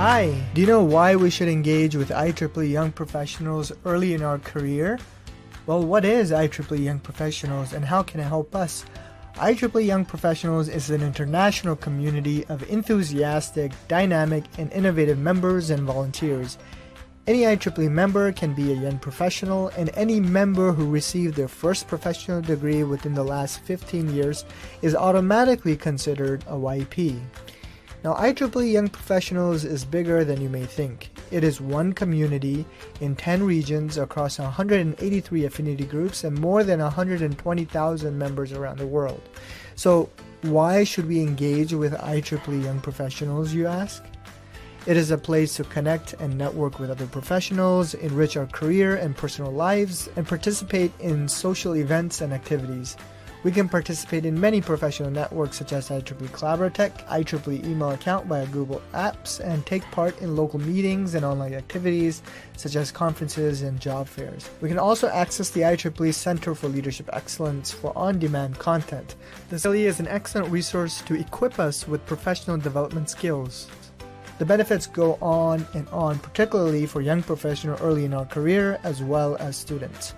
Hi, do you know why we should engage with IEEE Young Professionals early in our career? Well, what is IEEE Young Professionals and how can it help us? IEEE Young Professionals is an international community of enthusiastic, dynamic, and innovative members and volunteers. Any IEEE member can be a young professional, and any member who received their first professional degree within the last 15 years is automatically considered a YP. Now, IEEE Young Professionals is bigger than you may think. It is one community in 10 regions across 183 affinity groups and more than 120,000 members around the world. So, why should we engage with IEEE Young Professionals, you ask? It is a place to connect and network with other professionals, enrich our career and personal lives, and participate in social events and activities. We can participate in many professional networks such as IEEE Collaboratech, IEEE email account via Google Apps, and take part in local meetings and online activities such as conferences and job fairs. We can also access the IEEE Center for Leadership Excellence for on-demand content. This really is an excellent resource to equip us with professional development skills. The benefits go on and on, particularly for young professionals early in our career as well as students.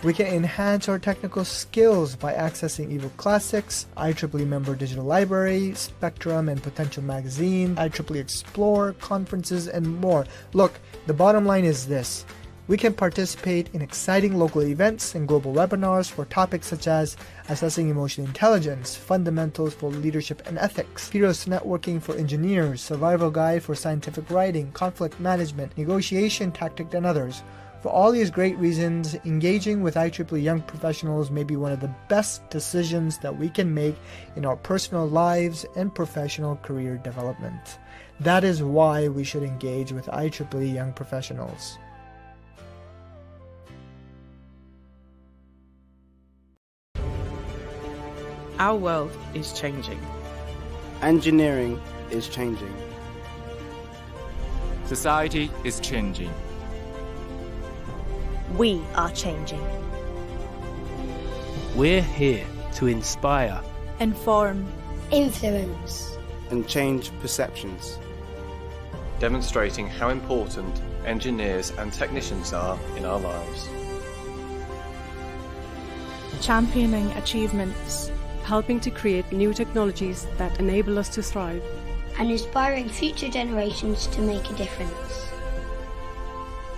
We can enhance our technical skills by accessing eBook Classics, IEEE Member Digital Library, Spectrum and Potential Magazine, IEEE Explore, conferences, and more. Look, the bottom line is this. We can participate in exciting local events and global webinars for topics such as assessing emotional intelligence, fundamentals for leadership and ethics, heroes networking for engineers, survival guide for scientific writing, conflict management, negotiation tactic, and others. For all these great reasons, engaging with IEEE Young Professionals may be one of the best decisions that we can make in our personal lives and professional career development. That is why we should engage with IEEE Young Professionals. Our world is changing. Engineering is changing. Society is changing. We are changing. We're here to inspire, Inform. Influence. And change perceptions. Demonstrating how important engineers and technicians are in our lives. Championing achievements. Helping to create new technologies that enable us to thrive. And inspiring future generations to make a difference.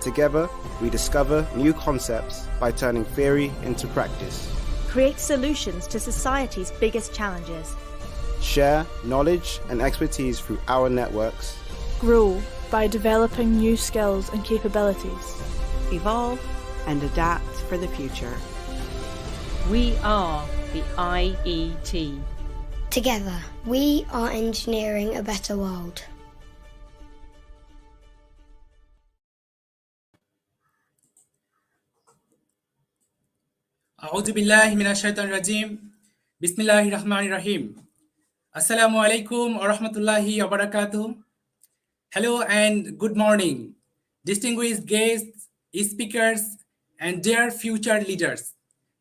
Together, we discover new concepts by turning theory into practice. Create solutions to society's biggest challenges. Share knowledge and expertise through our networks. Grow by developing new skills and capabilities. Evolve and adapt for the future. We are the IET. Together, we are engineering a better world. A'udhu billahi minash shaitanir rajim. Bismillahir Rahmanir Rahim. Assalamu alaikum wa rahmatullahi wa barakatuh. Hello and good morning, distinguished guests, speakers, and dear future leaders.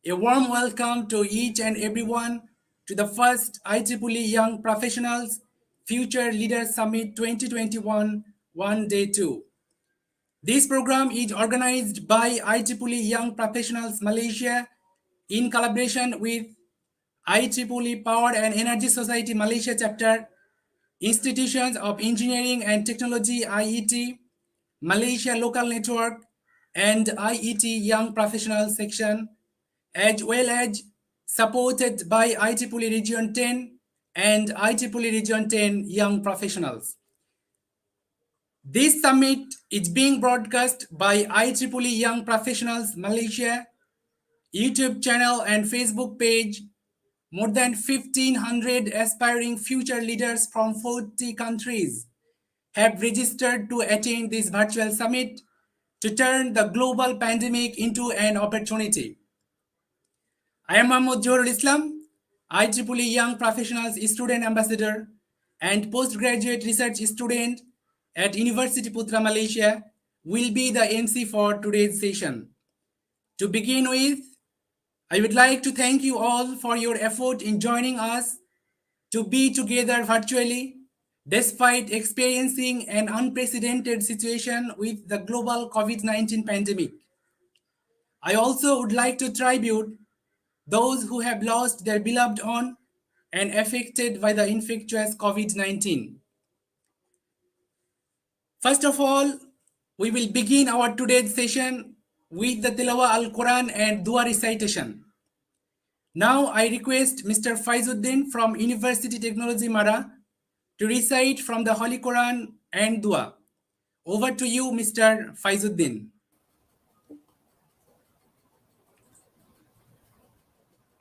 A warm welcome to each and everyone to the first IEEE Young Professionals Future Leaders Summit 2021 One Day 2. This program is organized by IEEE Young Professionals Malaysia in collaboration with IEEE Power and Energy Society Malaysia Chapter, Institutions of Engineering and Technology IET, Malaysia Local Network, and IET Young Professionals Section, as well as supported by IEEE Region 10 and IEEE Region 10 Young Professionals. This summit is being broadcast by IEEE Young Professionals Malaysia YouTube channel and Facebook page. More than 1,500 aspiring future leaders from 40 countries have registered to attend this virtual summit to turn the global pandemic into an opportunity. I am Mahmoud Johorul Islam, IEEE Young Professionals Student Ambassador and Postgraduate Research Student at University Putra Malaysia, will be the MC for today's session. To begin with, I would like to thank you all for your effort in joining us to be together virtually despite experiencing an unprecedented situation with the global COVID-19 pandemic. I also would like to tribute those who have lost their beloved one and affected by the infectious COVID-19. First of all, we will begin our today's session with the Tilawa al-Quran and Dua recitation. Now I request Mr. Faizuddin from University Technology Mara to recite from the Holy Quran and Dua. Over to you, Mr. Faizuddin.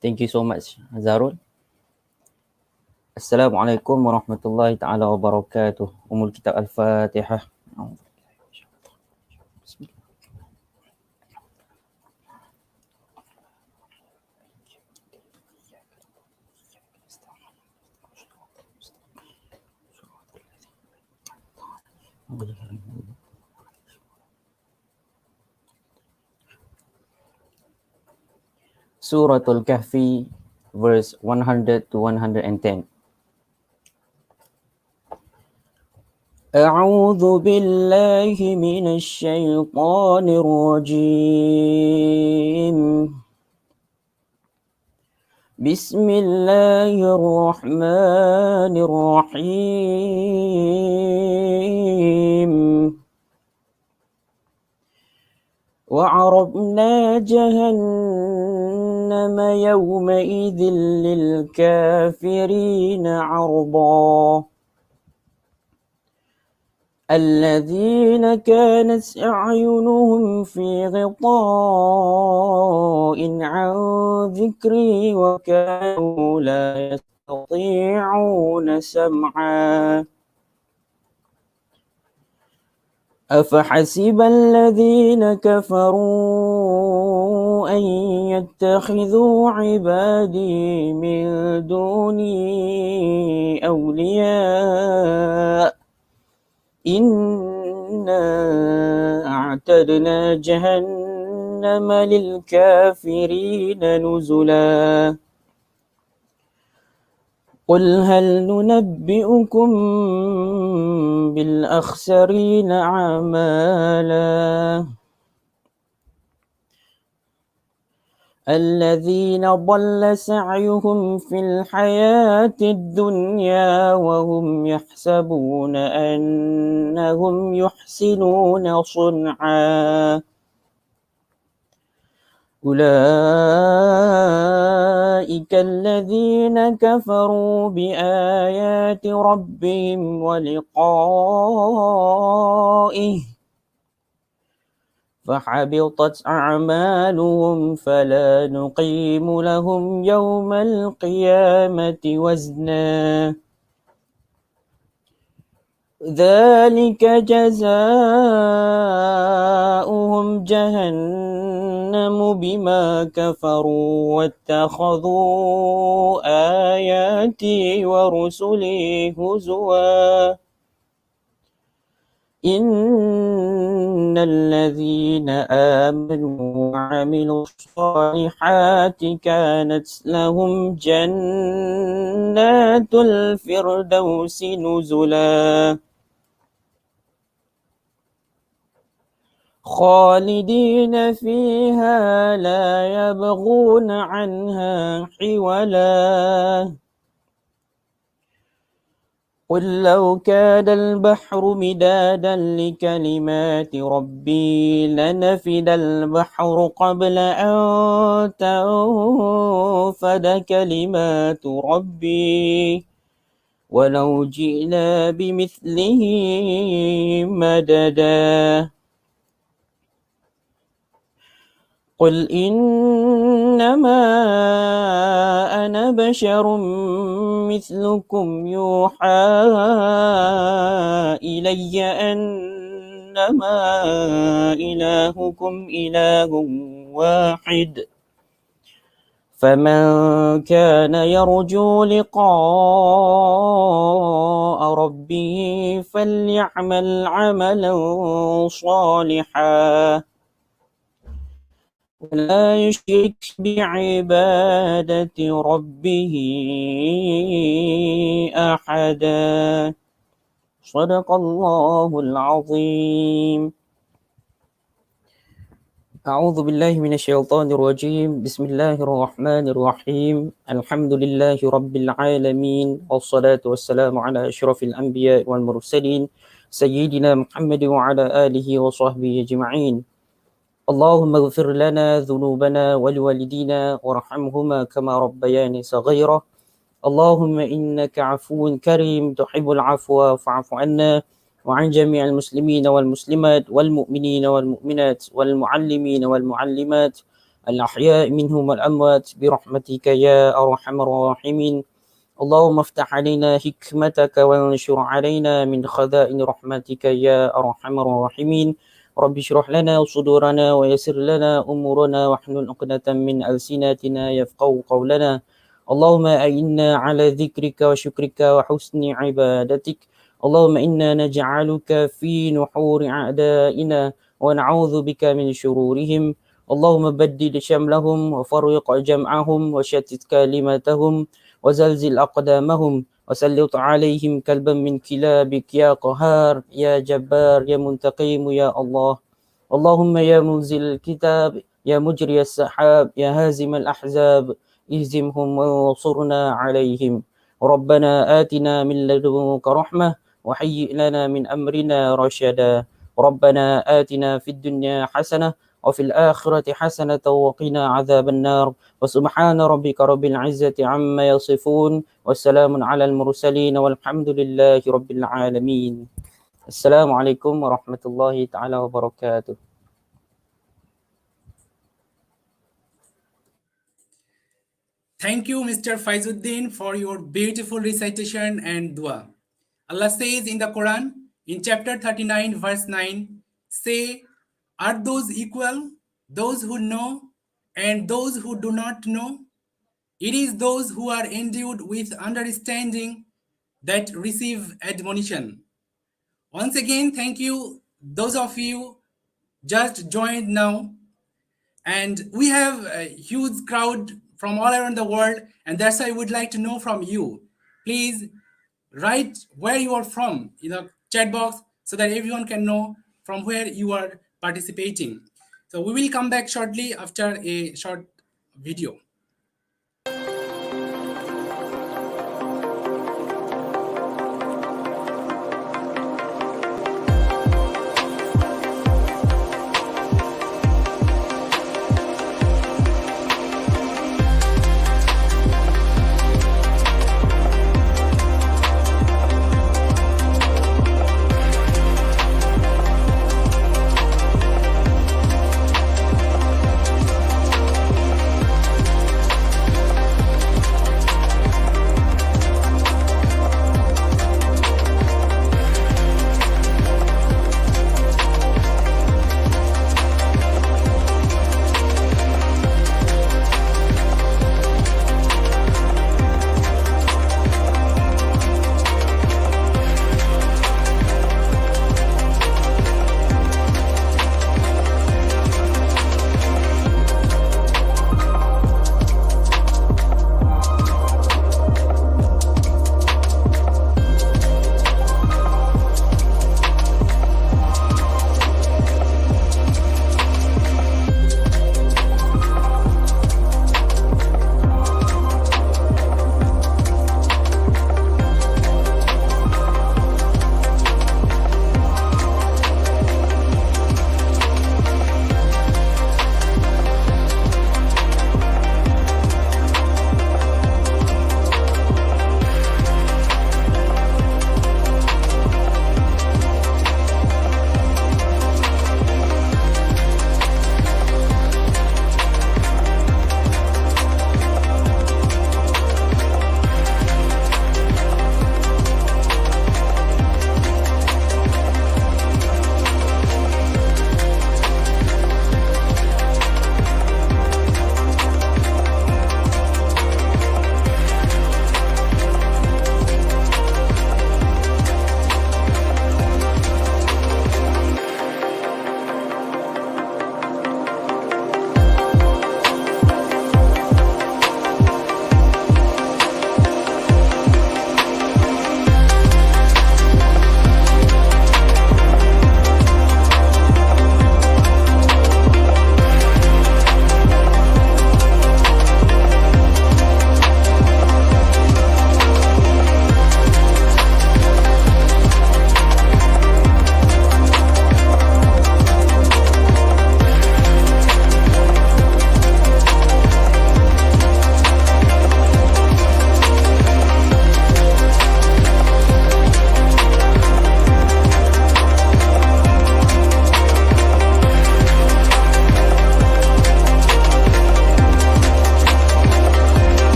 Thank you so much, Zarul. Assalamualaikum warahmatullahi ta'ala wabarakatuh. Umul Kitab Al-Fatihah. Suratul Kahfi, verse 100 to 110. أعوذ بالله من الشيطان الرجيم. بسم الله الرحمن الرحيم. وعرضنا جهنم يومئذ للكافرين عرضا. الذين كانت أعينهم في غطاء عن ذكري وكانوا لا يستطيعون سمعا. أفحسب الذين كفروا أن يتخذوا عبادي من دوني أولياء إنا أعتدنا جهنم للكافرين نزلا. قل هل ننبئكم بالأخسرين أعمالا الذين ضل سعيهم في الحياة الدنيا وهم يحسبون أنهم يحسنون صنعا. أولئك الذين كفروا بآيات ربهم ولقائه فحبطت أعمالهم فلا نقيم لهم يوم القيامة وزنا. ذلك جزاؤهم جهنم بما كفروا واتخذوا آياتي ورسلي هزوا. إن الذين آمنوا وعملوا الصالحات كانت لهم جنات الفردوس نزلا خالدين فيها لا يبغون عنها حولا. قل لو كان البحر مدادا لكلمات ربي لنفد البحر قبل أن تنفد كلمات ربي ولو جئنا بمثله مددا. قل إنما أنا بشر مثلكم يوحى إلي أنما إلهكم إله واحد فمن كان يرجو لقاء ربه فليعمل عملا صالحا ولا يشرك بعبادة ربه أحدا. صدق الله العظيم. أعوذ بالله من الشيطان الرجيم. بسم الله الرحمن الرحيم. الحمد لله رب العالمين، والصلاة والسلام على أشرف الأنبياء والمرسلين سيدنا محمد وعلى آله وصحبه أجمعين. اللهم اغفر لنا ذنوبنا ولوالدينا وارحمهما كما ربياني صغيرا. اللهم إنك عفو كريم تحب العفو فاعف عنا وعن جميع المسلمين والمسلمات والمؤمنين والمؤمنات والمعلمين والمعلمات الأحياء منهم والأموات برحمتك يا أرحم الراحمين. اللهم افتح علينا حكمتك وانشر علينا من خزائن رحمتك يا أرحم الراحمين. رب اشرح لنا صدورنا ويسر لنا أمورنا واحلل عقدة من ألسنتنا يفقهوا قولنا. اللهم أعنا على ذكرك وشكرك وحسن عبادتك. اللهم إنا نجعلك في نحور أعدائنا ونعوذ بك من شرورهم. اللهم بدل شملهم وفرق جمعهم وشتت كلمتهم وزلزل أقدامهم وسلط عليهم كلبا من كلابك يا قهار يا جبار يا منتقم يا الله. اللهم يا منزل الكتاب يا مجري السحاب يا هازم الأحزاب اهزمهم وانصرنا عليهم. ربنا آتنا من لدنك رحمة وهيئ لنا من أمرنا رشدا. ربنا آتنا في الدنيا حسنة وفي الآخرة حسنة وقنا عذاب النار. وسبحان ربك رب العزة عما يصفون والسلام على المرسلين والحمد لله رب العالمين. السلام عليكم ورحمة الله تعالى وبركاته. Thank you, Mr. Faizuddin, for your beautiful recitation and dua. Allah says in the Quran, in chapter 39, verse 9, say, are those equal, those who know and those who do not know? It is those who are endued with understanding that receive admonition. Once again, thank you, those of you just joined now. And we have a huge crowd from all around the world, and that's why I would like to know from you. Please write where you are from in the chat box so that everyone can know from where you are participating. So we will come back shortly after a short video.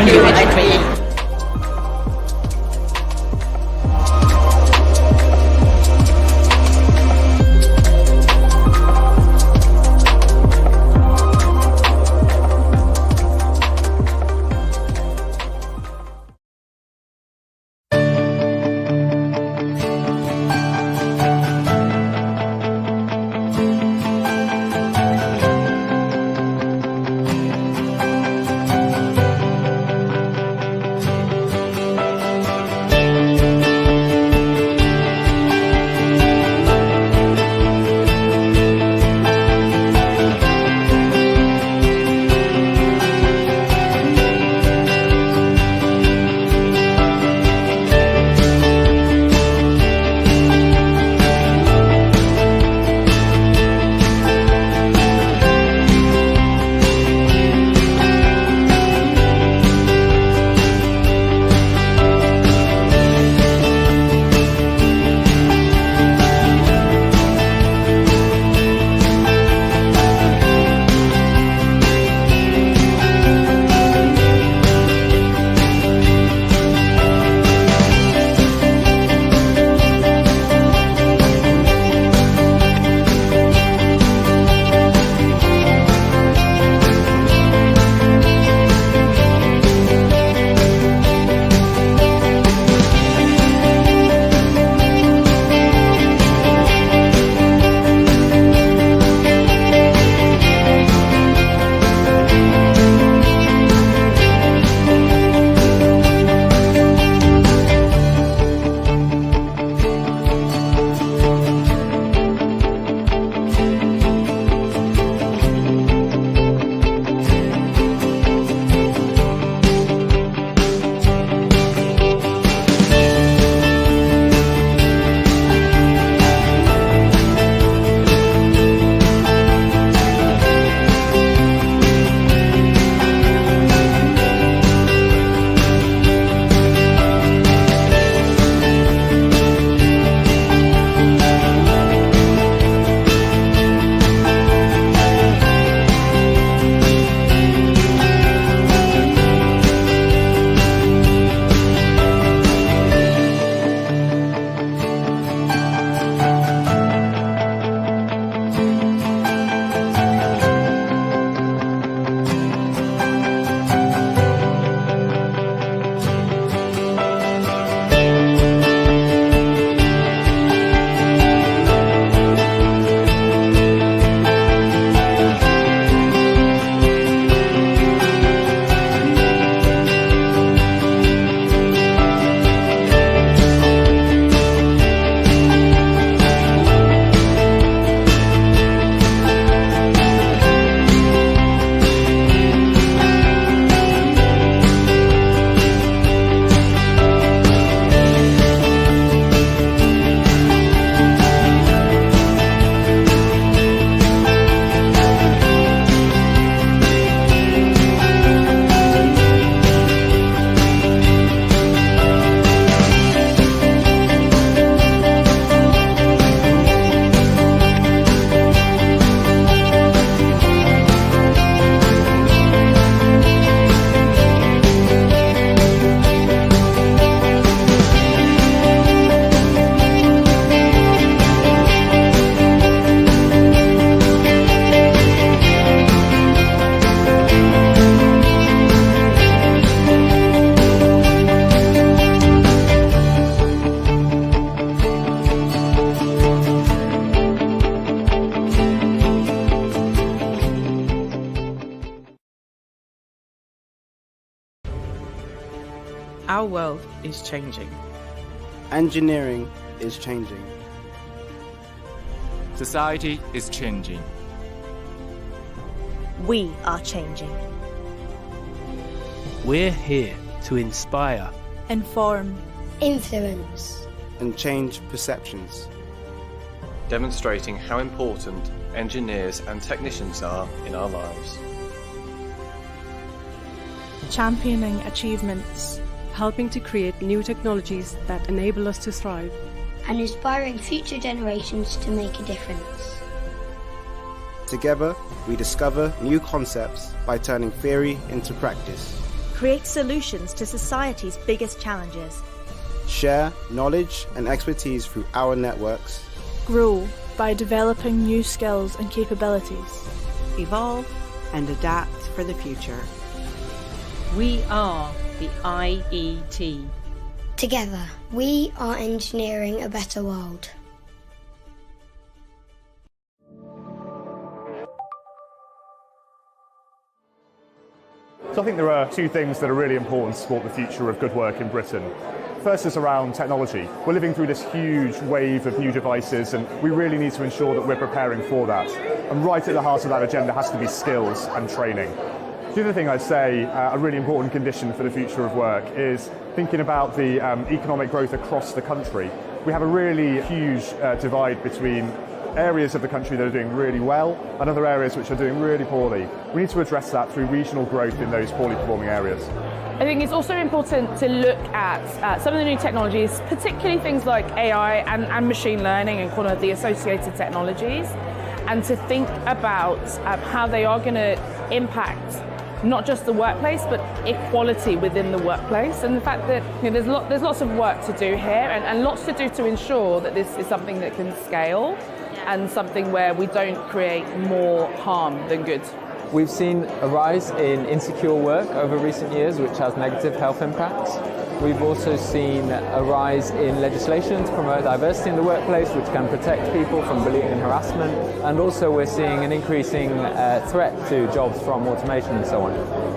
Thank you, IEEE. Our world is changing. Engineering is changing. Society is changing. We are changing. We're here to inspire, inform, influence, and change perceptions. Demonstrating how important engineers and technicians are in our lives. championing achievements, helping to create new technologies that enable us to thrive, and inspiring future generations to make a difference. Together, we discover new concepts by turning theory into practice, create solutions to society's biggest challenges. Share knowledge and expertise through our networks. Grow by developing new skills and capabilities. Evolve and adapt for the future. We are the IET. Together, we are engineering a better world. So I think there are two things that are really important to support the future of good work in Britain. First is around technology. We're living through this huge wave of new devices, and we really need to ensure that we're preparing for that. And right at the heart of that agenda has to be skills and training. The other thing I'd say, a really important condition for the future of work, is thinking about the economic growth across the country. We have a really huge divide between areas of the country that are doing really well and other areas which are doing really poorly. We need to address that through regional growth in those poorly performing areas. I think it's also important to look at some of the new technologies, particularly things like AI and machine learning and kind of the associated technologies, and to think about how they are going to impact not just the workplace, but equality within the workplace, and the fact that there's lots of work to do here and lots to do to ensure that this is something that can scale and something where we don't create more harm than good. We've seen a rise in insecure work over recent years, which has negative health impacts. We've also seen a rise in legislation to promote diversity in the workplace, which can protect people from bullying and harassment. And also we're seeing an increasing threat to jobs from automation and so on.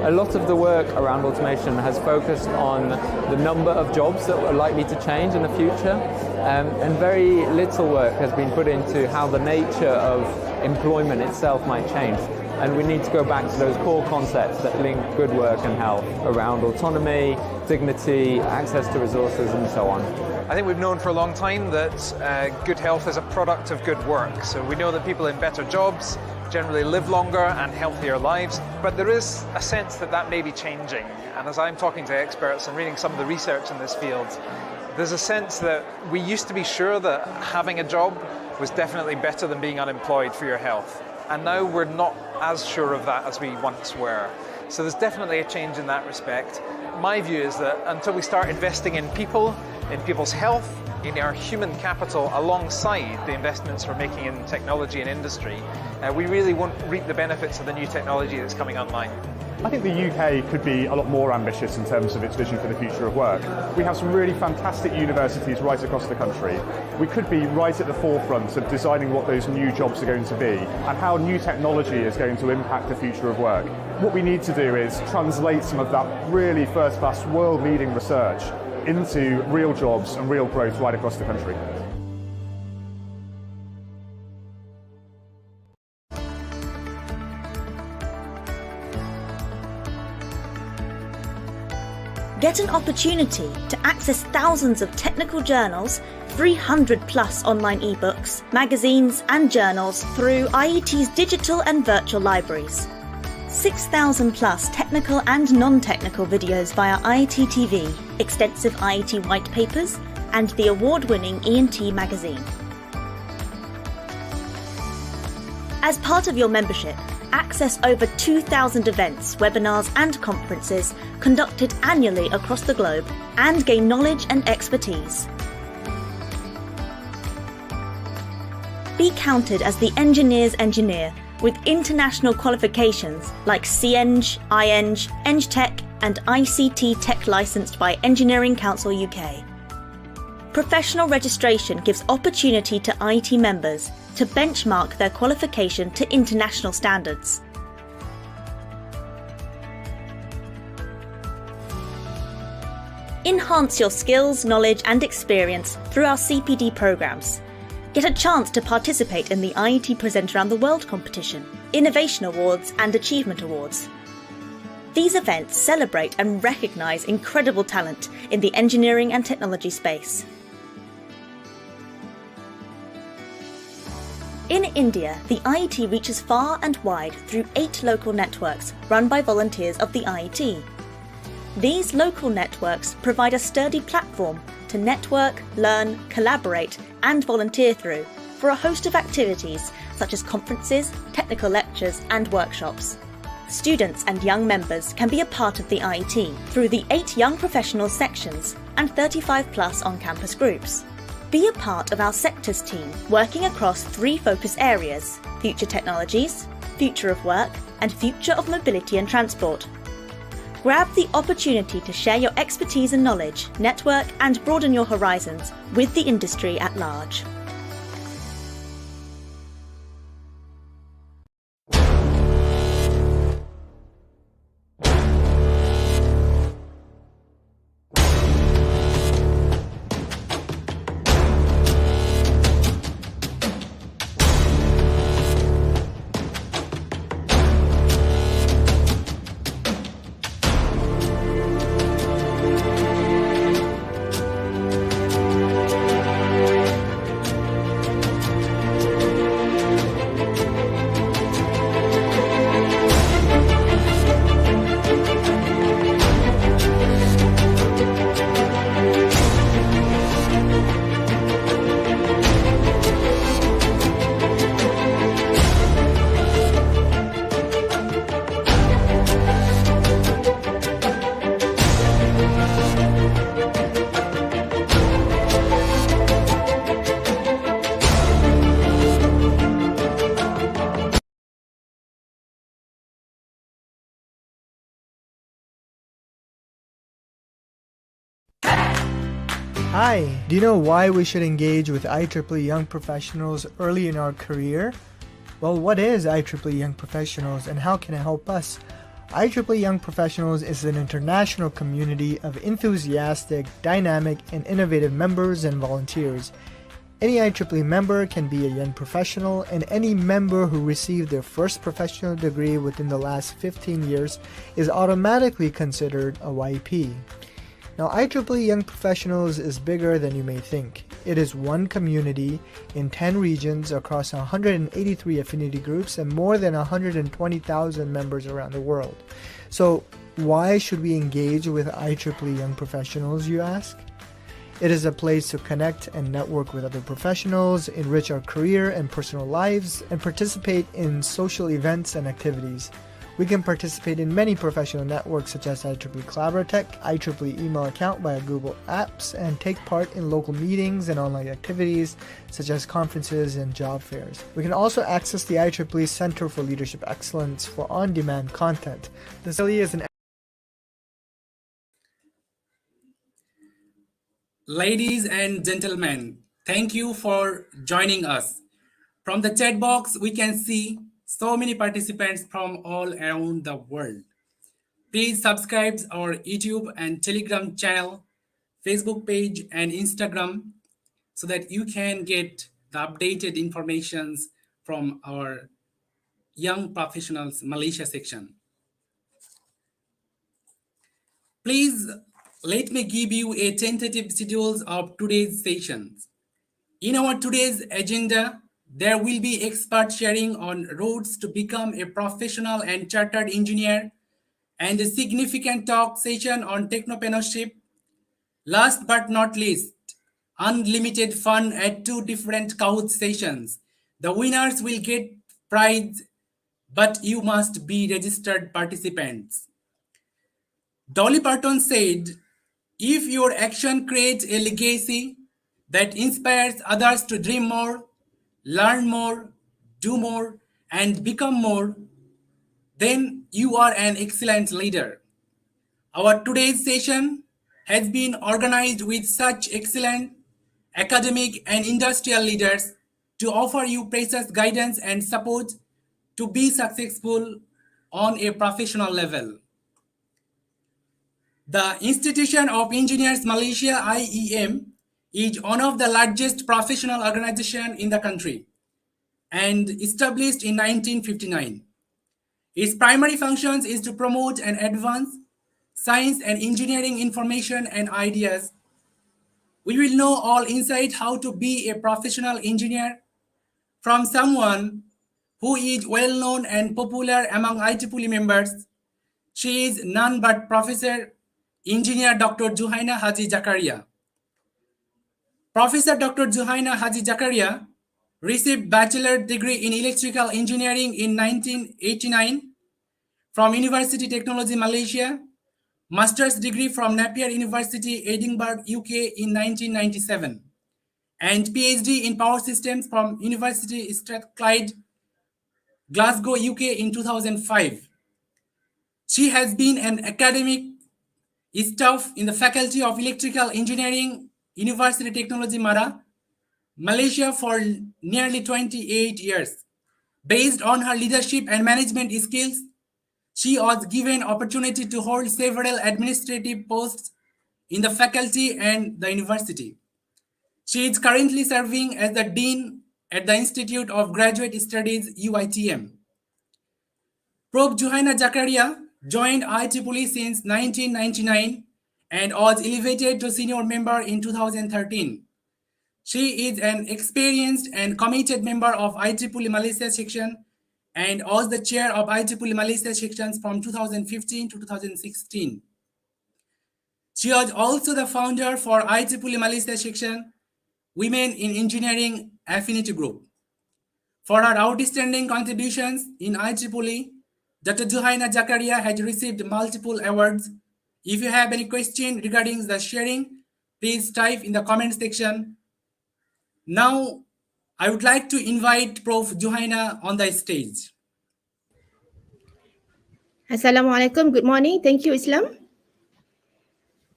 A lot of the work around automation has focused on the number of jobs that are likely to change in the future, and very little work has been put into how the nature of employment itself might change. And we need to go back to those core concepts that link good work and health around autonomy, dignity, access to resources and so on. I think we've known for a long time that good health is a product of good work. So we know that people in better jobs generally live longer and healthier lives, but there is a sense that that may be changing. And as I'm talking to experts and reading some of the research in this field, there's a sense that we used to be sure that having a job was definitely better than being unemployed for your health. And now we're not as sure of that as we once were. So there's definitely a change in that respect. My view is that until we start investing in people's health, in our human capital alongside the investments we're making in technology and industry, we really won't reap the benefits of the new technology that's coming online. I think the UK could be a lot more ambitious in terms of its vision for the future of work. We have some really fantastic universities right across the country. We could be right at the forefront of designing what those new jobs are going to be and how new technology is going to impact the future of work. What we need to do is translate some of that really first-class, world-leading research into real jobs and real growth right across the country. Get an opportunity to access thousands of technical journals, 300 plus online ebooks, magazines and journals through IET's digital and virtual libraries. 6,000 plus technical and non-technical videos via IET TV, extensive IET white papers and the award-winning E&T magazine. As part of your membership, access over 2,000 events, webinars and conferences conducted annually across the globe and gain knowledge and expertise. Be counted as the engineer's engineer with international qualifications like CEng, IEng, EngTech and ICT Tech licensed by Engineering Council UK. Professional registration gives opportunity to IET members to benchmark their qualification to international standards. Enhance your skills, knowledge and experience through our CPD programmes. Get a chance to participate in the IET Present Around the World competition, Innovation Awards and Achievement Awards. These events celebrate and recognise incredible talent in the engineering and technology space. In India, the IET reaches far and wide through 8 local networks run by volunteers of the IET. These local networks provide a sturdy platform to network, learn, collaborate and volunteer through for a host of activities such as conferences, technical lectures and workshops. Students and young members can be a part of the IET through the 8 Young Professionals sections and 35 plus on-campus groups. Be a part of our sectors team working across 3 focus areas: future technologies, future of work, and future of mobility and transport. Grab the opportunity to share your expertise and knowledge, network, and broaden your horizons with the industry at large. Hi, do you know why we should engage with IEEE Young Professionals early in our career? Well, what is IEEE Young Professionals and how can it help us? IEEE Young Professionals is an international community of enthusiastic, dynamic, and innovative members and volunteers. Any IEEE member can be a young professional, and any member who received their first professional degree within the last 15 years is automatically considered a YP. Now, IEEE Young Professionals is bigger than you may think. It is one community in 10 regions across 183 affinity groups and more than 120,000 members around the world. So, why should we engage with IEEE Young Professionals, you ask? It is a place to connect and network with other professionals, enrich our career and personal lives, and participate in social events and activities. We can participate in many professional networks such as IEEE Collaboratech, IEEE email account via Google Apps, and take part in local meetings and online activities such as conferences and job fairs. We can also access the IEEE Center for Leadership Excellence for on-demand content. This really is an Ladies and gentlemen, thank you for joining us. From the chat box, we can see so many participants from all around the world. Please subscribe our YouTube and Telegram channel, Facebook page, and Instagram so that you can get the updated informations from our Young Professionals Malaysia section. Please let me give you a tentative schedule of today's sessions. In our today's agenda, there will be expert sharing on roads to become a professional and chartered engineer, and a significant talk session on technopreneurship. Last but not least, unlimited fun at 2 different Kahoot sessions. The winners will get prize, but you must be registered participants. Dolly Parton said, if your action creates a legacy that inspires others to dream more, learn more, do more, and become more, then you are an excellent leader. Our today's session has been organized with such excellent academic and industrial leaders to offer you precious guidance and support to be successful on a professional level. The Institution of Engineers Malaysia IEM is one of the largest professional organizations in the country and established in 1959. Its primary functions is to promote and advance science and engineering information and ideas. We will know all inside how to be a professional engineer from someone who is well known and popular among IEEE members. She is none but Professor Engineer Dr. Juhaina Haji Zakaria. Professor Dr. Juhaina Haji Zakaria received bachelor degree in electrical engineering in 1989 from University Technology Malaysia, master's degree from Napier University, Edinburgh, UK in 1997, and PhD in Power Systems from University Strathclyde, Glasgow, UK in 2005. She has been an academic staff in the Faculty of Electrical Engineering, University Technology Mara, Malaysia for nearly 28 years. Based on her leadership and management skills, she was given opportunity to hold several administrative posts in the faculty and the university. She is currently serving as the Dean at the Institute of Graduate Studies, UITM. Prof. Juhaina Zakaria joined IEEE since 1999 and was elevated to senior member in 2013. She is an experienced and committed member of IEEE Malaysia section and was the chair of IEEE Malaysia sections from 2015 to 2016. She was also the founder for IEEE Malaysia section Women in Engineering Affinity Group. For her outstanding contributions in IEEE, Dr. Juhaina Zakaria has received multiple awards. If you have any question regarding the sharing, please type in the comment section. Now, I would like to invite Prof. Juhaina on the stage. Assalamualaikum. Good morning. Thank you, Islam.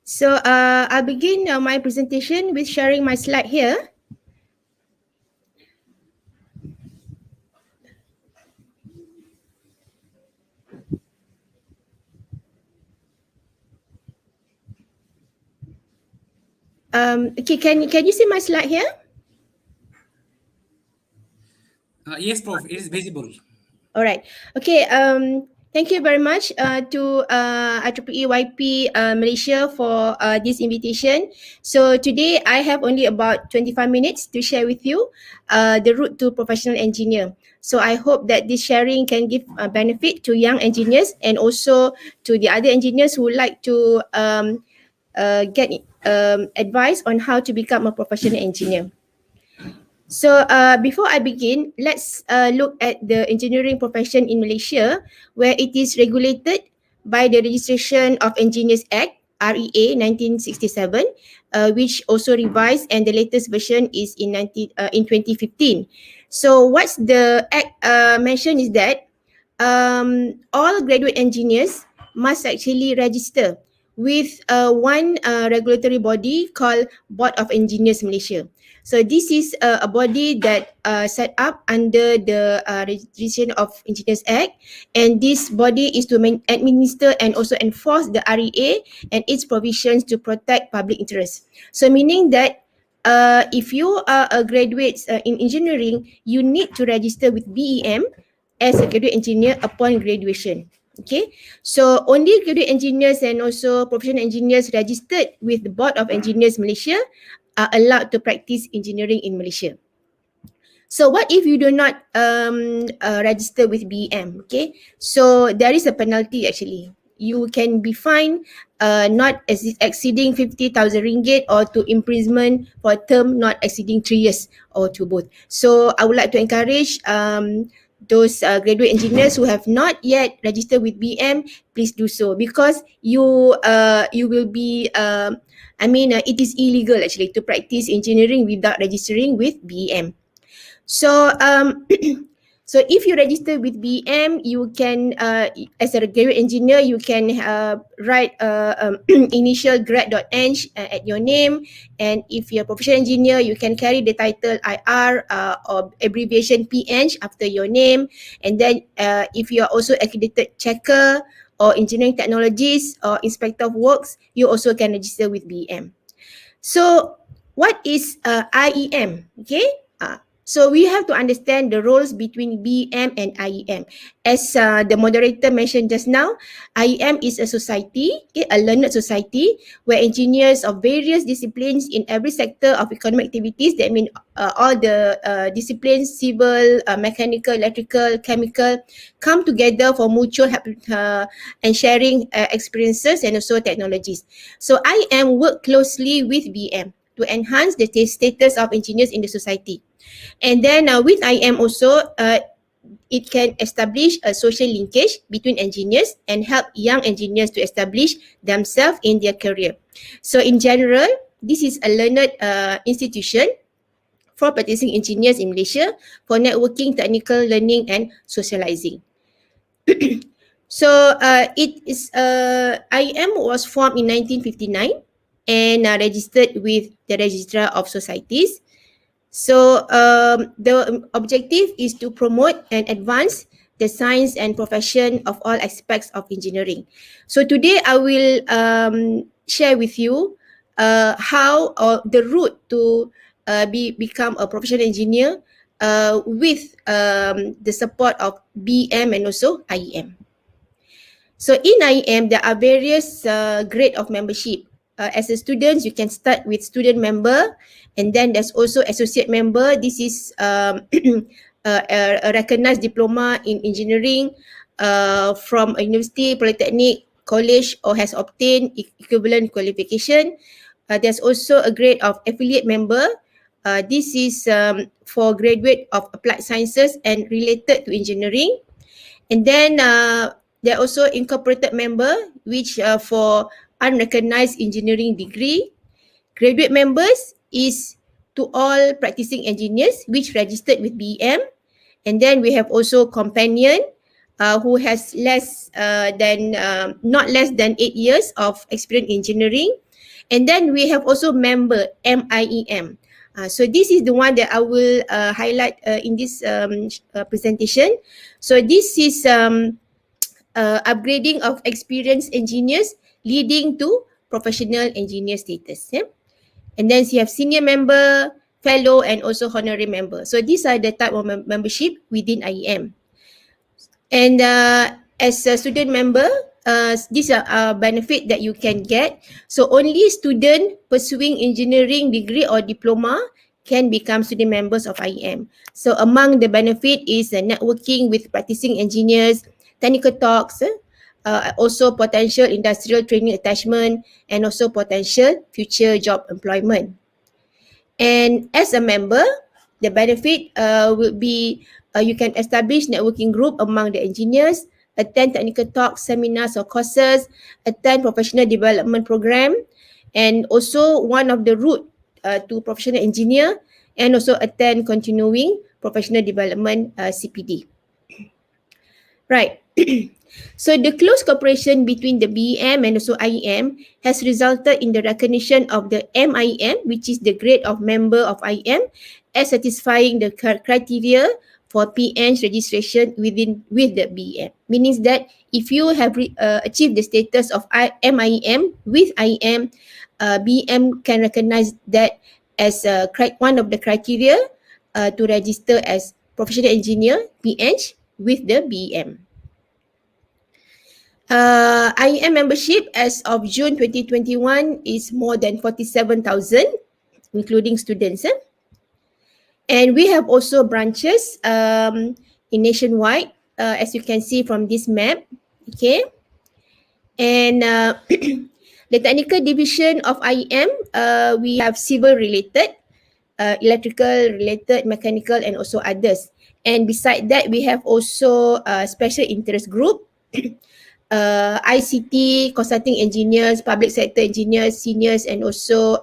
So I'll begin my presentation with sharing my slide here. Okay, can you see my slide here? Yes, Prof. It is visible. All right. Okay. Thank you very much to IEEE YP Malaysia for this invitation. So today I have only about 25 minutes to share with you the route to professional engineer. So I hope that this sharing can give a benefit to young engineers and also to the other engineers who would like to get advice on how to become a professional engineer. So before I begin, let's look at the engineering profession in Malaysia, where it is regulated by the Registration of Engineers Act, REA 1967, which also revised, and the latest version is in 2015. So what's the act mentioned is that all graduate engineers must actually register with one regulatory body called Board of Engineers Malaysia. So this is a body that set up under the Registration of Engineers Act, and this body is to administer and also enforce the REA and its provisions to protect public interest. So meaning that if you are a graduate in engineering, you need to register with BEM as a graduate engineer upon graduation. Okay, so only graduate engineers and also professional engineers registered with the Board of Engineers Malaysia are allowed to practice engineering in Malaysia. So what if you do not register with BEM? Okay, so there is a penalty actually. You can be fined not exceeding 50,000 ringgit or to imprisonment for a term not exceeding 3 years or to both. So I would like to encourage those graduate engineers who have not yet registered with BEM, please do so, because you will be it is illegal actually to practice engineering without registering with BEM. So so if you register with BEM, you can as a graduate engineer, you can write initial grad.eng at your name, and if you're a professional engineer, you can carry the title IR or abbreviation PEng after your name. And then if you are also accredited checker or engineering technologist or inspector of works, you also can register with BEM. So what is IEM? Okay. So we have to understand the roles between BEM and IEM. As the moderator mentioned just now, IEM is a society, okay, a learned society where engineers of various disciplines in every sector of economic activities, that mean all the disciplines, civil, mechanical, electrical, chemical, come together for mutual help and sharing experiences and also technologies. So IEM work closely with BEM to enhance the status of engineers in the society. And then with IEM also, it can establish a social linkage between engineers and help young engineers to establish themselves in their career. So in general, this is a learned institution for practicing engineers in Malaysia for networking, technical learning and socializing. So IEM was formed in 1959 and registered with the Registrar of Societies. So the objective is to promote and advance the science and profession of all aspects of engineering. So today I will share with you how the route to become a professional engineer with the support of BM and also IEM. So in IEM, there are various grade of membership. As a student, you can start with student member, and then there's also associate member. This is a recognized diploma in engineering from a university, polytechnic, college, or has obtained equivalent qualification. There's also a grade of affiliate member. This is for graduate of applied sciences and related to engineering. And then there are also incorporated member, which for unrecognized engineering degree. Graduate members is to all practicing engineers which registered with BM. And then we have also companion who has not less than 8 years of experience in engineering. And then we have also member MIEM. So this is the one that I will highlight in this presentation. So this is upgrading of experienced engineers leading to professional engineer status. Yeah? And then you have senior member, fellow, and also honorary member. So these are the type of membership within IEM. And as a student member, these are benefit that you can get. So only student pursuing engineering degree or diploma can become student members of IEM. So among the benefit is networking with practicing engineers, technical talks, also potential industrial training attachment, and also potential future job employment. And as a member, the benefit will be you can establish networking group among the engineers, attend technical talks, seminars or courses, attend professional development program, and also one of the route to professional engineer, and also attend continuing professional development CPD. Right. So the close cooperation between the BEM and also IEM has resulted in the recognition of the MIEM, which is the grade of member of IEM, as satisfying the criteria for PN's registration with the BEM. Meaning that if you have achieved the status of MIEM with IEM, BEM can recognize that as one of the criteria to register as professional engineer PN with the BEM. IEM membership as of June 2021 is more than 47,000, including students. And we have also branches in nationwide, as you can see from this map. Okay. And the technical division of IEM, we have civil related, electrical related, mechanical, and also others. And beside that, we have also special interest group, ICT, consulting engineers, public sector engineers, seniors, and also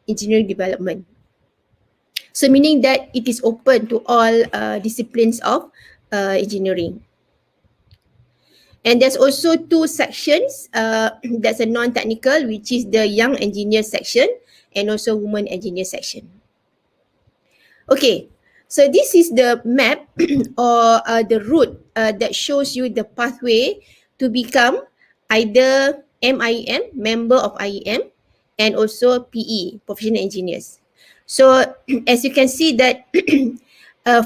engineering development. So meaning that it is open to all disciplines of engineering. And there's also two sections. That's a non-technical, which is the young engineer section, and also women engineer section. Okay, so this is the map or the route that shows you the pathway to become either MIEM, member of IEM, and also PE, professional engineers. So as you can see that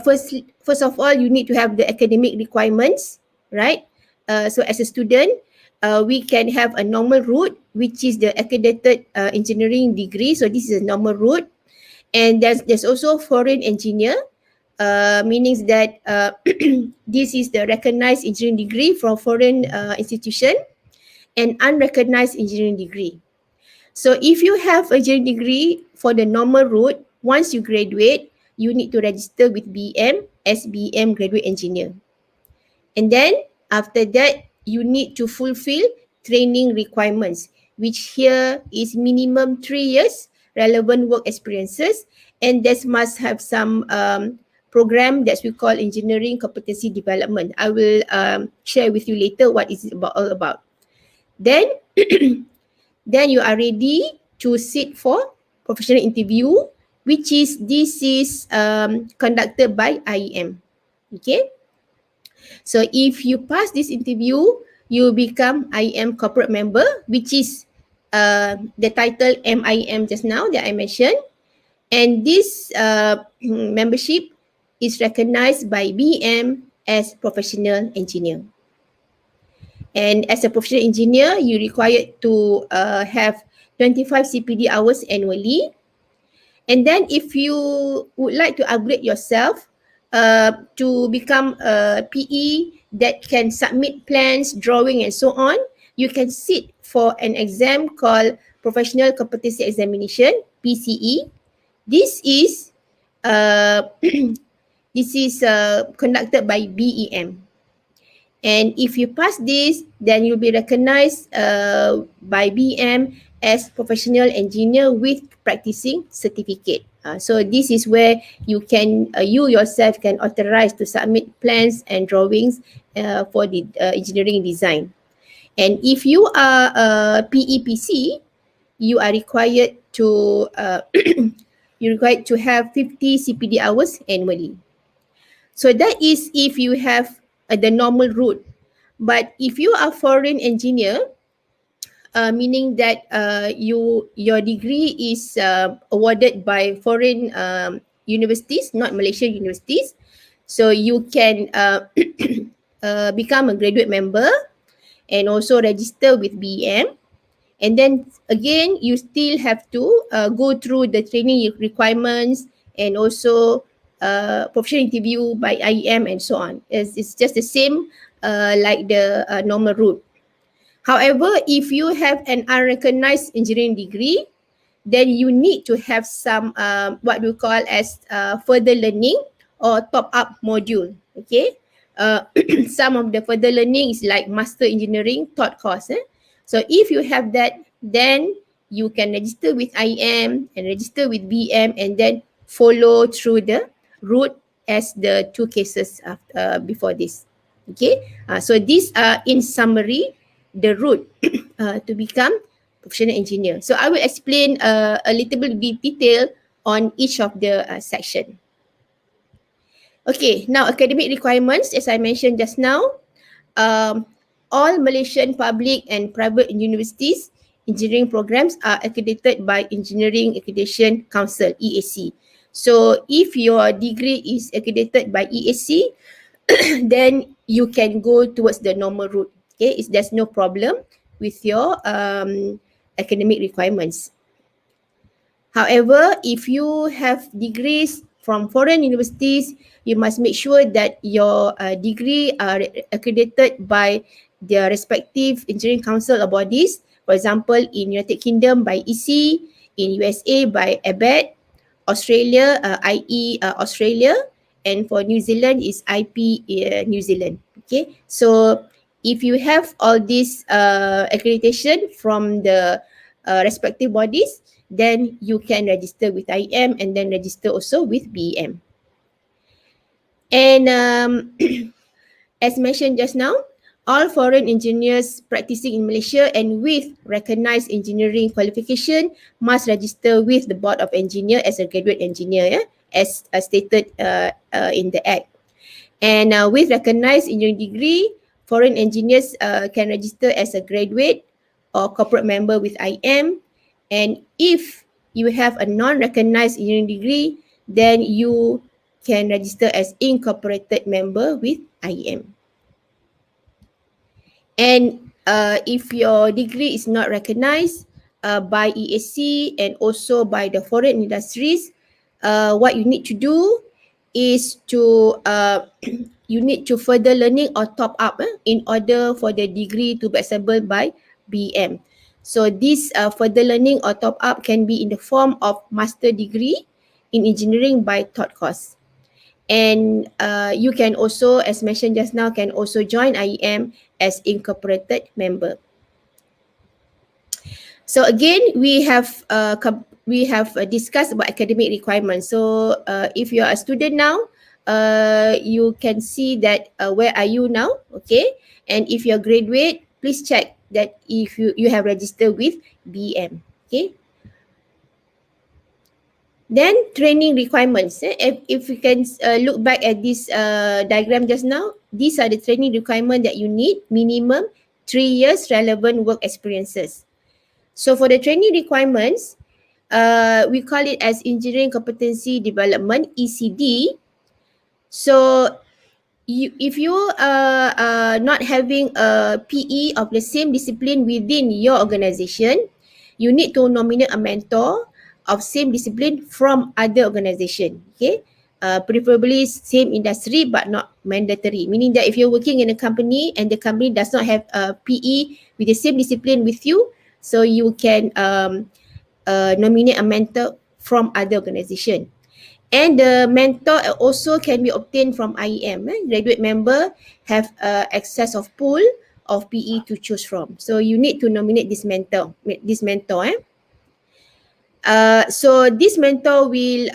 first of all, you need to have the academic requirements, right? So as a student, we can have a normal route, which is the accredited engineering degree. So this is a normal route. And there's also foreign engineer, meaning that this is the recognized engineering degree from foreign institution, and unrecognized engineering degree. So if you have a engineering degree for the normal route, once you graduate, you need to register with BM as BM graduate engineer. And then after that, you need to fulfill training requirements, which here is minimum 3 years relevant work experiences, and this must have some program that we call engineering competency development. I will share with you later what is it all about. Then, then you are ready to sit for professional interview, which is conducted by IEM. Okay. So if you pass this interview, you become IEM corporate member, which is the title MIM just now that I mentioned. And this membership is recognized by BM as professional engineer. And as a professional engineer, you required to have 25 CPD hours annually. And then if you would like to upgrade yourself to become a PE that can submit plans, drawing and so on, you can sit for an exam called Professional Competency Examination, PCE. This is conducted by BEM. And if you pass this, then you'll be recognized by BM as professional engineer with practising certificate. So this is where you yourself can authorize to submit plans and drawings for the engineering design. And if you are a PEPC, you are required to have 50 CPD hours annually. So that is if you have the normal route. But if you are foreign engineer, meaning that your degree is awarded by foreign universities, not Malaysian universities, so you can become a graduate member and also register with BM. And then again, you still have to go through the training requirements and also professional interview by IEM and so on. It's just the same like the normal route. However, if you have an unrecognized engineering degree, then you need to have some what we call as further learning or top-up module. Okay, some of the further learning is like master engineering taught course. So if you have that, then you can register with IEM and register with BM and then follow through the route as the two cases before this. Okay, so these are in summary the route to become professional engineer. So I will explain a little bit detail on each of the section. Okay, now academic requirements, as I mentioned just now, all Malaysian public and private universities engineering programs are accredited by Engineering Accreditation Council, EAC. So if your degree is accredited by EAC, then you can go towards the normal route. Okay, there's no problem with your academic requirements. However, if you have degrees from foreign universities, you must make sure that your degree are accredited by their respective engineering council or bodies. For example, in United Kingdom by EC, in USA by ABET, Australia, IE Australia, and for New Zealand is IP New Zealand. Okay, so if you have all these accreditation from the respective bodies, then you can register with IEM and then register also with BEM. And as mentioned just now, all foreign engineers practicing in Malaysia and with recognized engineering qualification must register with the Board of Engineer as a graduate engineer, as stated in the Act. And with recognized engineering degree, foreign engineers can register as a graduate or corporate member with IEM. And if you have a non-recognized engineering degree, then you can register as incorporated member with IEM. And if your degree is not recognized by EAC and also by the foreign industries, what you need to do is to you need to further learning or top up in order for the degree to be acceptable by BM. So this further learning or top up can be in the form of master degree in engineering by thought course. And you can also, as mentioned just now, can also join IEM as incorporated member. So again, we have discussed about academic requirements. So if you are a student now, you can see that where are you now, okay? And if you're graduate, please check that if you have registered with BM, okay? Then training requirements. If you can look back at this diagram just now, these are the training requirements that you need, minimum 3 years relevant work experiences. So for the training requirements, we call it as Engineering Competency Development, ECD. So if you are not having a PE of the same discipline within your organization, you need to nominate a mentor of same discipline from other organization, okay? Preferably same industry but not mandatory, meaning that if you're working in a company and the company does not have a PE with the same discipline with you, so you can nominate a mentor from other organization. And the mentor also can be obtained from IEM. Graduate member have access of pool of PE to choose from. So you need to nominate this mentor. So this mentor will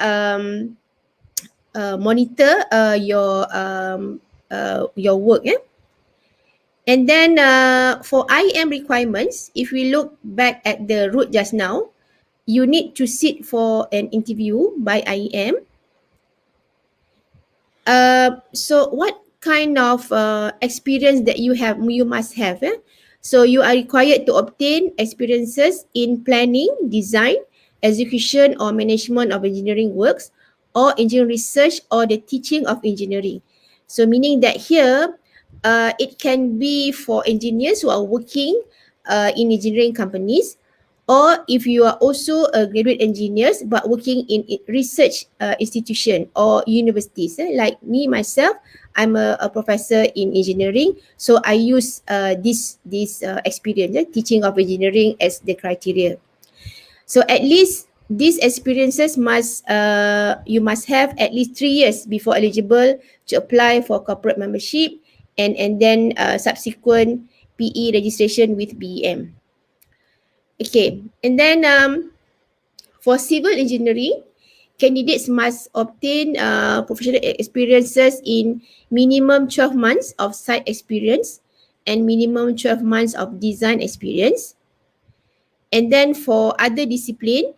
monitor your work. And then for IEM requirements, if we look back at the route just now, you need to sit for an interview by IEM. So what kind of experience that you must have? So you are required to obtain experiences in planning, design, execution or management of engineering works, or engineering research or the teaching of engineering. So meaning that here, it can be for engineers who are working in engineering companies, or if you are also a graduate engineers but working in research institution or universities. Like me myself, I'm a professor in engineering, so I use this experience, teaching of engineering as the criteria. So at least these experiences you must have at least 3 years before eligible to apply for corporate membership and then subsequent PE registration with BEM. Okay, and then for civil engineering, candidates must obtain professional experiences in minimum 12 months of site experience and minimum 12 months of design experience. And then for other discipline,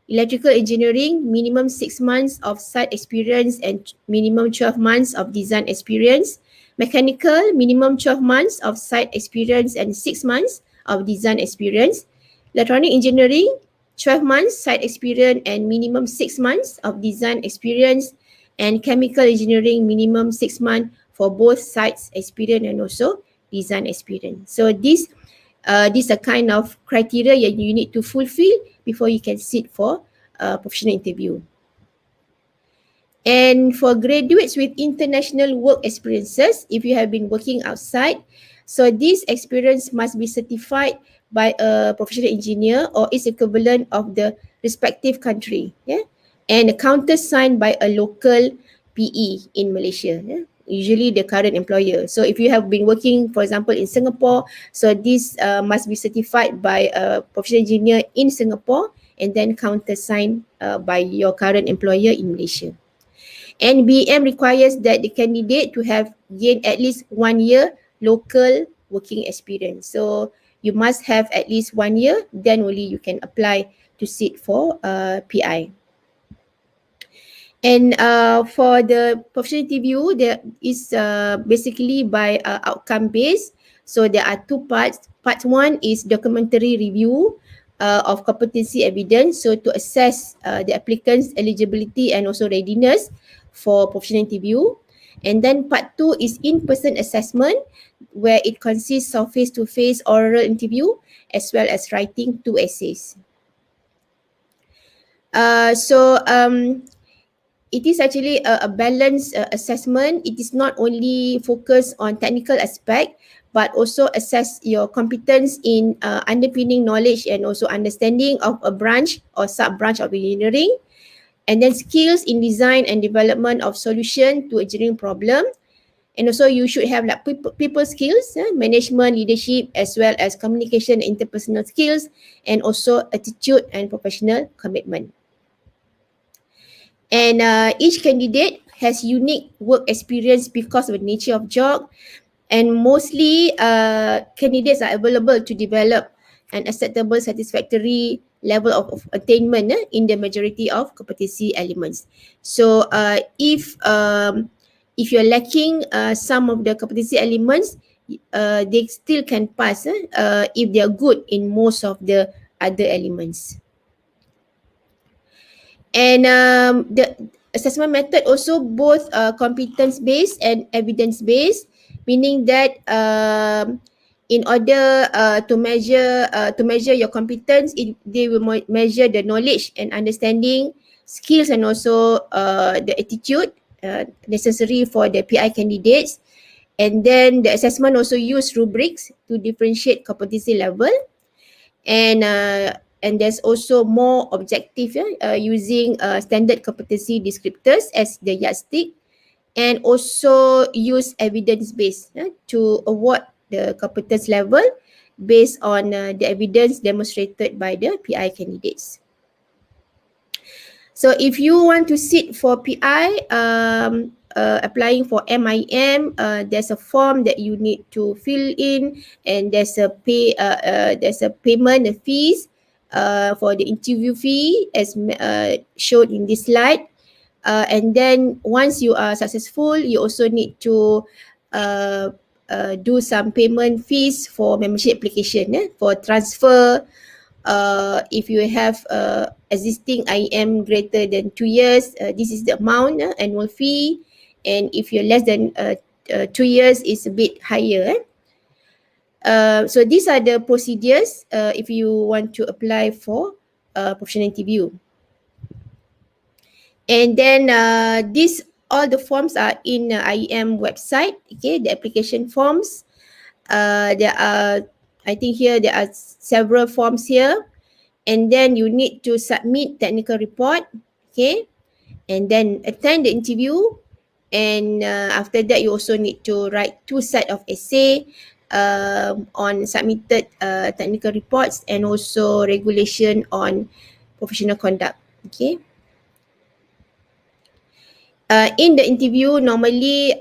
electrical engineering, minimum 6 months of site experience and minimum 12 months of design experience. Mechanical, minimum 12 months of site experience and 6 months of design experience. Electronic engineering, 12 months site experience and minimum 6 months of design experience. And chemical engineering, minimum 6 months for both sites experience and also design experience. So these are kind of criteria that you need to fulfill before you can sit for a professional interview. And for graduates with international work experiences, if you have been working outside, so this experience must be certified by a professional engineer or its equivalent of the respective country, and countersigned by a local PE in Malaysia, usually the current employer. So if you have been working, for example, in Singapore, so this must be certified by a professional engineer in Singapore and then countersigned by your current employer in Malaysia. And BM requires that the candidate to have gained at least 1 year local working experience. So you must have at least 1 year, then only you can apply to sit for PI. And for the professional interview, there is basically by outcome based. So there are 2 parts. Part 1 is documentary review of competency evidence, so to assess the applicant's eligibility and also readiness for professional interview. And then part 2 is in-person assessment, where it consists of face-to-face oral interview as well as writing 2 essays. It is actually a balanced assessment. It is not only focused on technical aspect, but also assess your competence in underpinning knowledge and also understanding of a branch or sub-branch of engineering. And then skills in design and development of solution to engineering problem. And also you should have like people skills, management, leadership, as well as communication, interpersonal skills, and also attitude and professional commitment. And each candidate has unique work experience because of the nature of job, and mostly candidates are available to develop an acceptable, satisfactory level of attainment in the majority of competency elements. So if you're lacking some of the competency elements, they still can pass if they are good in most of the other elements. And the assessment method also both competence-based and evidence-based, meaning that in order to measure your competence, they will measure the knowledge and understanding, skills, and also the attitude necessary for the PI candidates. And then the assessment also use rubrics to differentiate competency level. And there's also more objective using standard competency descriptors as the yardstick, and also use evidence-based to award the competence level based on the evidence demonstrated by the PI candidates. So if you want to sit for PI, applying for MIM, there's a form that you need to fill in, and there's a payment fees for the interview fee as shown in this slide. And then once you are successful, you also need to do some payment fees for membership application for transfer. If you have existing IEM greater than 2 years, this is the amount, annual fee. And if you're less than 2 years, it's a bit higher. So these are the procedures if you want to apply for professional interview. And then all the forms are in IEM website. Okay, the application forms. There are, I think here there are several forms here, and then you need to submit technical report. Okay, and then attend the interview, and after that you also need to write 2 sets of essay on submitted technical reports, and also regulation on professional conduct. Okay. In the interview, normally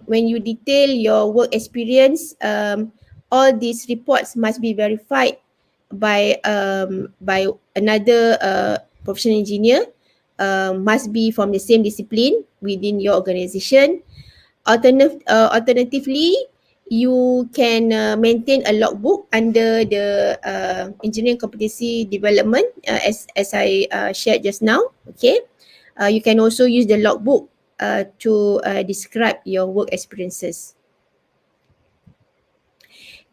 when you detail your work experience, all these reports must be verified by another professional engineer, must be from the same discipline within your organization. Alternatively, you can maintain a logbook under the engineering competency development as I shared just now. Okay. You can also use the logbook to describe your work experiences.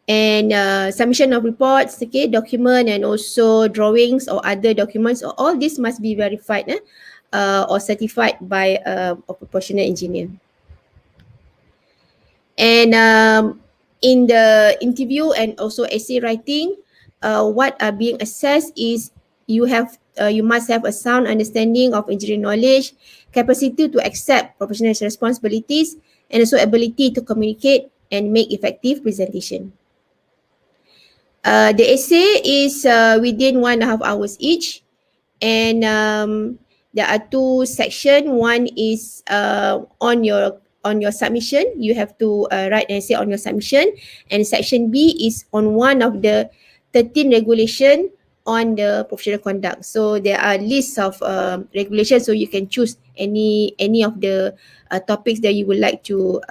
And submission of reports, okay, document, and also drawings or other documents, all this must be verified or certified by a professional engineer. And in the interview and also essay writing, what are being assessed is you must have a sound understanding of engineering knowledge, capacity to accept professional responsibilities, and also ability to communicate and make effective presentation. The essay is within 1.5 hours each, and there are 2 sections. One is on your submission. You have to write an essay on your submission, and section B is on one of the 13 regulations on the professional conduct. So there are lists of regulations, so you can choose any of the topics that you would like to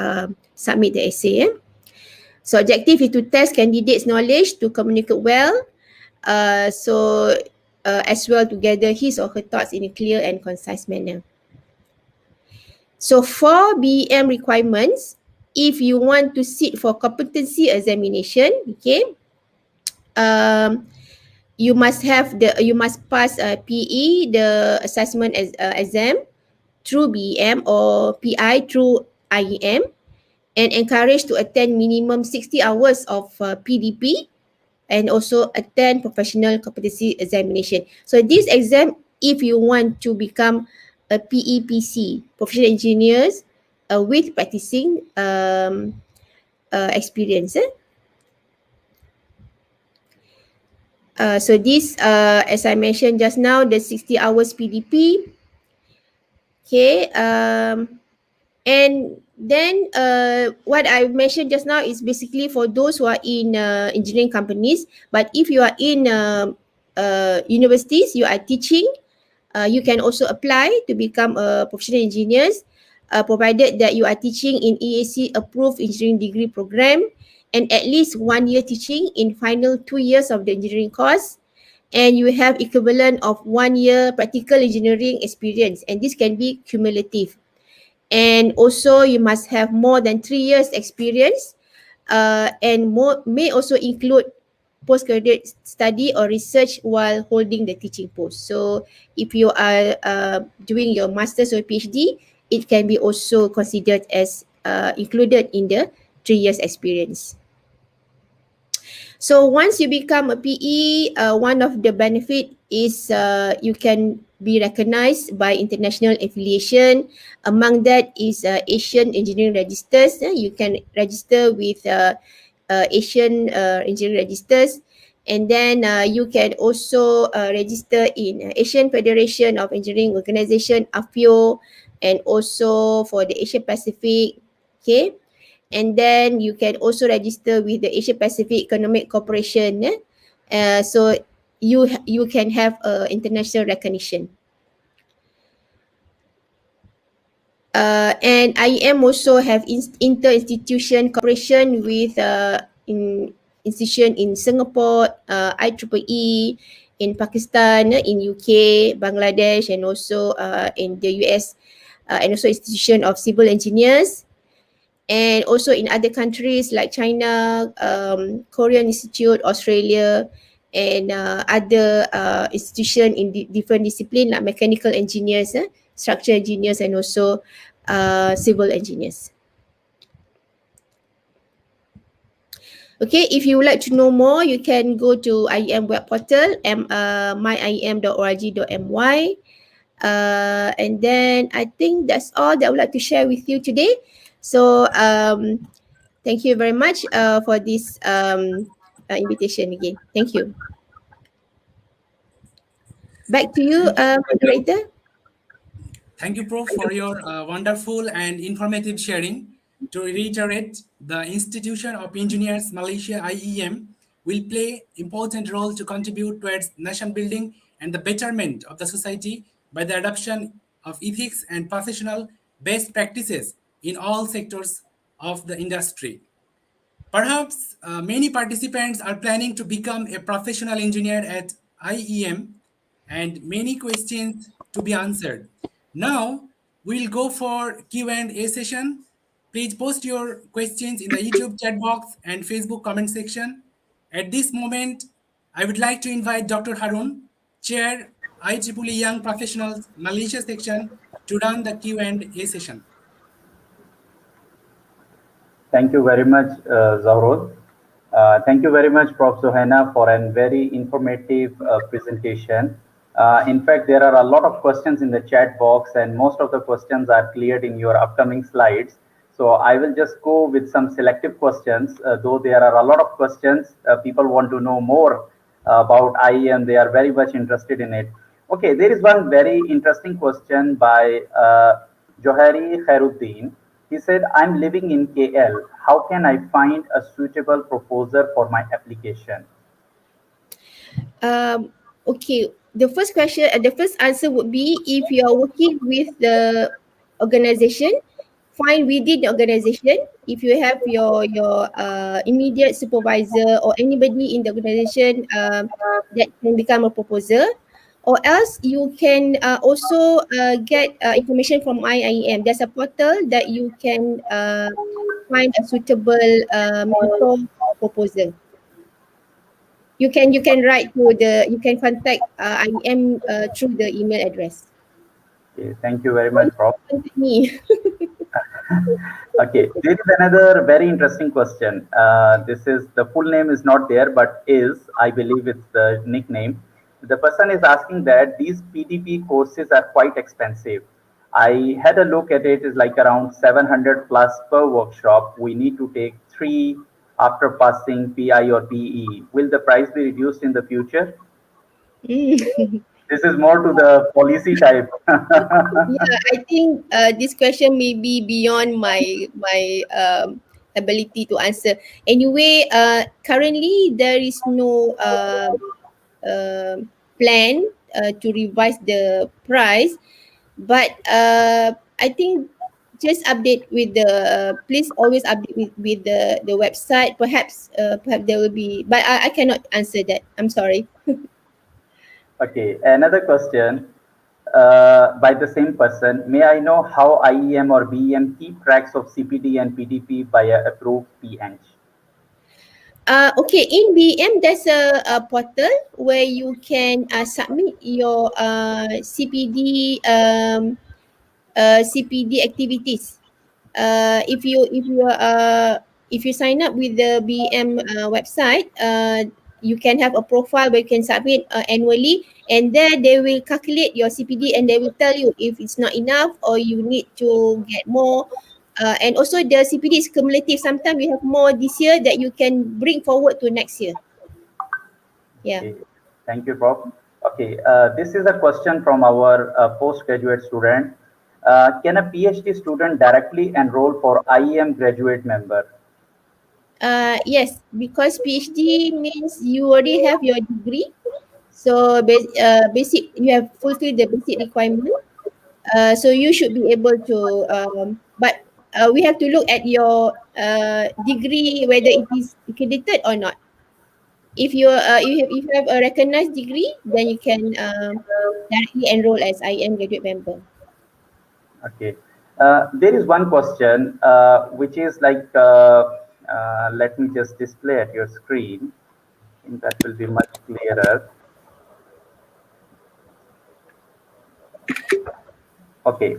submit the essay. So objective is to test candidates' knowledge to communicate well, as well to gather his or her thoughts in a clear and concise manner. So for BEM requirements, if you want to sit for competency examination, okay, you must pass PE, the assessment exam, through BEM, or PI through IEM, and encouraged to attend minimum 60 hours of PDP, and also attend professional competency examination. So this exam if you want to become a PEPC, professional engineers with practicing experience. So this, as I mentioned just now, the 60 hours PDP. Okay, and then what I mentioned just now is basically for those who are in engineering companies. But if you are in universities, you are teaching, you can also apply to become a professional engineers, provided that you are teaching in EAC approved engineering degree program and at least 1 year teaching in final 2 years of the engineering course, and you have equivalent of 1 year practical engineering experience, and this can be cumulative. And also you must have more than 3 years experience, and may also include postgraduate study or research while holding the teaching post. So if you are doing your master's or PhD, it can be also considered as included in the 3 years experience. So once you become a PE, one of the benefit is you can be recognized by international affiliation. Among that is Asian Engineering Registers. You can register with Asian Engineering Registers, and then you can also register in Asian Federation of Engineering Organization, AFIO, and also for the Asia Pacific. Okay. And then you can also register with the Asia Pacific Economic Corporation. So you can have international recognition. And IEM also have inter-institution cooperation with institution in Singapore, IEEE, in Pakistan, in UK, Bangladesh, and also in the US, and also institution of civil engineers. And also in other countries like China, Korean Institute, Australia, and other institution in different discipline like mechanical engineers, structural engineers, and also civil engineers. Okay, if you would like to know more, you can go to IEM web portal, myiem.org.my. And then I think that's all that I would like to share with you today. So thank you very much for this invitation again. Thank you. Back to you, moderator. Thank you, Prof, for your wonderful and informative sharing. To reiterate, the Institution of Engineers Malaysia IEM will play important role to contribute towards nation building and the betterment of the society by the adoption of ethics and professional best practices in all sectors of the industry. Perhaps many participants are planning to become a professional engineer at IEM and many questions to be answered. Now we'll go for Q&A session. Please post your questions in the YouTube chat box and Facebook comment section. At this moment, I would like to invite Dr. Harun, Chair IEEE Young Professionals Malaysia section, to run the Q&A session. Thank you very much, Zahrod. Thank you very much, Prof. Suhaina, for a very informative presentation. In fact, there are a lot of questions in the chat box, and most of the questions are cleared in your upcoming slides. So I will just go with some selective questions, though there are a lot of questions. People want to know more about IEM. They are very much interested in it. Okay, there is one very interesting question by Johari Khairuddin. He said, I'm living in KL. How can I find a suitable proposer for my application? Okay, the first question, the first answer would be if you are working with the organization, find within the organization. If you have your immediate supervisor or anybody in the organization that can become a proposer, or else you can also get information from IEM. There's a portal that you can find a suitable mentor or proposer. You can write to you can contact IEM through the email address. Okay, thank you very much, Prof. Me. Okay, there is another very interesting question. This is, the full name is not there, but is, I believe it's the nickname. the person is asking that these PDP courses are quite expensive. I had a look at it, is like around 700 plus per workshop. We need to take 3 after passing PI or PE. Will the price be reduced in the future? This is more to the policy type. Yeah, I think this question may be beyond my ability to answer. Anyway, currently there is no plan to revise the price, but I think just update with the please always update with the website. Perhaps there will be, but I cannot answer that. I'm sorry. Okay, another question by the same person. May I know how IEM or BEM keep tracks of CPD and PDP via approved PNG? Okay, in BM there's a portal where you can submit your CPD activities. If you sign up with the BM website, you can have a profile where you can submit annually, and then they will calculate your CPD and they will tell you if it's not enough or you need to get more. And also the CPD is cumulative. Sometimes you have more this year that you can bring forward to next year. Yeah. Okay. Thank you, Prof. Okay, this is a question from our postgraduate student. Can a PhD student directly enroll for IEM graduate member? Yes, because PhD means you already have your degree. So basic, you have fulfilled the basic requirement. So you should be able to, but we have to look at your degree whether it is accredited or not. If you have a recognized degree, then you can directly enroll as IM graduate member. Okay. There is one question which is like, let me just display at your screen. I think that will be much clearer. Okay.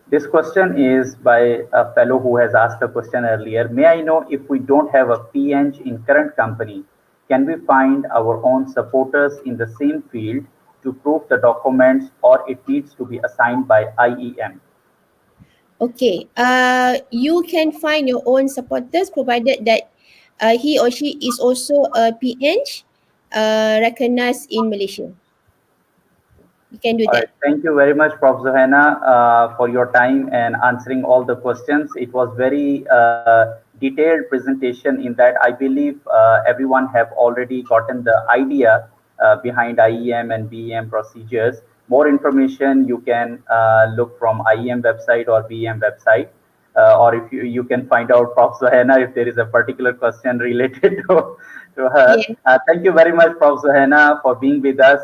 This question is by a fellow who has asked a question earlier. May I know if we don't have a PNG in current company, can we find our own supporters in the same field to prove the documents, or it needs to be assigned by IEM? Okay. You can find your own supporters provided that he or she is also a PNG recognized in Malaysia. You can do All right. that. Thank you very much, Prof. Zohaina, for your time and answering all the questions. It was very detailed presentation in that I believe everyone have already gotten the idea behind IEM and BEM procedures. More information you can look from IEM website or BEM website. Or if you can find out Prof. Zohaina if there is a particular question related to her. Yeah. Thank you very much, Prof. Zohaina, for being with us.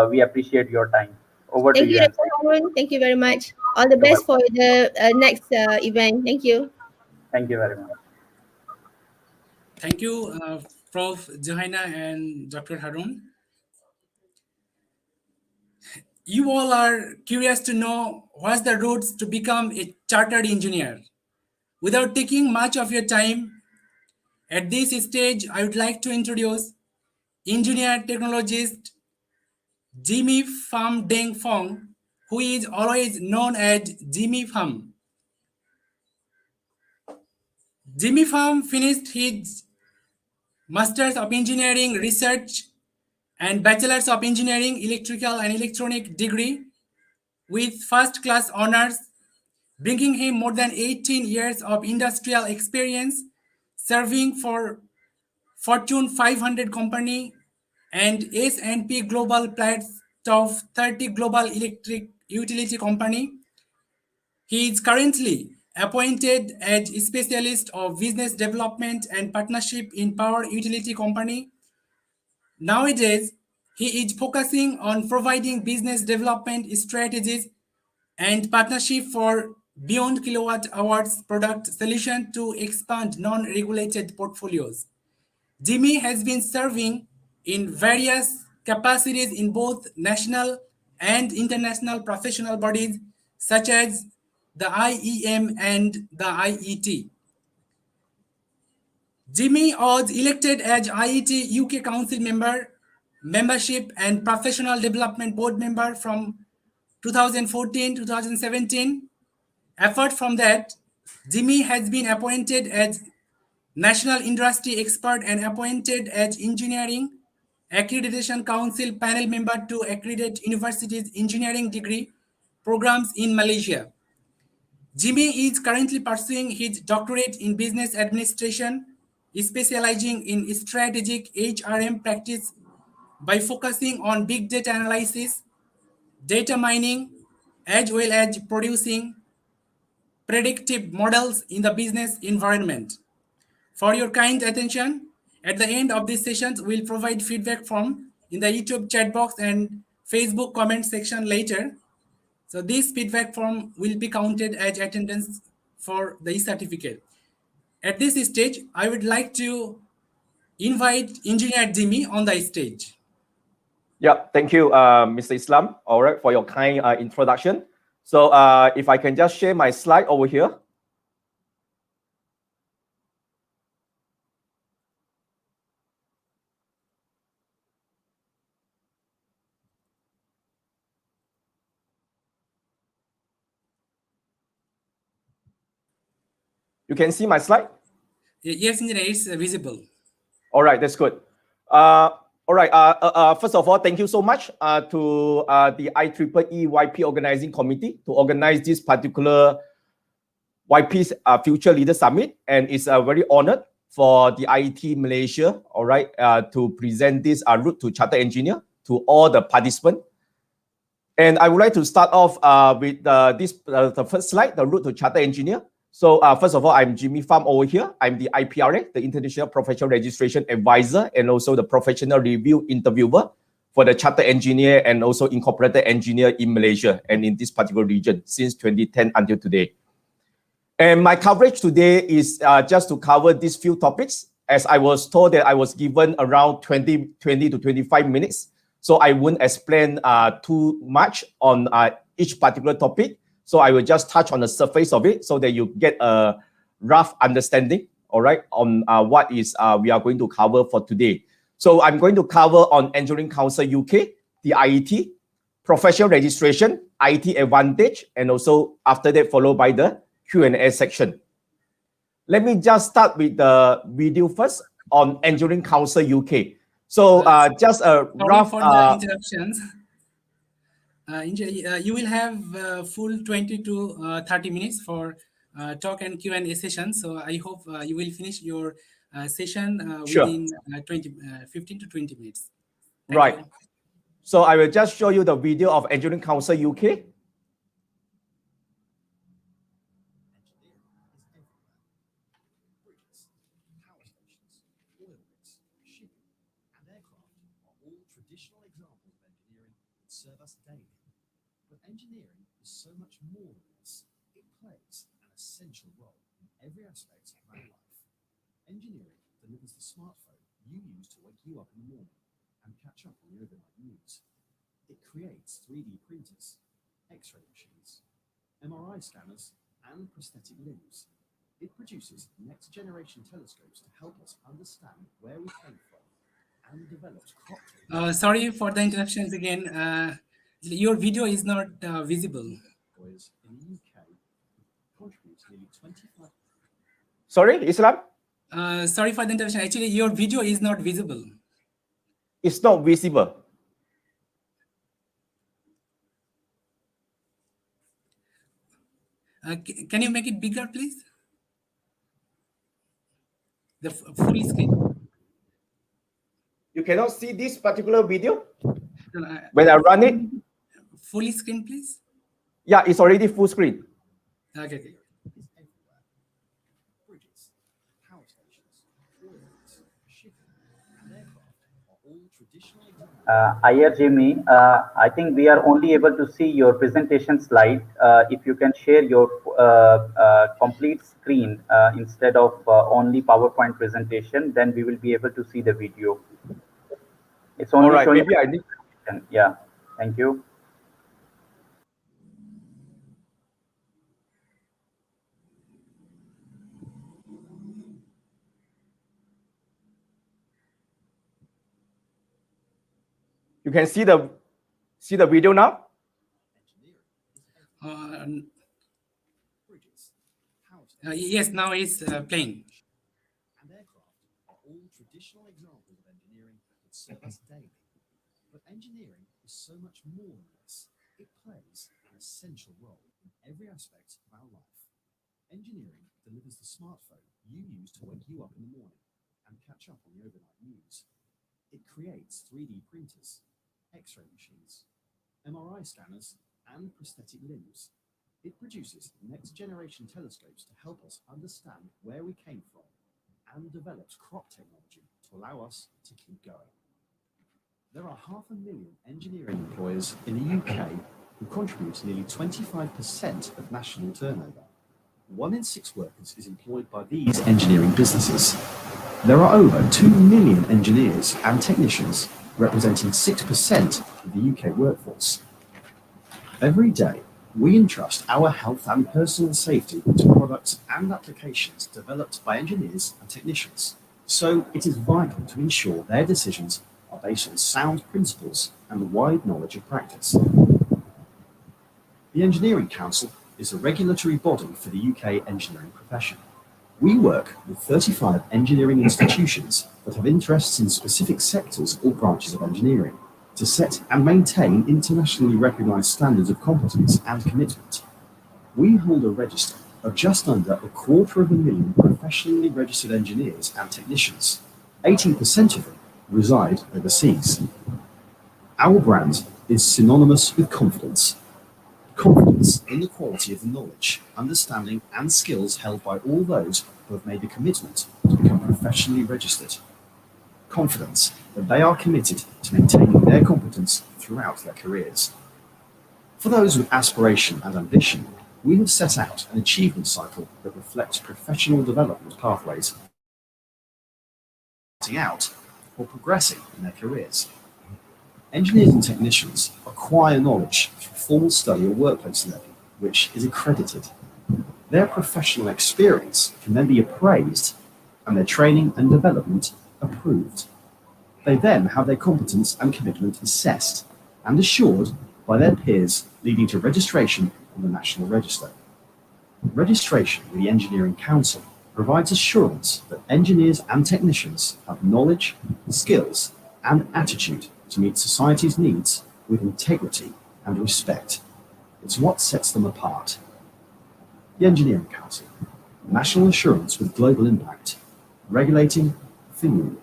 We appreciate your time. Over to Thank you, you, Nancy. Dr. Harun. Thank you very much. All the You're best for welcome. the next event. Thank you. Thank you very much. Thank you, Prof. Johanna and Dr. Harun. You all are curious to know what's the routes to become a chartered engineer. Without taking much of your time, at this stage, I would like to introduce engineer technologist Jimmy Pham Deng Fong, who is always known as Jimmy Pham. Jimmy Pham finished his Masters of Engineering Research and Bachelors of Engineering Electrical and Electronic degree with first class honors, bringing him more than 18 years of industrial experience serving for Fortune 500 company and S&P Global Platts top 30 global electric utility company. He is currently appointed as specialist of business development and partnership in power utility company. Nowadays, he is focusing on providing business development strategies and partnership for beyond kilowatt hours product solution to expand non-regulated portfolios. Jimmy has been serving in various capacities in both national and international professional bodies such as the IEM and the IET. Jimmy was elected as IET UK Council member membership and professional development board member from 2014-2017. Apart from that, Jimmy has been appointed as National Industry Expert and appointed as Engineering Accreditation Council panel member to accredit universities' engineering degree programs in Malaysia. Jimmy is currently pursuing his doctorate in business administration, specializing in strategic HRM practice by focusing on big data analysis, data mining, as well as producing predictive models in the business environment. For your kind attention, at the end of these sessions, we'll provide feedback form in the YouTube chat box and Facebook comment section later. So this feedback form will be counted as attendance for the certificate. At this stage, I would like to invite Engineer Jimmy on the stage. Yeah, thank you, Mr. Islam, all right, for your kind introduction. So if I can just share my slide over here. You can see my slide? Yes, Engineer, it's visible. All right, that's good. All right, first of all, thank you so much to the IEEE YP Organizing Committee to organize this particular YP's Future Leader Summit. And it's very honored for the IET Malaysia, all right, to present this route to chartered engineer to all the participants. And I would like to start off with the first slide, the route to chartered engineer. So first of all, I'm Jimmy Pham over here. I'm the IPRA, the International Professional Registration Advisor, and also the Professional Review Interviewer for the Chartered Engineer and also Incorporated Engineer in Malaysia and in this particular region since 2010 until today. And my coverage today is just to cover these few topics, as I was told that I was given around 20 to 25 minutes. So I won't explain too much on each particular topic. So I will just touch on the surface of it so that you get a rough understanding, all right, on what is we are going to cover for today. So I'm going to cover on Engineering Council UK, the IET, professional registration, IT advantage, and also after that followed by the Q&A section. Let me just start with the video first on Engineering Council UK. So just a rough... Sorry for the interruptions. You will have full 20 to 30 minutes for talk and Q&A session. So I hope you will finish your session within 15 to 20 minutes. Thank you. So I will just show you the video of Engineering Council UK. Serve us daily. But engineering is so much more than this. It plays an essential role in every aspect of our life. Engineering delivers the smartphone you use to wake you up in the morning and catch up on the overnight news. It creates 3D printers, X-ray machines, MRI scanners, and prosthetic limbs. It produces next-generation telescopes to help us understand where we came from and develops crop. Sorry for the interruptions again. Your video is not visible. In the UK, contributes nearly 25. Sorry, Islam? Sorry for the interruption. Actually, your video is not visible. It's not visible. Can you make it bigger, please? The full screen. You cannot see this particular video when I run it? Full screen, please. Yeah, it's already full screen. Okay. Bridges, power stations, oils, shipping, and aircraft are all traditional. Jimmy, I think we are only able to see your presentation slide. If you can share your complete screen instead of only PowerPoint presentation, then we will be able to see the video. It's only showing. Maybe I need. Yeah, thank you. You can see the video now. Yes, now it's playing. And aircraft are all traditional examples of engineering that serve us daily. But engineering is so much more than this. It plays an essential role in every aspect of our life. Engineering delivers the smartphone you use to wake you up in the morning and catch up on the overnight news. It creates 3D printers, X-ray machines, MRI scanners, and prosthetic limbs. It produces next-generation telescopes to help us understand where we came from and develops crop technology to allow us to keep going. There are 500,000 engineering employers in the UK who contribute nearly 25% of national turnover. 1 in 6 workers is employed by these engineering businesses. There are over 2 million engineers and technicians, representing 6% of the UK workforce. Every day, we entrust our health and personal safety to products and applications developed by engineers and technicians. So it is vital to ensure their decisions are based on sound principles and wide knowledge of practice. The Engineering Council is a regulatory body for the UK engineering profession. We work with 35 engineering institutions that have interests in specific sectors or branches of engineering to set and maintain internationally recognised standards of competence and commitment. We hold a register of just under 250,000 professionally registered engineers and technicians. 18% of them reside overseas. Our brand is synonymous with confidence. Confidence in the quality of the knowledge, understanding and skills held by all those who have made the commitment to become professionally registered. Confidence that they are committed to maintaining their competence throughout their careers. For those with aspiration and ambition, we have set out an achievement cycle that reflects professional development pathways, starting out or progressing in their careers. Engineers and technicians acquire knowledge through formal study or workplace learning, which is accredited. Their professional experience can then be appraised and their training and development approved. They then have their competence and commitment assessed and assured by their peers, leading to registration on the National Register. Registration with the Engineering Council provides assurance that engineers and technicians have knowledge, skills, and attitude to meet society's needs with integrity and respect. It's what sets them apart. The Engineering Council, national assurance with global impact, regulating for you.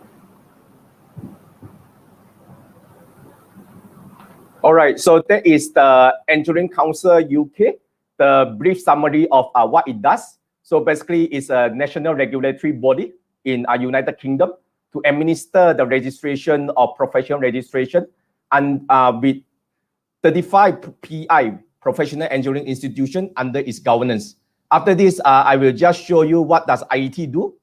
All right, so that is the Engineering Council UK, the brief summary of what it does. So basically, it's a national regulatory body in United Kingdom to administer the registration of professional registration and with 35 PI, Professional Engineering Institution, under its governance. After this, I will just show you what does IET do.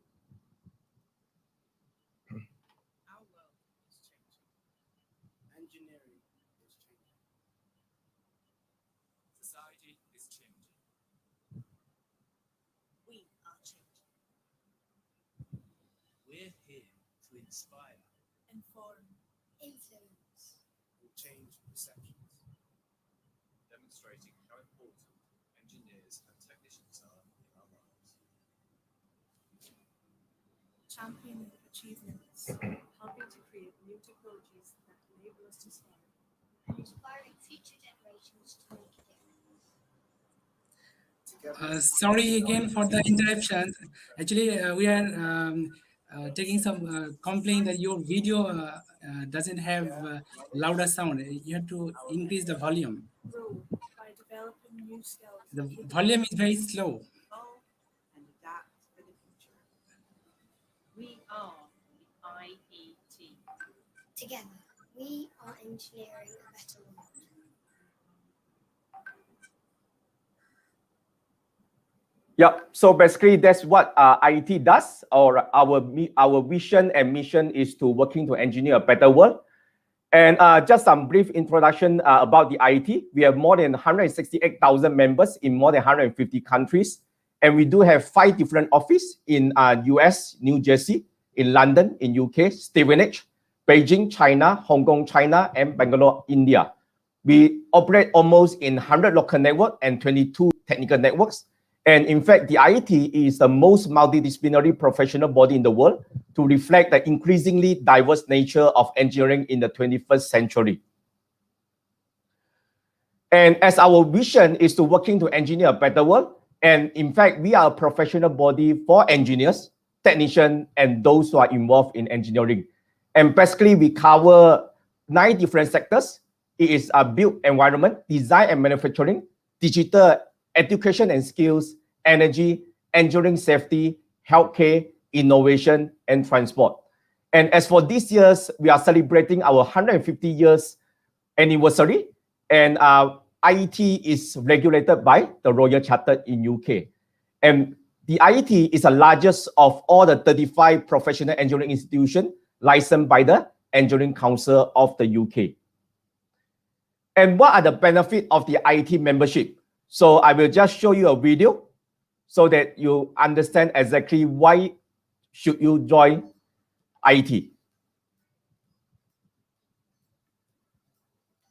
Society is changing. We are changing. We're here to inspire, Inform. Influence. and change perceptions. Demonstrating how important engineers and technicians are in our lives. Championing achievements. Helping to create new technologies that enable us to thrive. And inspiring future generations to make a difference. Sorry again for the interruption. Actually, we are taking some complaint that your video doesn't have louder sound. You have to increase the volume. Grow by developing new skills. The volume is very slow. Evolve and adapt for the future. We are the IET. Together, we are engineering a better world. Yeah, so basically that's what IET does, or our vision and mission is to working to engineer a better world. And just some brief introduction about the IET. We have more than 168,000 members in more than 150 countries. And we do have 5 different offices in US, New Jersey, in London, in UK, Stevenage, Beijing, China, Hong Kong, China, and Bangalore, India. We operate almost in 100 local networks and 22 technical networks. And in fact, the IET is the most multidisciplinary professional body in the world to reflect the increasingly diverse nature of engineering in the 21st century. And as our vision is to working to engineer a better world, and in fact, we are a professional body for engineers, technicians, and those who are involved in engineering. And basically, we cover 9 different sectors. It is a built environment, design and manufacturing, digital, education and skills, energy, engineering safety, healthcare, innovation, and transport. And as for this year's, we are celebrating our 150 years anniversary, and IET is regulated by the Royal Charter in UK. And the IET is the largest of all the 35 professional engineering institutions licensed by the Engineering Council of the UK. And what are the benefits of the IET membership? So I will just show you a video so that you understand exactly why should you join IET.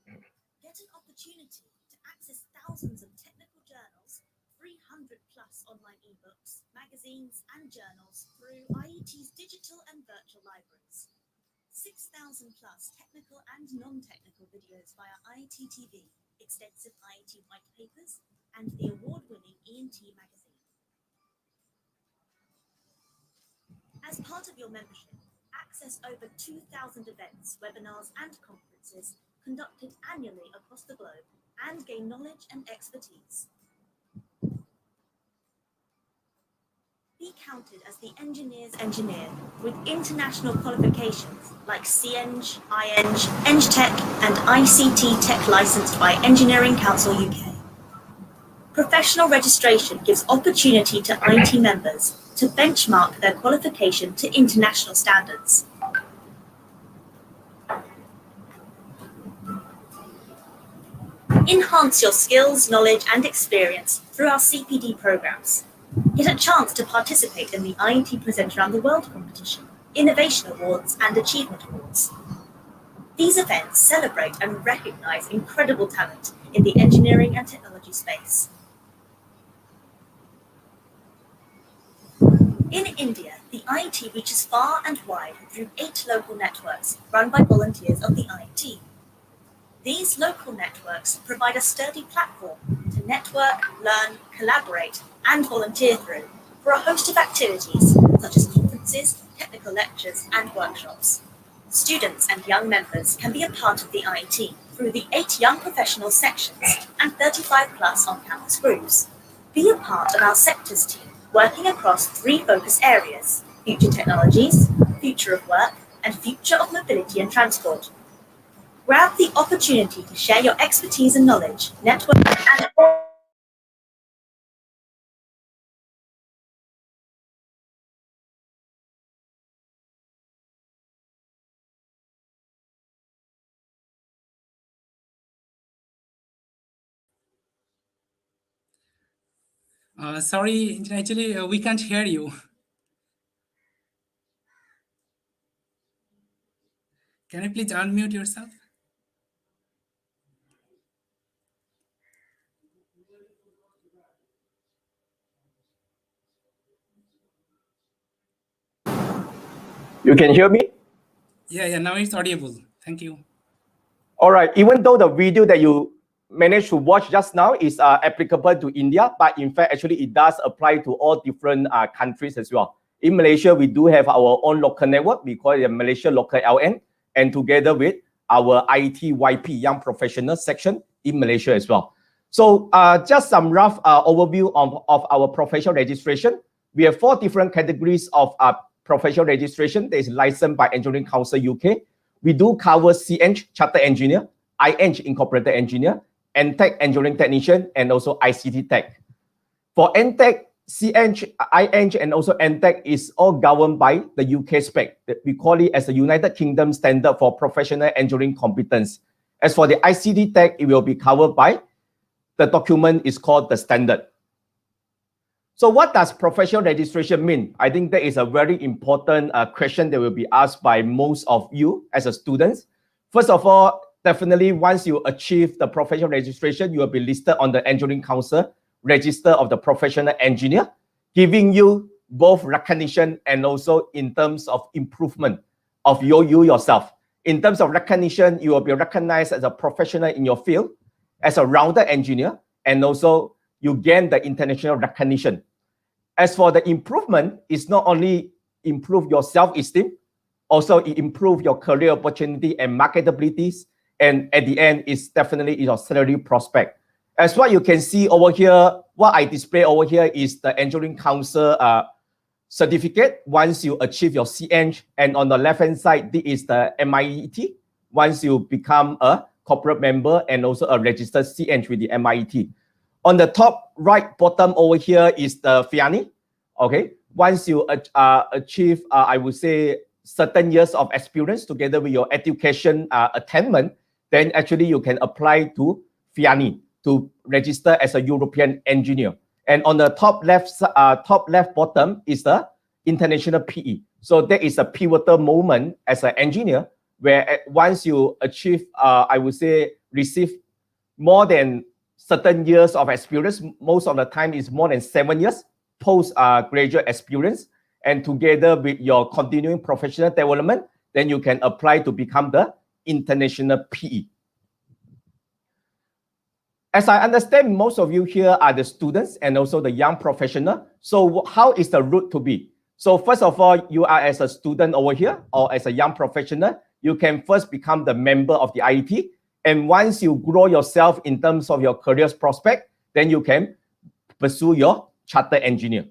Get an opportunity to access thousands of technical journals, 300 plus online ebooks, magazines and journals through IET's digital and virtual libraries. 6,000 plus technical and non-technical videos via IET TV, extensive IET white papers, and the award-winning E&T magazine. As part of your membership, access over 2,000 events, webinars, and conferences conducted annually across the globe and gain knowledge and expertise. Be counted as the engineer's engineer with international qualifications like CEng, IEng, EngTech, and ICT Tech licensed by Engineering Council UK. Professional registration gives opportunity to IT members to benchmark their qualification to international standards. Enhance your skills, knowledge, and experience through our CPD programs. Get a chance to participate in the IET Present Around the World competition, Innovation Awards, and Achievement Awards. These events celebrate and recognize incredible talent in the engineering and technology space. In India, the IET reaches far and wide through 8 local networks run by volunteers of the IET. These local networks provide a sturdy platform to network, learn, collaborate, and volunteer through for a host of activities such as conferences, technical lectures, and workshops. Students and young members can be a part of the IET through the 8 young professional sections and 35 plus on-campus groups. Be a part of our sectors team working across 3 focus areas: future technologies, future of work, and future of mobility and transport. Grab the opportunity to share your expertise and knowledge, network, and Sorry, actually, we can't hear you. Can you please unmute yourself? You can hear me? Yeah, now it's audible. Thank you. All right, even though the video that you managed to watch just now is applicable to India, but in fact, actually it does apply to all different countries as well. In Malaysia, we do have our own local network. We call it the Malaysia Local LN, and together with our IET YP Young Professional section in Malaysia as well. So just some rough overview of our professional registration. We have 4 different categories of professional registration that is licensed by Engineering Council UK. We do cover CEng, Chartered Engineer, IEng, Incorporated Engineer, EngTech, Engineering Technician, and also ICT Tech. For EngTech, CEng, IEng, and also EngTech is all governed by the UK spec. We call it as the United Kingdom Standard for Professional Engineering Competence. As for the ICT Tech, it will be covered by the document is called the standard. So what does professional registration mean? I think that is a very important question that will be asked by most of you as a students. First of all, definitely once you achieve the professional registration, you will be listed on the Engineering Council Register of the Professional Engineer, giving you both recognition and also in terms of improvement of you yourself. In terms of recognition, you will be recognized as a professional in your field, as a rounded engineer, and also you gain the international recognition. As for the improvement, it's not only improve your self-esteem, also it improve your career opportunity and marketabilities, and at the end, it's definitely your salary prospect. As what you can see over here, what I display over here is the Engineering Council certificate once you achieve your CEng, and on the left-hand side, this is the MIET once you become a corporate member and also a registered CEng with the MIET. On the top right bottom over here is the FIANI. Okay, once you achieve, I would say, certain years of experience together with your education attainment, then actually you can apply to FIANI to register as a European engineer. And on the top left bottom is the international PE. So there is a pivotal moment as an engineer where once you achieve, I would say, receive more than certain years of experience, most of the time is more than 7 years post-graduate experience, and together with your continuing professional development, then you can apply to become the international PE. As I understand, most of you here are the students and also the young professional. So how is the route to be? So first of all, you are as a student over here or as a young professional, you can first become the member of the IET. And once you grow yourself in terms of your career prospect, then you can pursue your chartered engineer.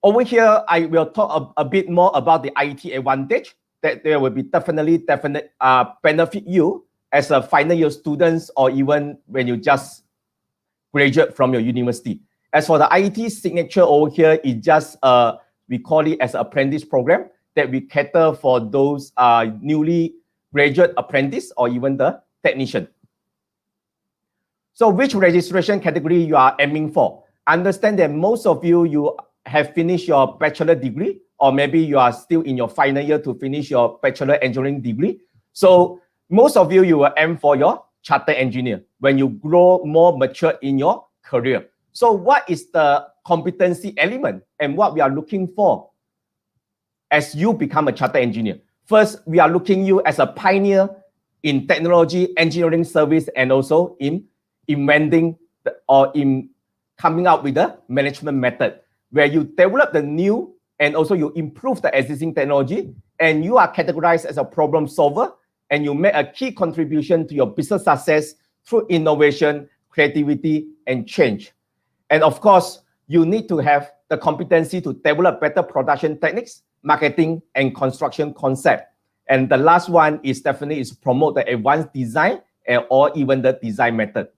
Over here, I will talk a bit more about the IET advantage that there will be definitely benefit you as a final year students or even when you just graduate from your university. As for the IET signature over here, it just we call it as an apprentice program that we cater for those newly graduate apprentice or even the technician. So which registration category you are aiming for? Understand that most of you have finished your bachelor degree, or maybe you are still in your final year to finish your bachelor engineering degree. So most of you will aim for your chartered engineer when you grow more mature in your career. So what is the competency element and what we are looking for as you become a chartered engineer? First, we are looking you as a pioneer in technology, engineering service, and also in inventing or in coming up with a management method where you develop the new and also you improve the existing technology, and you are categorized as a problem solver, and you make a key contribution to your business success through innovation, creativity, and change. And of course, you need to have the competency to develop better production techniques, marketing, and construction concept. And the last one is definitely promote the advanced design or even the design method.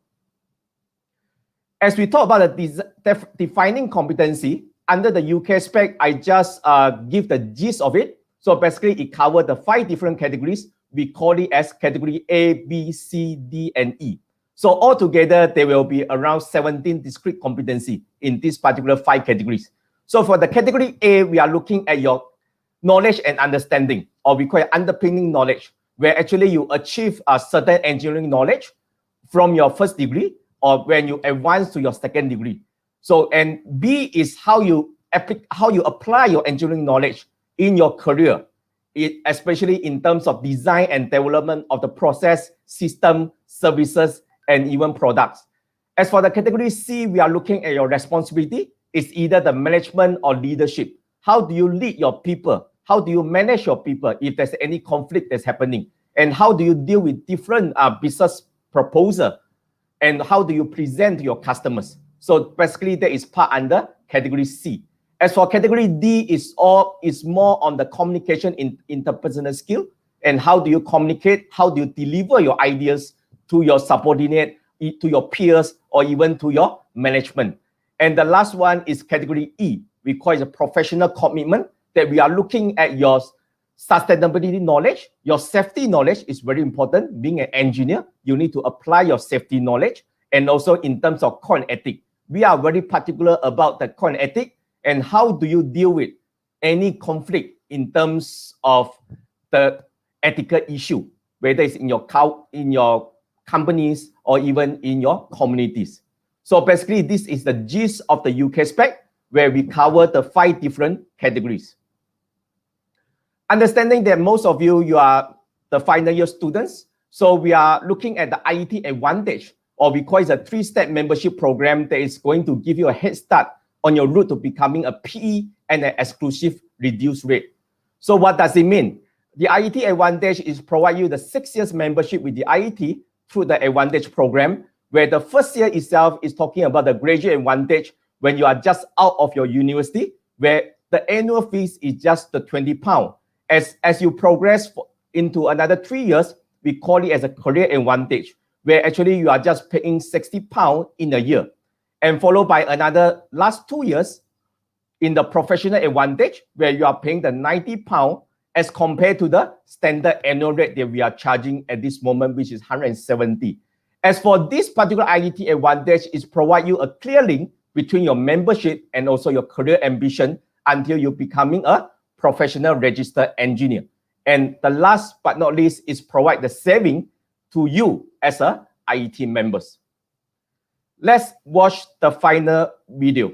As we talk about the defining competency, under the UK spec, I just give the gist of it. So basically, it covers the 5 different categories. We call it as category A, B, C, D, and E. So altogether, there will be around 17 discrete competency in these particular 5 categories. So for the category A, we are looking at your knowledge and understanding, or we call it underpinning knowledge, where actually you achieve a certain engineering knowledge from your first degree or when you advance to your second degree. So, and B is how you apply your engineering knowledge in your career, especially in terms of design and development of the process, system, services, and even products. As for the category C, we are looking at your responsibility. It's either the management or leadership. How do you lead your people? How do you manage your people if there's any conflict that's happening? And how do you deal with different business proposal? And how do you present to your customers? So basically, that is part under category C. As for category D, is more on the communication in interpersonal skill and how do you communicate, how do you deliver your ideas to your subordinate, to your peers, or even to your management. And the last one is category E. We call it a professional commitment, that we are looking at your sustainability knowledge. Your safety knowledge is very important. Being an engineer, you need to apply your safety knowledge, and also in terms of core and ethic. we are very particular about the code and ethic and how do you deal with any conflict in terms of the ethical issue, whether it's in your companies or even in your communities. So basically, this is the gist of the UK spec, where we cover the 5 different categories. Understanding that most of you are the final year students, so we are looking at the IET Advantage, or we call it a 3-step membership program that is going to give you a head start on your route to becoming a PE and an exclusive reduced rate. So what does it mean? The IET Advantage is provide you the 6 years membership with the IET through the Advantage program, where the first year itself is talking about the graduate advantage when you are just out of your university, where the annual fees is just the £20. As you progress into another 3 years, we call it as a career advantage, where actually you are just paying £60 in a year. And followed by another last 2 years in the professional advantage, where you are paying the £90 as compared to the standard annual rate that we are charging at this moment, which is £170. As for this particular IET Advantage, is provide you a clear link between your membership and also your career ambition until you're becoming a professional registered engineer. And the last but not least is provide the saving to you as a IET members. Let's watch the final video.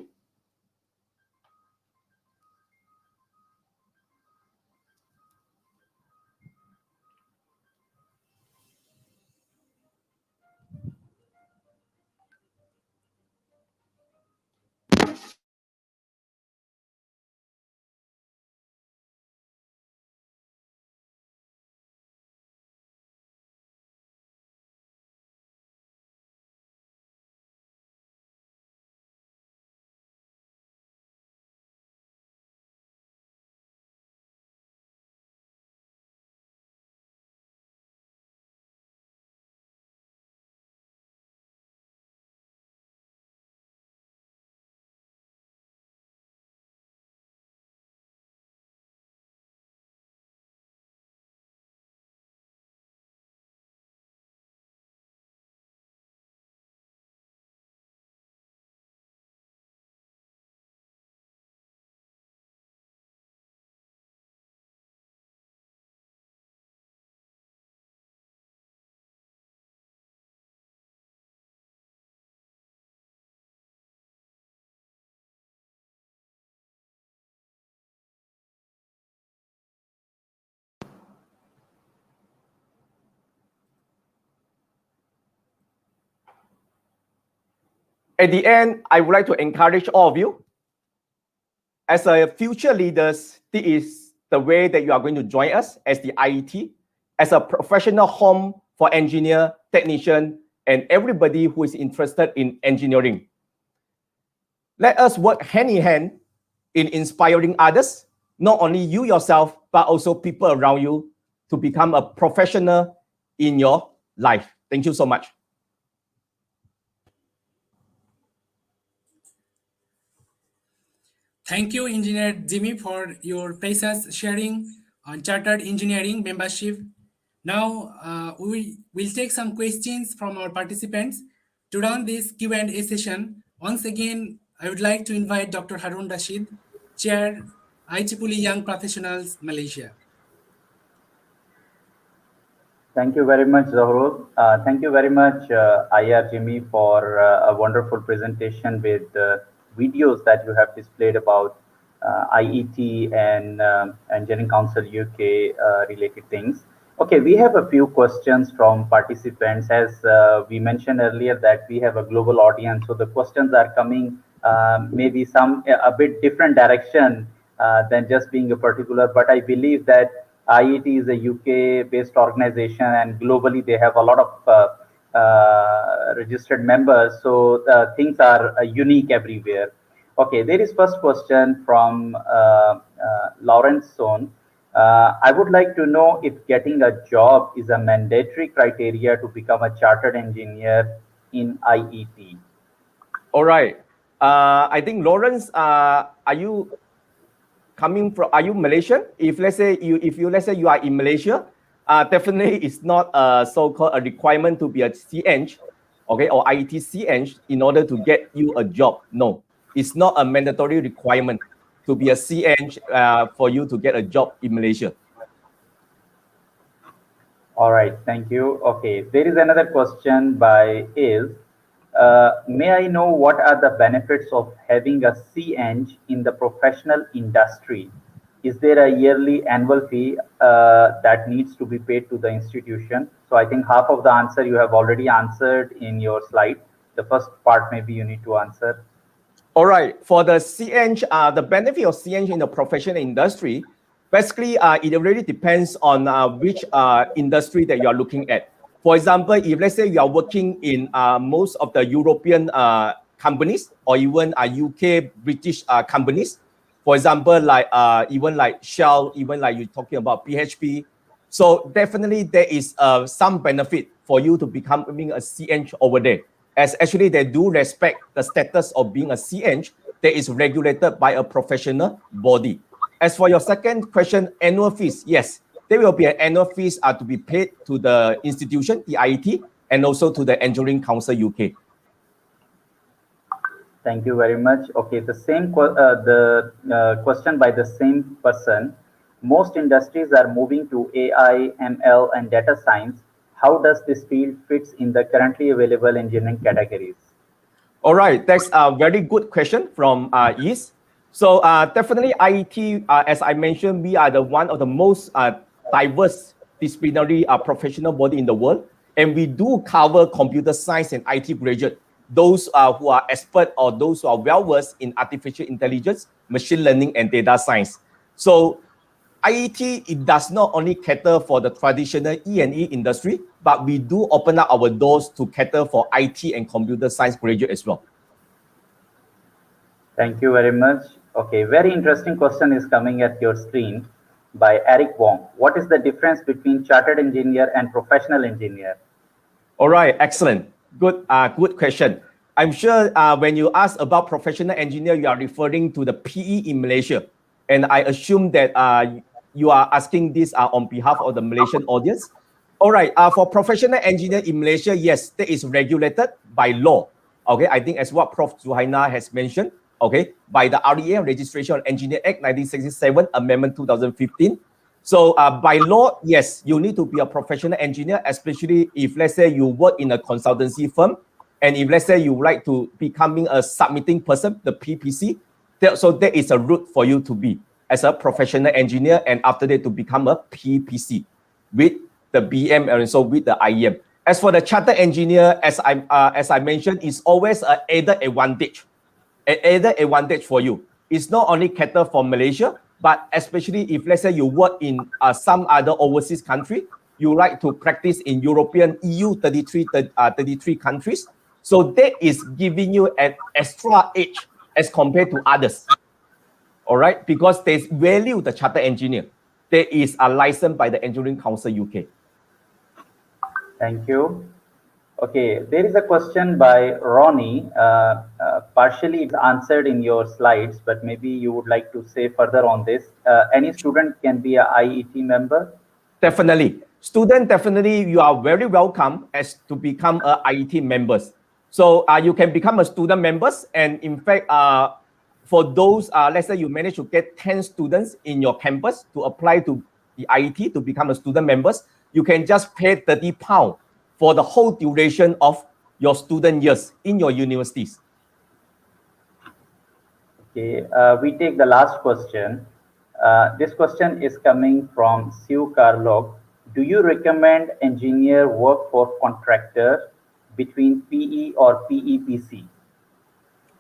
At the end, I would like to encourage all of you, as a future leaders, this is the way that you are going to join us as the IET, as a professional home for engineer, technician, and everybody who is interested in engineering. Let us work hand in hand in inspiring others, not only you yourself, but also people around you to become a professional in your life. Thank you so much. Thank you, Engineer Jimmy, for your precious sharing on chartered engineering membership. Now, we will take some questions from our participants. To run this Q&A session, once again, I would like to invite Dr. Harun Rashid, Chair, IEEE Young Professionals, Malaysia. Thank you very much, Zahrud. Thank you very much, IR Jimmy, for a wonderful presentation with videos that you have displayed about IET and Engineering Council UK related things. Okay, we have a few questions from participants. As we mentioned earlier that we have a global audience, so the questions are coming maybe a bit different direction than just being a particular, but I believe that IET is a UK-based organization, and globally they have a lot of registered members. So things are unique everywhere. Okay, there is first question from Lawrence Son. I would like to know if getting a job is a mandatory criteria to become a chartered engineer in IET. All right. I think Lawrence, are you coming from? Are you Malaysian? If let's say you are in Malaysia, definitely it's not so-called a requirement to be a CEng okay, or IET CEng in order to get you a job. No, it's not a mandatory requirement to be a CEng for you to get a job in Malaysia. All right, thank you. Okay, there is another question by Il. May I know what are the benefits of having a CEng in the professional industry? Is there a yearly annual fee that needs to be paid to the institution? So I think half of the answer you have already answered in your slide. The first part maybe you need to answer. All right, for the CEng, the benefit of CEng in the professional industry, basically it really depends on which industry that you are looking at. For example, if let's say you are working in most of the European companies or even UK, British companies, for example, like even like Shell, even like you're talking about PHP. So definitely there is some benefit for you to becoming a CEng over there. As actually they do respect the status of being a CEng that is regulated by a professional body. As for your second question, annual fees, yes, there will be an annual fees to be paid to the institution, the IET, and also to the Engineering Council UK. Thank you very much. Okay, the same question by the same person. Most industries are moving to AI, ML, and data science. How does this field fits in the currently available engineering categories? All right, that's a very good question from East. So definitely IET, as I mentioned, we are the one of the most diverse disciplinary professional body in the world. And we do cover computer science and IT graduate, those who are expert or those who are well-versed in artificial intelligence, machine learning, and data science. So IET, it does not only cater for the traditional E&E industry, but we do open up our doors to cater for IT and computer science graduate as well. Thank you very much. Okay, very interesting question is coming at your screen by Eric Wong. What is the difference between chartered engineer and professional engineer? All right, excellent. Good question. I'm sure when you ask about professional engineer, you are referring to the PE in Malaysia. And I assume that you are asking this on behalf of the Malaysian audience. All right, for professional engineer in Malaysia, yes, that is regulated by law. Okay, I think as what Prof. Zuhaina has mentioned, okay, by the REA, Registration of Engineer Act 1967, Amendment 2015. So by law, yes, you need to be a professional engineer, especially if, let's say, you work in a consultancy firm, and if, let's say, you would like to becoming a submitting person, the PPC, so there is a route for you to be as a professional engineer, and after that to become a PPC with the BM and also with the IEM. As for the chartered engineer, as I mentioned, it's always an added advantage. An added advantage for you. It's not only cater for Malaysia, but especially if, let's say, you work in some other overseas country, you like to practice in European EU 33 countries. So that is giving you an extra edge as compared to others. All right, because they value the chartered engineer. There is a license by the Engineering Council UK. Thank you. Okay, there is a question by Ronnie. Partially it's answered in your slides, but maybe you would like to say further on this. Any student can be a IET member? Definitely. Student, definitely you are very welcome as to become a IET members. So you can become a student members, and in fact, for those, let's say you manage to get 10 students in your campus to apply to the IET to become a student members, you can just pay £30 for the whole duration of your student years in your universities. Okay, we take the last question. This question is coming from Sue Carlock. Do you recommend engineer work for contractor between PE or PEPC?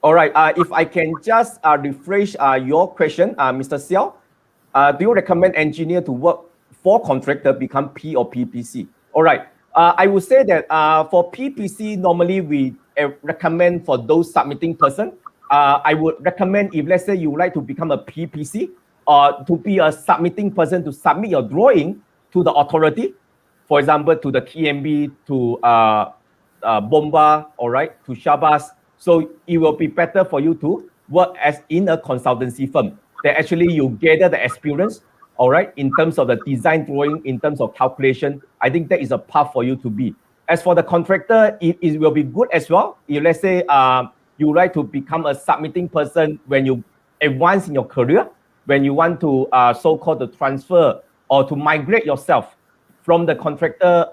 All right, if I can just rephrase your question, Mr. Xiao, do you recommend engineer to work for contractor become P or PPC? All right, I would say that for PPC, normally we recommend for those submitting person, I would recommend if let's say you would like to become a PPC or to be a submitting person to submit your drawing to the authority, for example, to the TMB, to Bomba, all right, to Shabas. So it will be better for you to work as in a consultancy firm that actually you gather the experience, all right, in terms of the design drawing, in terms of calculation. I think that is a path for you to be. As for the contractor, it will be good as well. If let's say you would like to become a submitting person when you advance in your career, when you want to so-called to transfer or to migrate yourself from the contractor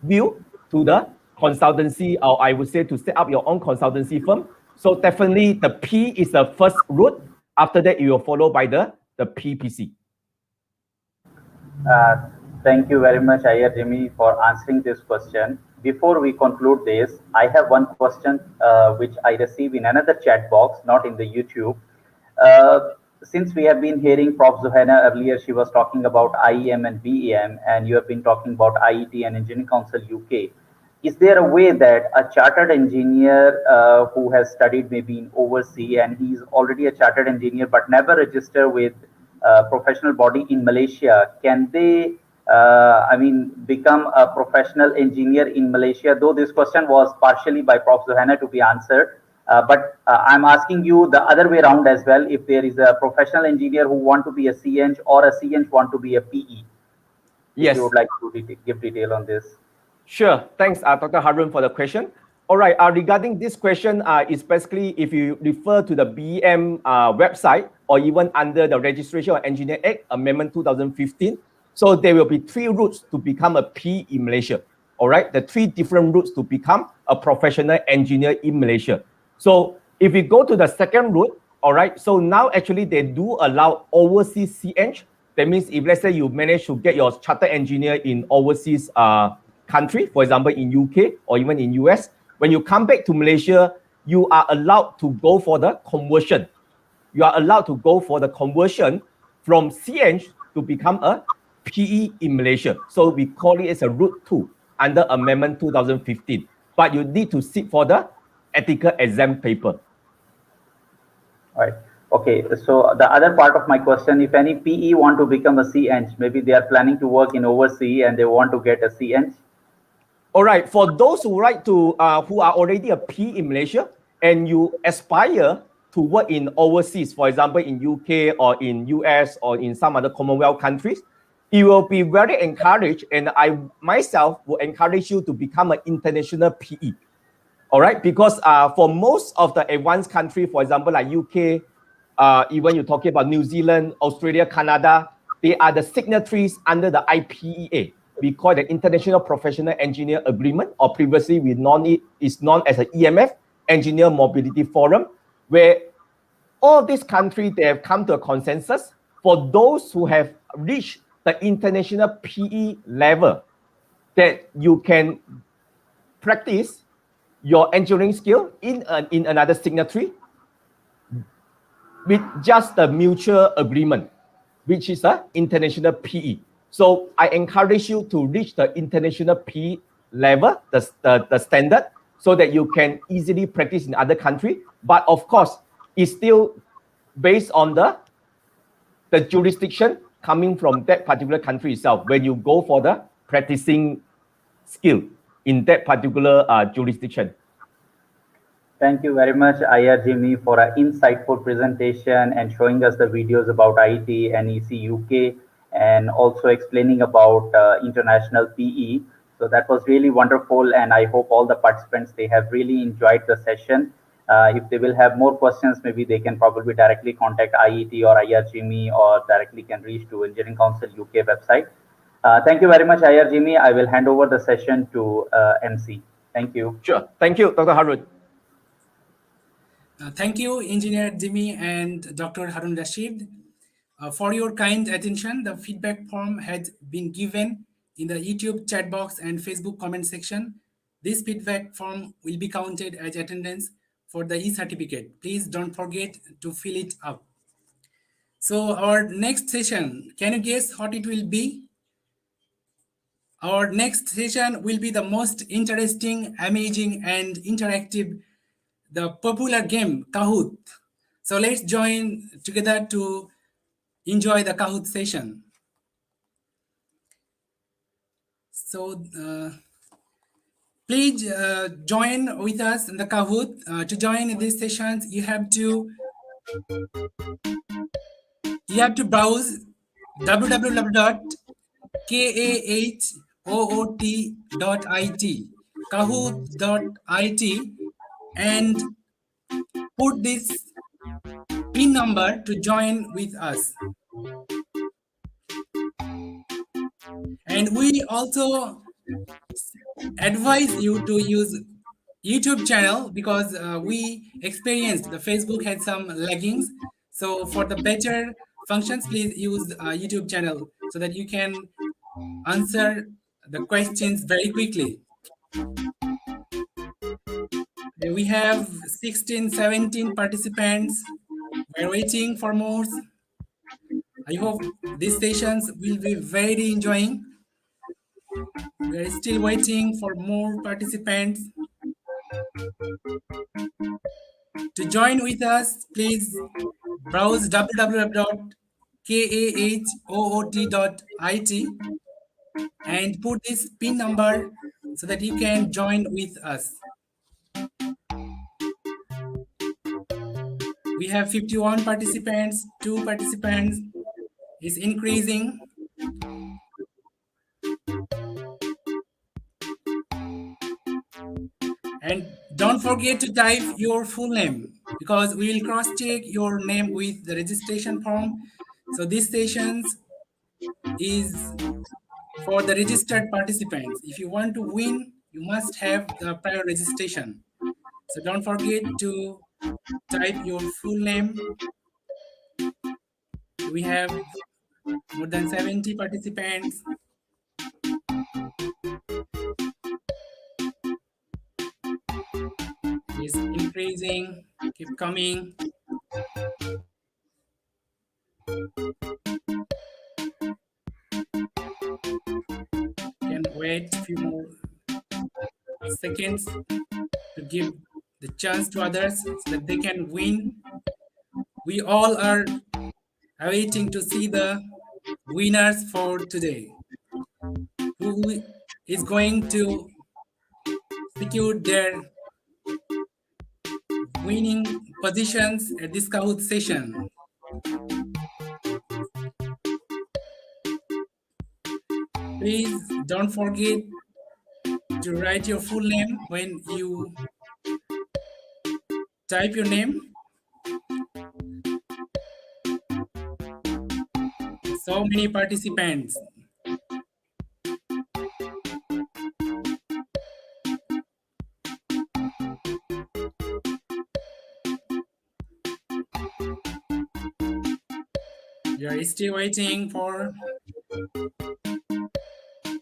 view to the consultancy, or I would say to set up your own consultancy firm. So definitely the P is the first route. After that, you will follow by the PPC. Thank you very much, Ayer Jimmy, for answering this question. Before we conclude this, I have one question which I received in another chat box, not in the YouTube. Since we have been hearing Prof. Zohaina earlier, she was talking about IEM and BEM, and you have been talking about IET and Engineering Council UK. Is there a way that a chartered engineer who has studied maybe in overseas and he's already a chartered engineer but never registered with professional body in Malaysia, can they become a professional engineer in Malaysia? Though this question was partially by Prof. Zohaina to be answered, but I'm asking you the other way around as well. If there is a professional engineer who want to be a CEng or a CEng want to be a PE, yes, if you would like to give detail on this. Sure. Thanks, Dr. Harun, for the question. All right. Regarding this question, is basically if you refer to the BEM website or even under the Registration of Engineer Act Amendment 2015, so there will be 3 routes to become a PE in Malaysia. All right. The 3 different routes to become a professional engineer in Malaysia. So if we go to the second route, all right. So now actually they do allow overseas CEng. That means if let's say you manage to get your chartered engineer in overseas country, for example, in UK or even in US, when you come back to Malaysia, you are allowed to go for the conversion. You are allowed to go for the conversion from CEng to become a PE in Malaysia. So we call it as a route 2 under Amendment 2015. But you need to sit for the ethical exam paper. All right. Okay, so the other part of my question, if any PE want to become a CEng, maybe they are planning to work in overseas and they want to get a CEng. All right, for those who like to who are already a PE in Malaysia and you aspire to work in overseas, for example, in UK or in US or in some other Commonwealth countries, it will be very encouraged, and I myself will encourage you to become an international PE. All right, because for most of the advanced countries, for example, like UK, even you're talking about New Zealand, Australia, Canada, they are the signatories under the IEEE. We call it the International Professional Engineer Agreement, or previously is known as the EMF, Engineer Mobility Forum, where all these countries, they have come to a consensus for those who have reached the international PE level, that you can practice your engineering skill in another signatory with just the mutual agreement, which is an international PE. So I encourage you to reach the international PE level, the standard, so that you can easily practice in other countries. But of course, it's still based on the jurisdiction coming from that particular country itself when you go for the practicing skill in that particular jurisdiction. Thank you very much, Ayer Jimmy, for an insightful presentation and showing us the videos about IET and EC UK, and also explaining about international PE. So that was really wonderful, and I hope all the participants, they have really enjoyed the session. If they will have more questions, maybe they can probably directly contact IET or Ayer Jimmy, or directly can reach to Engineering Council UK website. Thank you very much, Ayer Jimmy. I will hand over the session to MC. Thank you. Sure. Thank you, Dr. Harun. Thank you, Engineer Jimmy and Dr. Harun Rashid. For your kind attention, the feedback form had been given in the YouTube chat box and Facebook comment section. This feedback form will be counted as attendance for the e-certificate. Please don't forget to fill it up. So our next session, can you guess what it will be? Our next session will be the most interesting, amazing, and interactive, the popular game Kahoot. So let's join together to enjoy the Kahoot session. So please join with us in the Kahoot. To join these sessions, you have to browse www.kahoot.it kahoot.it and put this PIN number to join with us. And we also advise you to use YouTube channel because we experienced the Facebook had some laggings. So for the better functions, please use YouTube channel so that you can answer the questions very quickly. We have 16, 17 participants. We're waiting for more. I hope these sessions will be very enjoying. We're still waiting for more participants. To join with us, please browse www.kahoot.it and put this PIN number so that you can join with us. We have 51 participants, 2 participants is increasing. And don't forget to type your full name because we will cross-check your name with the registration form. So these sessions is for the registered participants. If you want to win, you must have the prior registration. So don't forget to type your full name. We have more than 70 participants. It's increasing, keep coming. Can wait a few more seconds to give the chance to others so that they can win. We all are awaiting to see the winners for today. Who is going to secure their winning positions at this Kahoot session? Please don't forget to write your full name when you type your name. So many participants. We are still waiting for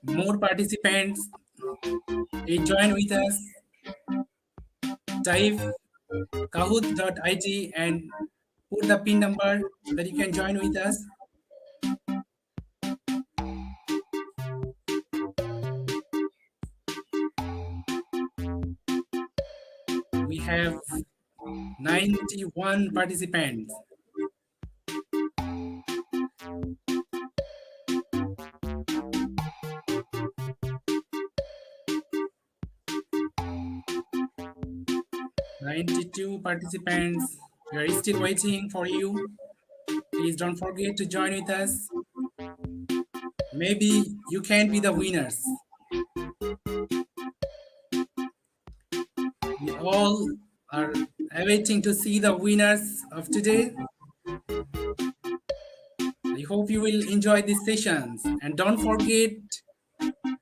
more participants. Please join with us. Type kahoot.it and put the PIN number so that you can join with us. We have 91 participants. "92 participants. We are still waiting for you. Please don't forget to join with us. Maybe you can be the winners. We all are awaiting to see the winners of today. I hope you will enjoy these sessions and don't forget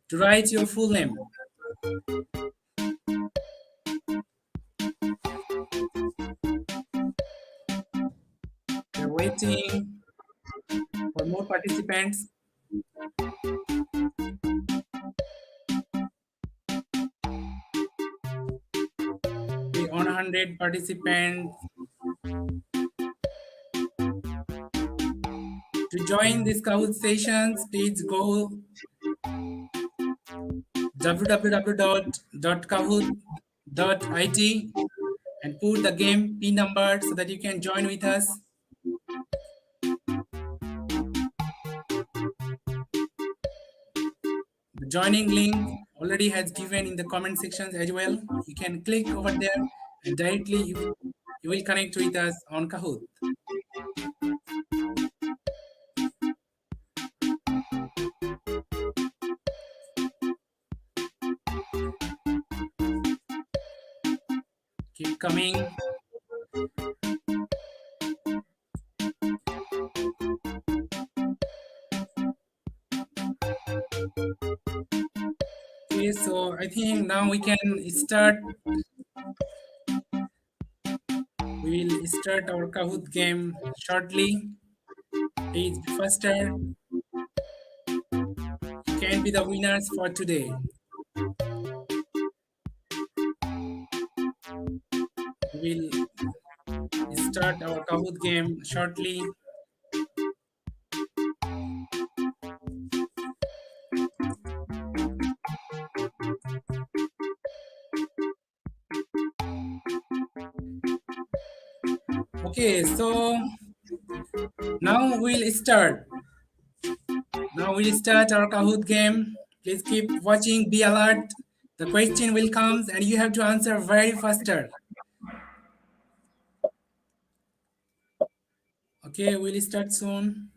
to write your full name. We're waiting for more participants. We on 100 participants. To join these Kahoot sessions, please go www.kahoot.it and put the game PIN number so that you can join with us. The joining link already has given in the comment sections as well. You can click over there and directly you will connect with us on Kahoot. Keep coming. Okay, so I think now we can start. We will start our Kahoot game shortly. Please be faster. You can be the winners for today. We will start our Kahoot game shortly. Okay, so now we'll start. Now we'll start our Kahoot game. Please keep watching, be alert. The question will come and you have to answer very faster. Okay, we'll start soon.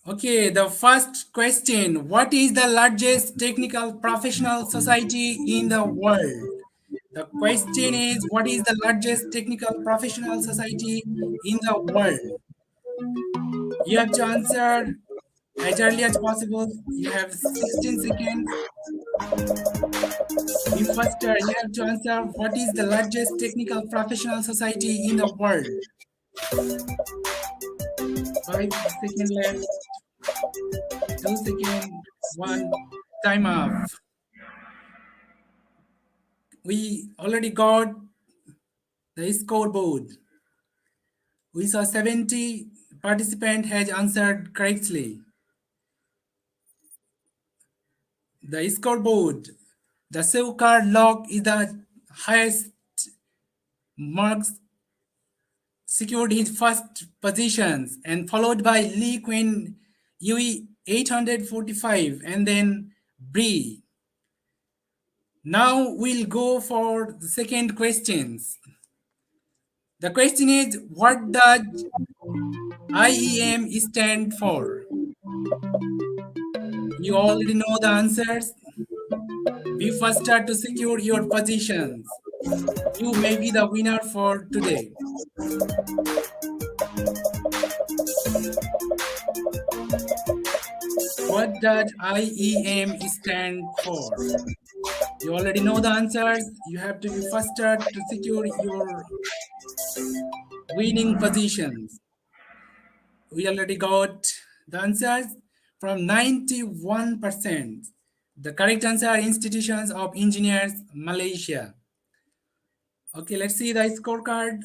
Okay, the first question. What is the largest technical professional society in the world? The question is, what is the largest technical professional society in the world? You have to answer as early as possible. You have 16 seconds. Be faster. You have to answer what is the largest technical professional society in the world. 5 seconds left. 2 seconds. 1. Time off. We already got the scoreboard. We saw 70 participants has answered correctly. The scoreboard. The Sukar lock is the highest marks, secured his first positions, and followed by Lee Quinn UE 845 and then Bree. Now we'll go for the second questions. The question is, what does IEM stand for? You already know the answers. Be faster to secure your positions. You may be the winner for today. What does IEM stand for? You already know the answers. You have to be faster to secure your winning positions. We already got the answers from 91%. The correct answer are institutions of engineers, Malaysia. Okay, let's see the scorecard.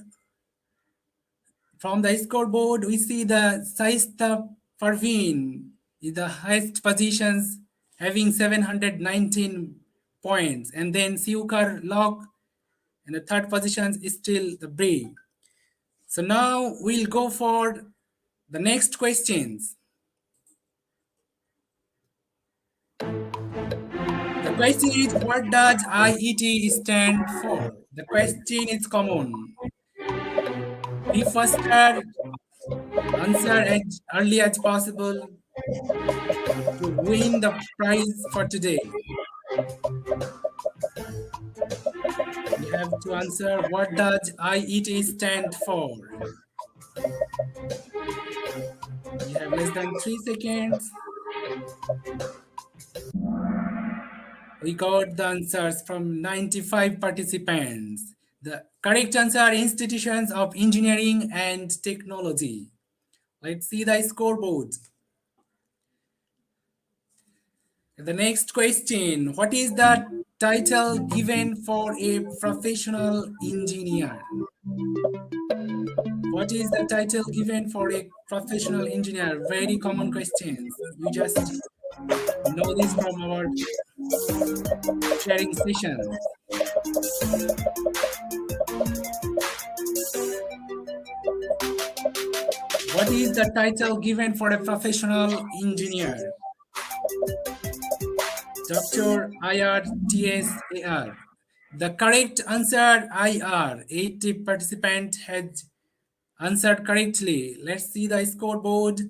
From the scoreboard, we see the Saista Parveen is the highest positions, having 719 points. And then Siukar Lok in the third position is still the Bray. So now we'll go for the next questions. The question is, what does IET stand for? The question is common. Be faster, answer as early as possible to win the prize for today. You have to answer, what does IET stand for? You have less than 3 seconds. We got the answers from 95 participants. The correct answer are institutions of engineering and technology. Let's see the scoreboard. The next question, what is the title given for a professional engineer? What is the title given for a professional engineer? Very common questions. You just know this from our sharing sessions. What is the title given for a professional engineer? Dr. IR TSAR. The correct answer IR. 80 participants had answered correctly. Let's see the scoreboard.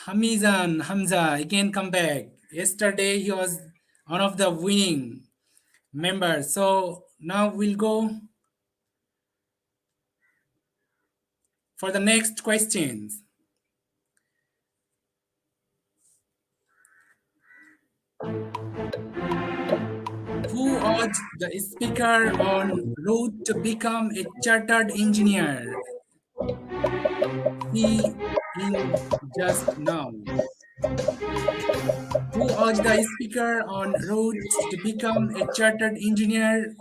Hamizan Hamza again come back. yesterday he was one of the winning members. So now we'll go for the next questions. Who was the speaker on route to become a chartered engineer? See in just now. Who was the speaker on route to become a chartered engineer?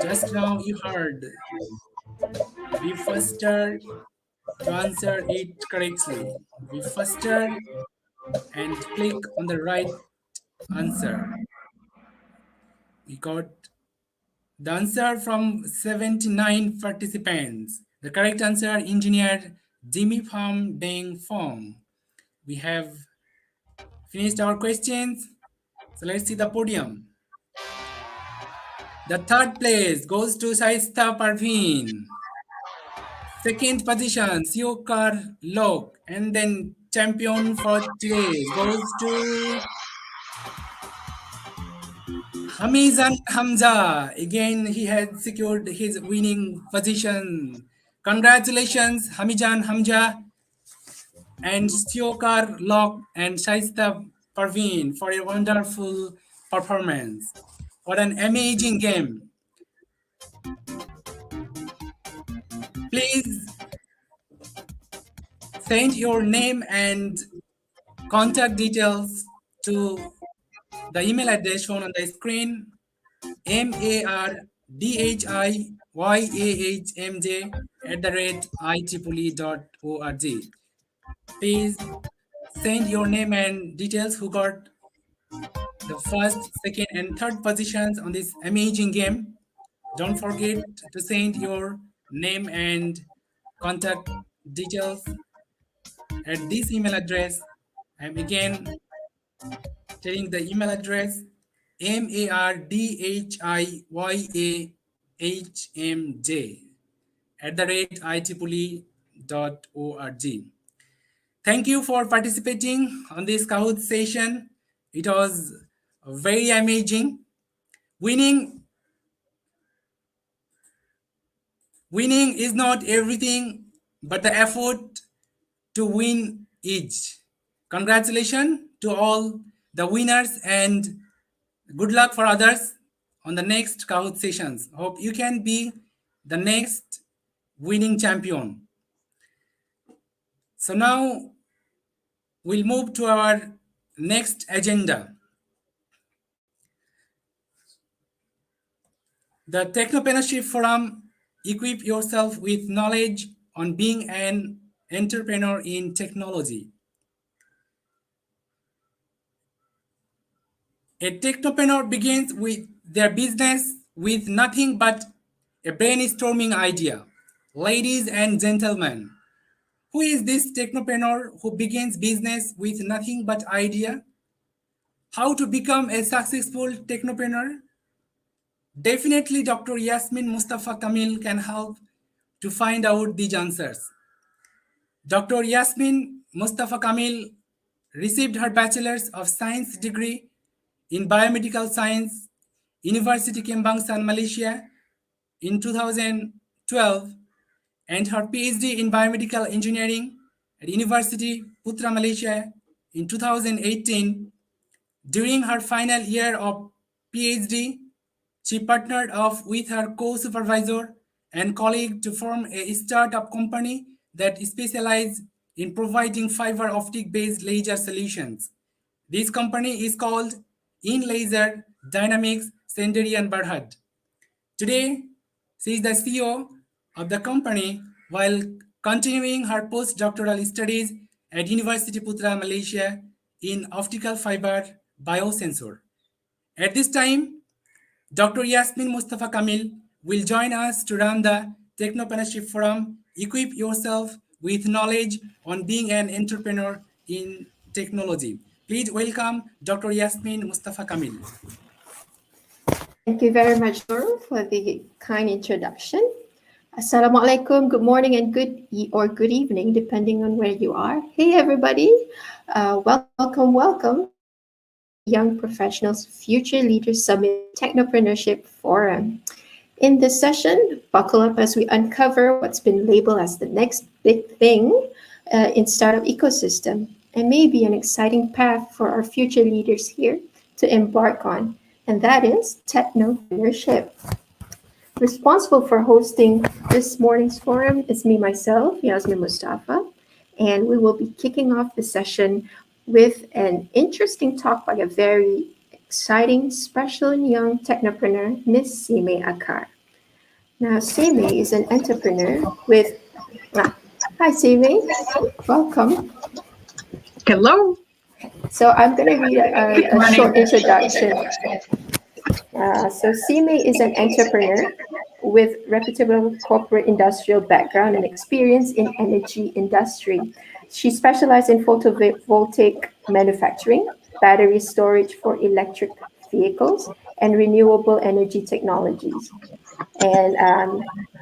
Just now you heard. Be faster to answer it correctly. Be faster and click on the right answer. We got the answer from 79 participants. The correct answer, engineer Jimmy Pham Deng Fong. We have finished our questions. So let's see the podium. The third place goes to Shaista Parveen. Second position, Siokar Lok. And then champion for today goes to Hamizan Hamza. Again, he had secured his winning position. Congratulations, Hamizan Hamza and Siokar Lok and Shaista Parveen for a wonderful performance. What an amazing game. Please send your name and contact details to the email address shown on the screen, mardhyahmj@IEEE.org. Please send your name and details who got the first, second, and third positions on this amazing game. Don't forget to send your name and contact details at this email address. I'm again telling the email address, mardhyahmj@IEEE.org. Thank you for participating on this Kahoot session. It was very amazing. Winning is not everything, but the effort to win is. Congratulations to all the winners and good luck for others on the next Kahoot sessions. Hope you can be the next winning champion. So now we'll move to our next agenda. The Technopreneurship Forum, equip yourself with knowledge on being an entrepreneur in technology. A technopreneur begins with their business with nothing but a brainstorming idea. Ladies and gentlemen, who is this technopreneur who begins business with nothing but idea? How to become a successful technopreneur? Definitely Dr. Yasmin Mustafa Kamil can help to find out these answers. Dr. Yasmin Mustafa Kamil received her Bachelor's of Science degree in Biomedical Science, University Kembangsan, Malaysia in 2012, and her PhD in Biomedical Engineering at University Putra, Malaysia in 2018. During her final year of PhD, she partnered up with her co-supervisor and colleague to form a startup company that specializes in providing fiber optic-based laser solutions. This company is called In Laser Dynamics Senderian Berhad. Today, she is the CEO of the company while continuing her postdoctoral studies at University Putra, Malaysia in optical fiber biosensor. At this time, Dr. Yasmin Mustafa Kamil will join us to run the Technopreneurship Forum, equip yourself with knowledge on being an entrepreneur in technology. Please welcome Dr. Yasmin Mustafa Kamil. Thank you very much, Nurul, for the kind introduction. Assalamualaikum, good morning and good evening, depending on where you are. Hey, everybody. Welcome Young Professionals Future Leaders Summit Technopreneurship Forum. In this session, buckle up as we uncover what's been labeled as the next big thing in startup ecosystem, and maybe an exciting path for our future leaders here to embark on, and that is technopreneurship. Responsible for hosting this morning's forum is me, myself, Yasmin Mustafa, and we will be kicking off the session with an interesting talk by a very exciting, special and young technopreneur, Miss Sime Akar. Now, Sime is an entrepreneur with... Hi, Sime. Welcome. Hello. So I'm going to read a short introduction. So Sime is an entrepreneur with reputable corporate industrial background and experience in energy industry. She specialized in photovoltaic manufacturing, battery storage for electric vehicles, and renewable energy technologies, and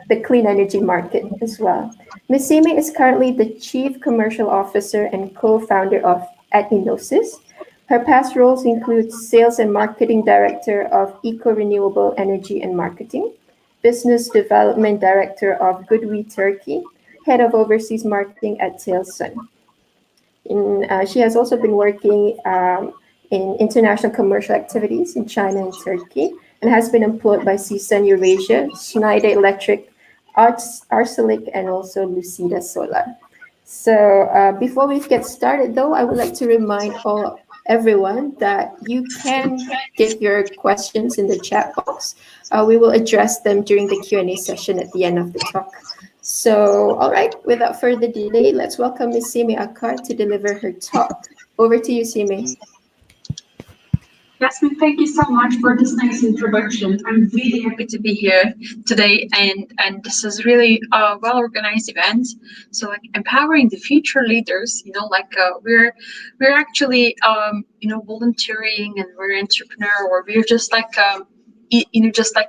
the clean energy market as well. Ms. Sime is currently the Chief Commercial Officer and co-founder of Inosis. Her past roles include Sales and Marketing Director of Eco Renewable Energy and Marketing, Business Development Director of Goodwe Turkey, Head of Overseas Marketing at Tilson. She has also been working in international commercial activities in China and Turkey, and has been employed by CSUN Eurasia, Schneider Electric, Arcelor, and also Lucida Solar. So before we get started, though, I would like to remind everyone that you can get your questions in the chat box. We will address them during the Q&A session at the end of the talk. So, all right, without further delay, let's welcome Ms. Sime Akar to deliver her talk. Over to you, Sime. Yasmin, thank you so much for this nice introduction. I'm really happy to be here today, and this is really a well-organized event. So, like, empowering the future leaders, we're actually volunteering, and we're entrepreneur, or we're just like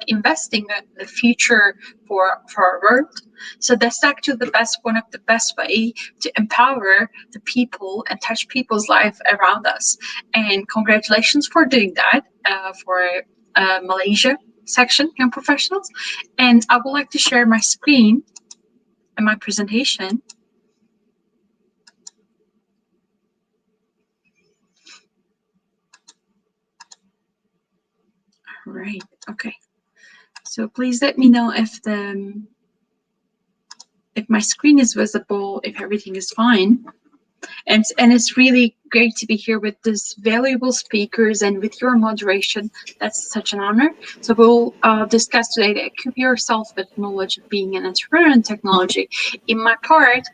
investing in the future for our world. So that's actually one of the best way to empower the people and touch people's life around us. And congratulations for doing that for Malaysia section, Young Professionals. And I would like to share my screen and my presentation. All right, okay. So please let me know if my screen is visible, if everything is fine. And it's really great to be here with these valuable speakers and with your moderation. That's such an honor. So we'll discuss today to equip yourself with knowledge of being an entrepreneur in technology. In my part,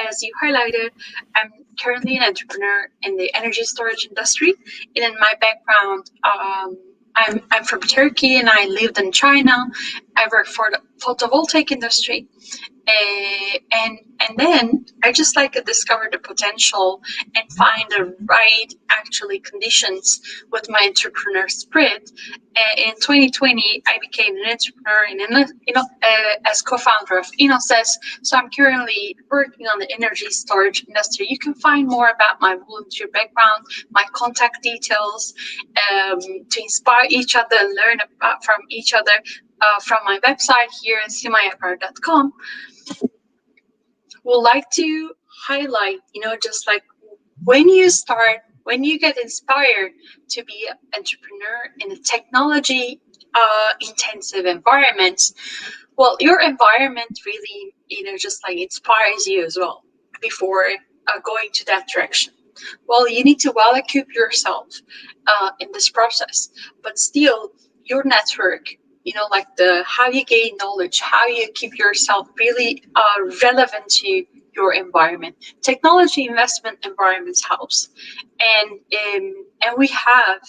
as you highlighted, I'm currently an entrepreneur in the energy storage industry. And in my background, I'm from Turkey, and I lived in China. I work for the photovoltaic industry. And then I just discovered the potential and find the right conditions with my entrepreneur spirit. In 2020, I became an entrepreneur as co-founder of Inosis. So I'm currently working on the energy storage industry. You can find more about my volunteer background, my contact details, to inspire each other, learn from each other from my website here at simeakar.com. Would like to highlight, when you get inspired to be an entrepreneur in a technology intensive environment, well, your environment really, inspires you as well before going to that direction. Well, you need to well equip yourself in this process, but still your network, how you gain knowledge, how you keep yourself really relevant to your environment. Technology investment environments helps, and we have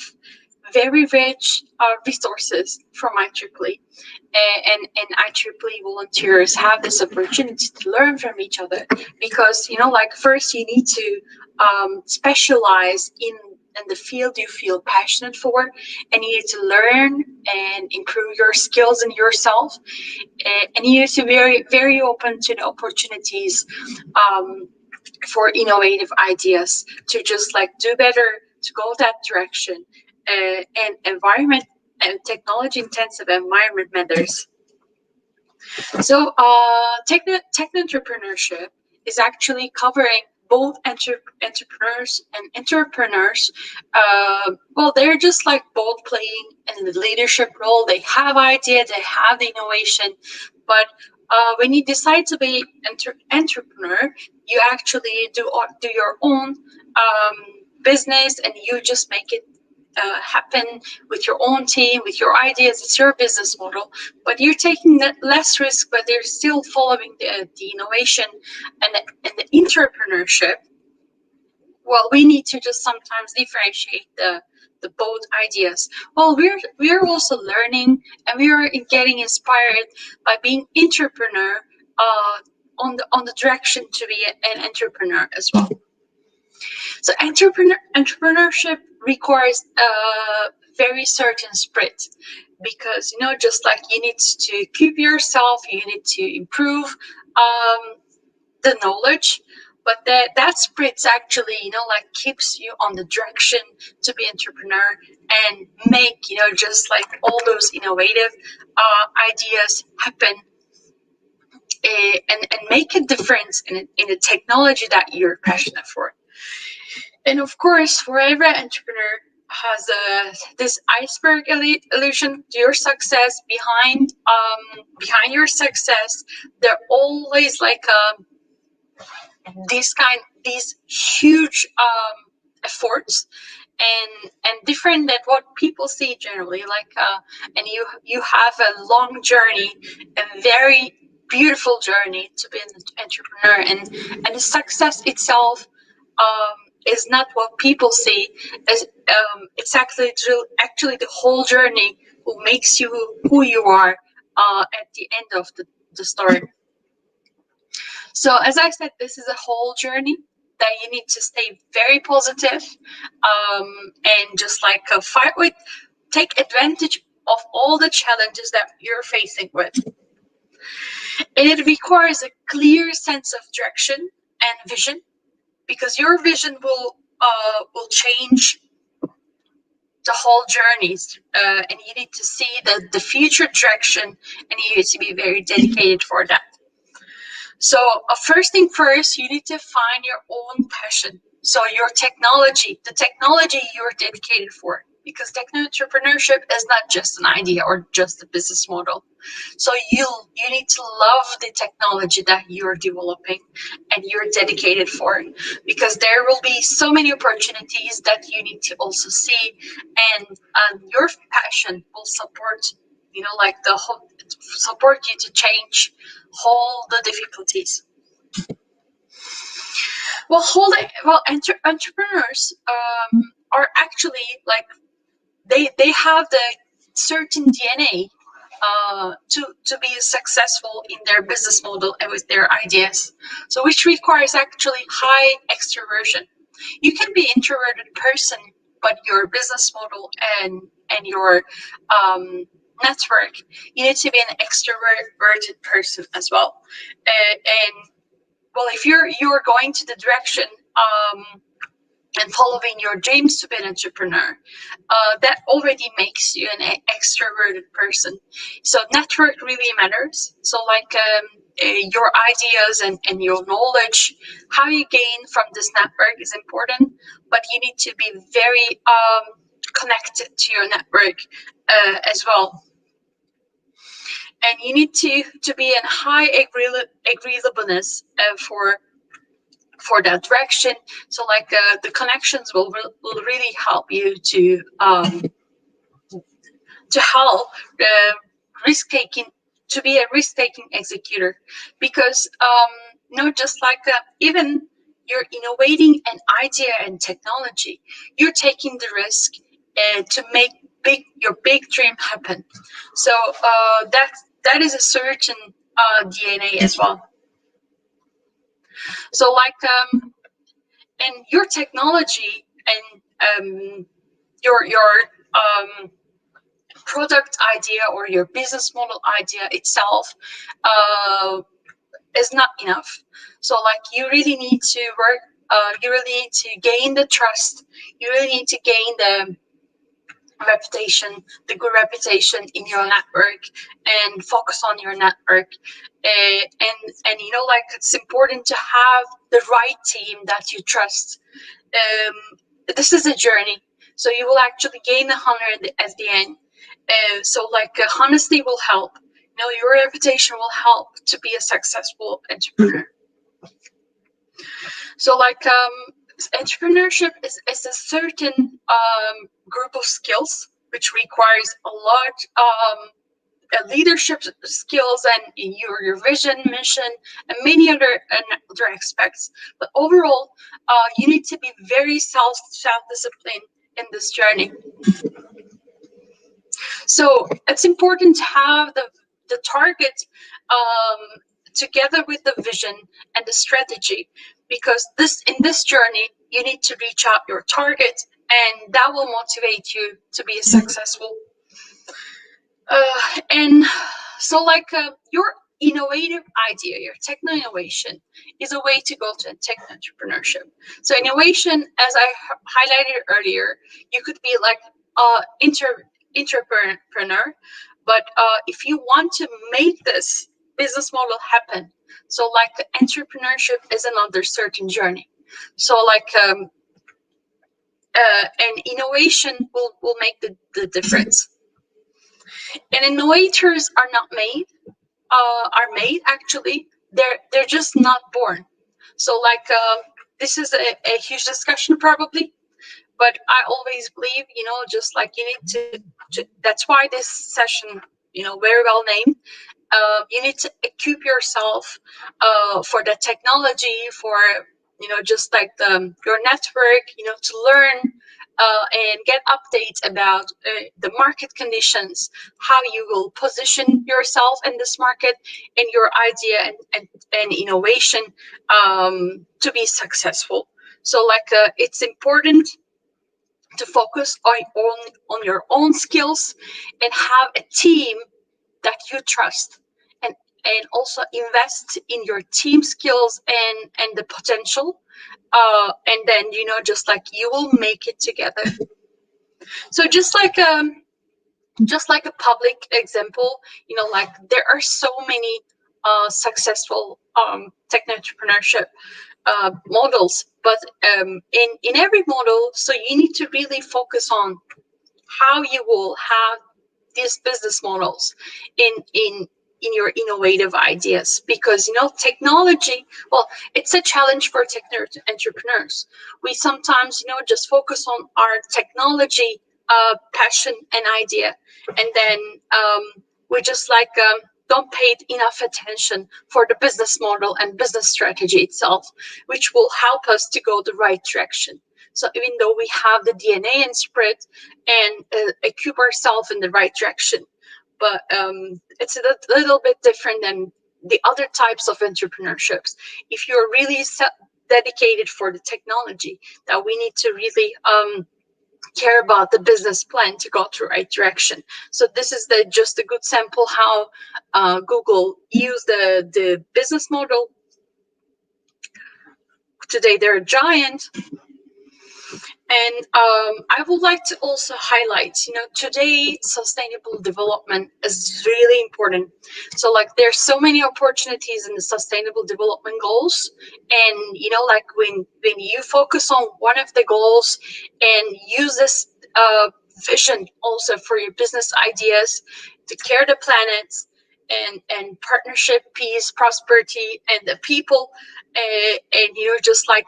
very rich resources from IEEE, and IEEE volunteers have this opportunity to learn from each other, because first you need to specialize in the field you feel passionate for, and you need to learn and improve your skills and yourself, and you need to be very, very open to the opportunities for innovative ideas to just do better to go that direction, and environment and technology intensive environment matters. So technopreneurship is actually covering both entrepreneurs and entrepreneurs. Well, they're just like both playing in the leadership role. They have idea, they have the innovation, but when you decide to be entrepreneur, you actually do your own business, and you just make it happen with your own team, with your ideas. It's your business model, but you're taking less risk, but they're still following the innovation and the entrepreneurship. Well, we need to just sometimes differentiate the both ideas. Well, we're also learning, and we are getting inspired by being entrepreneur on the direction to be an entrepreneur as well. So entrepreneurship requires a very certain spirit, because just like you need to keep yourself, you need to improve the knowledge, but that spirit actually like keeps you on the direction to be entrepreneur and make just like all those innovative ideas happen, and make a difference in the technology that you're passionate for. And of course, for every entrepreneur has this iceberg illusion to your success. Behind your success, there always like these huge efforts, and different than what people see generally. And you have a long journey, a very beautiful journey to be an entrepreneur, and the success itself is not what people see. It's actually the whole journey who makes you who you are at the end of the story. So as I said, this is a whole journey that you need to stay very positive, and just like take advantage of all the challenges that you're facing with. And it requires a clear sense of direction and vision, because your vision will change the whole journeys, and you need to see the future direction, and you need to be very dedicated for that. So first thing first, you need to find your own passion. So your technology, the technology you're dedicated for, because techno-entrepreneurship is not just an idea or just a business model. So you need to love the technology that you're developing and you're dedicated for, because there will be so many opportunities that you need to also see, and your passion will support, support you to change all the difficulties. Well, entrepreneurs are actually like they have the certain DNA to be successful in their business model and with their ideas. So which requires actually high extroversion. You can be introverted person, but your business model and your network, you need to be an extroverted person as well. And well, if you're going to the direction and following your dreams to be an entrepreneur, that already makes you an extroverted person. So network really matters. So like your ideas and your knowledge, how you gain from this network is important, but you need to be very connected to your network as well. And you need to be in high agreeableness for that direction. So like the connections will really help you to help risk-taking, to be a risk-taking executor, because just like even you're innovating an idea and technology, you're taking the risk to make your big dream happen. So that is a certain DNA as well. So like and your technology and your product idea or your business model idea itself is not enough. So like you really need to work You really need to gain the trust. You really need to gain the reputation, the good reputation in your network, and focus on your network. And you know, like, it's important to have the right team that you trust. This is a journey, so you will actually gain the honor at the end. So like, honesty will help. You know, your reputation will help to be a successful entrepreneur. So like, entrepreneurship is a certain group of skills which requires a lot leadership skills and your vision, mission, and many other aspects. But overall, you need to be very self-disciplined in this journey. So it's important to have the target together with the vision and the strategy, because in this journey you need to reach out your target, and that will motivate you to be successful. And so like, your innovative idea, your techno innovation is a way to go to techno entrepreneurship. So innovation, as I highlighted earlier, you could be like entrepreneur, but if you want to make this business model happen, so like, entrepreneurship is another certain journey. So like, and innovation will make the difference. And innovators are not made, are made actually. They're just not born. So like, this is a huge discussion probably, but I always believe, you know, just like, you need to that's why this session, you know, very well named. You need to equip yourself for the technology, for, you know, just like your network, you know, to learn and get updates about the market conditions, how you will position yourself in this market, and your idea and innovation to be successful. So like, it's important to focus on your own skills and have a team that you trust, and also invest in your team skills and the potential, and then, you know, just like, you will make it together. So just like a public example, you know, like, there are so many successful techno entrepreneurship models, but in every model, so you need to really focus on how you will have these business models in your innovative ideas, because, you know, technology, well, it's a challenge for techno entrepreneurs. We sometimes, you know, just focus on our technology passion and idea, and then we just like don't pay enough attention for the business model and business strategy itself, which will help us to go the right direction. So even though we have the DNA and spirit and equip ourselves in the right direction, but it's a little bit different than the other types of entrepreneurships. If you're really dedicated for the technology, that we need to really care about the business plan to go to the right direction. So this is just a good sample how Google used the business model. Today they're a giant. And I would like to also highlight, you know, today sustainable development is really important. So like, there's so many opportunities in the sustainable development goals, and you know, like, when you focus on one of the goals and use this vision also for your business ideas to care the planet and partnership, peace, prosperity, and the people, and you know, just like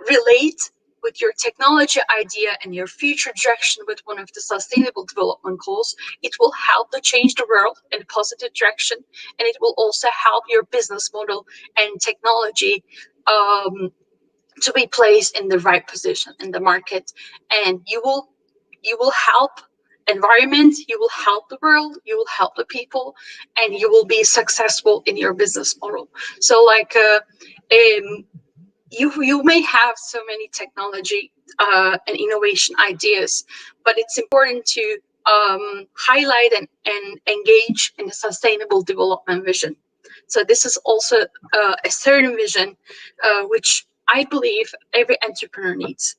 relate with your technology idea and your future direction with one of the sustainable development goals, it will help to change the world in a positive direction, and it will also help your business model and technology to be placed in the right position in the market. And you will help environment, you will help the world, you will help the people, and you will be successful in your business model. So like, you may have so many technology and innovation ideas, but it's important to highlight and engage in the sustainable development vision. So this is also a certain vision which I believe every entrepreneur needs.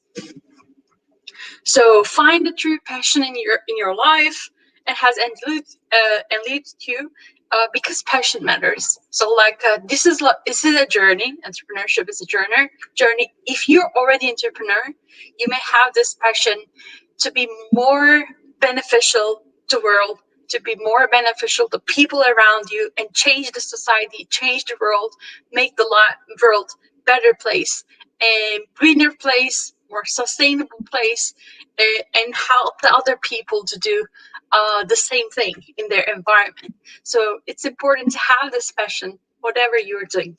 So find the true passion in your life and has enlived you, because passion matters. So like this is a journey. Entrepreneurship is a journey. If you're already entrepreneur, you may have this passion to be more beneficial to world, to be more beneficial to people around you, and change the society, change the world, make the world better place, a greener place, more sustainable place, and help the other people to do the same thing in their environment. So it's important to have this passion, whatever you're doing.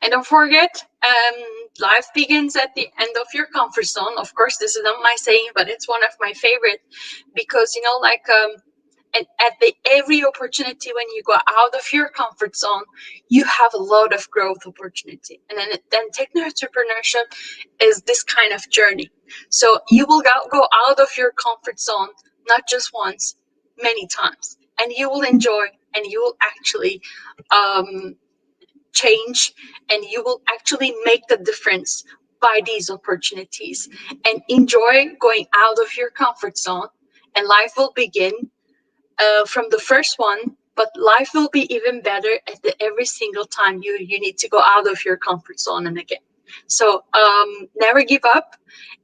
And don't forget, life begins at the end of your comfort zone. Of course, this is not my saying, but it's one of my favorite, because, you know, like, every opportunity when you go out of your comfort zone, you have a lot of growth opportunity. And then techno-entrepreneurship is this kind of journey. So you will go out of your comfort zone, not just once, many times. And you will enjoy, and you will actually change, and you will actually make the difference by these opportunities. And enjoy going out of your comfort zone, and life will begin from the first one, but life will be even better at every single time you need to go out of your comfort zone and again. So never give up,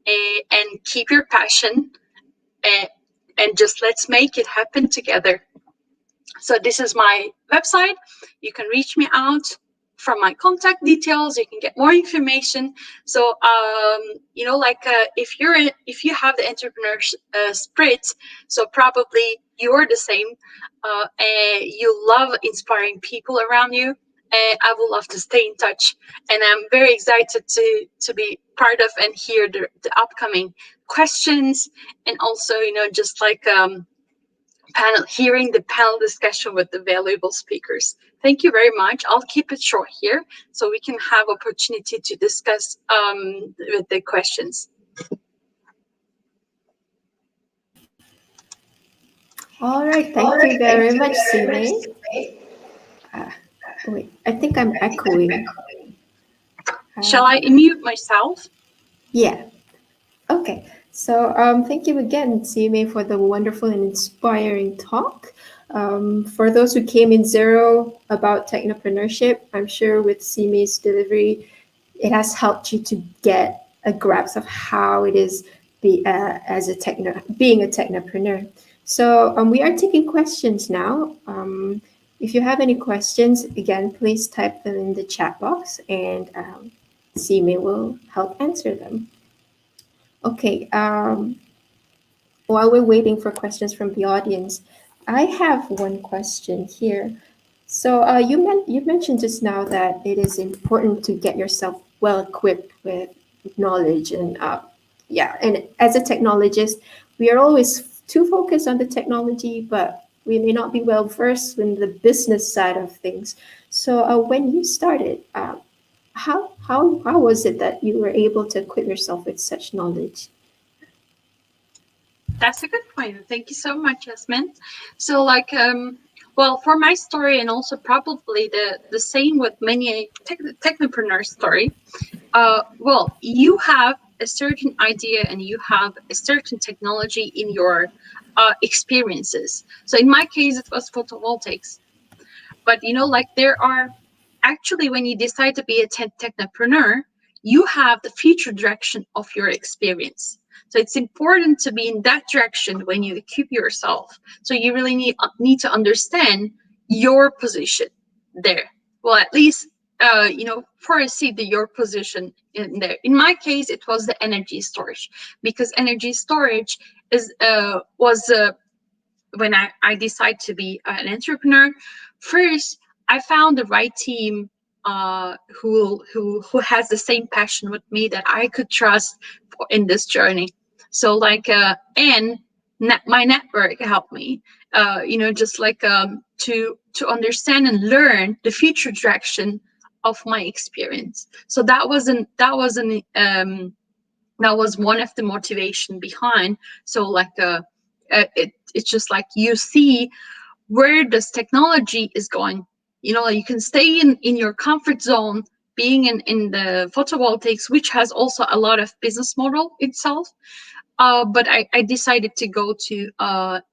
and keep your passion, and just let's make it happen together. So this is my website. You can reach me out from my contact details. You can get more information. So you know, like if you have the entrepreneur spirit, so probably you're the same, and you love inspiring people around you. I would love to stay in touch, and I'm very excited to be part of and hear the upcoming questions, and also, you know, just like hearing the panel discussion with the valuable speakers. Thank you very much. I'll keep it short here so we can have opportunity to discuss with the questions. All right, thank you very much, Sime. Wait, I think I'm echoing. Shall I mute myself? Yeah. Okay. So thank you again, Sime, for the wonderful and inspiring talk. For those who came in zero about technopreneurship, I'm sure with Sime's delivery, it has helped you to get a grasp of how it is being a technopreneur. So we are taking questions now. If you have any questions, again, please type them in the chat box, and Sime will help answer them. Okay, while we're waiting for questions from the audience, I have one question here. So you mentioned just now that it is important to get yourself well equipped with knowledge, and and as a technologist, we are always too focused on the technology, but we may not be well versed in the business side of things. So when you started, how was it that you were able to equip yourself with such knowledge? That's a good point. Thank you so much, Yasmin. So like, well, for my story, and also probably the same with many technopreneur story, well, you have a certain idea and you have a certain technology in your experiences. So in my case, it was photovoltaics. But, you know, like there are actually, when you decide to be a technopreneur, you have the future direction of your experience. So it's important to be in that direction when you equip yourself. So you really need to understand your position there. Well, at least, you know, foresee your position in there. In my case, it was the energy storage, because energy storage was when I decided to be an entrepreneur. First, I found the right team who has the same passion with me that I could trust in this journey. So like, and my network helped me, you know, just like to understand and learn the future direction of my experience. So that was one of the motivation behind. So like, it's just like you see where this technology is going. You know, you can stay in your comfort zone being in the photovoltaics, which has also a lot of business model itself. But I decided to go to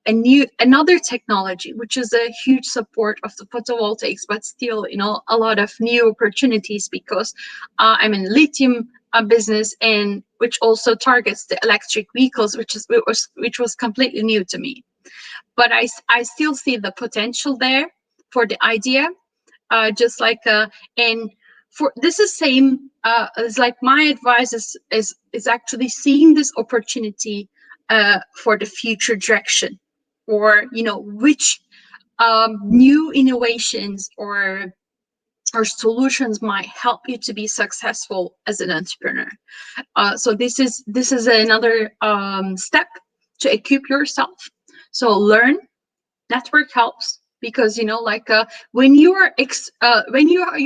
another technology, which is a huge support of the photovoltaics, but still, a lot of new opportunities, because I'm in lithium business, and which also targets the electric vehicles, which was completely new to me. But I still see the potential there for the idea, just like and for this is same as like my advice is actually seeing this opportunity for the future direction, or which new innovations or solutions might help you to be successful as an entrepreneur. So this is another step to equip yourself. So learn, network helps, because when you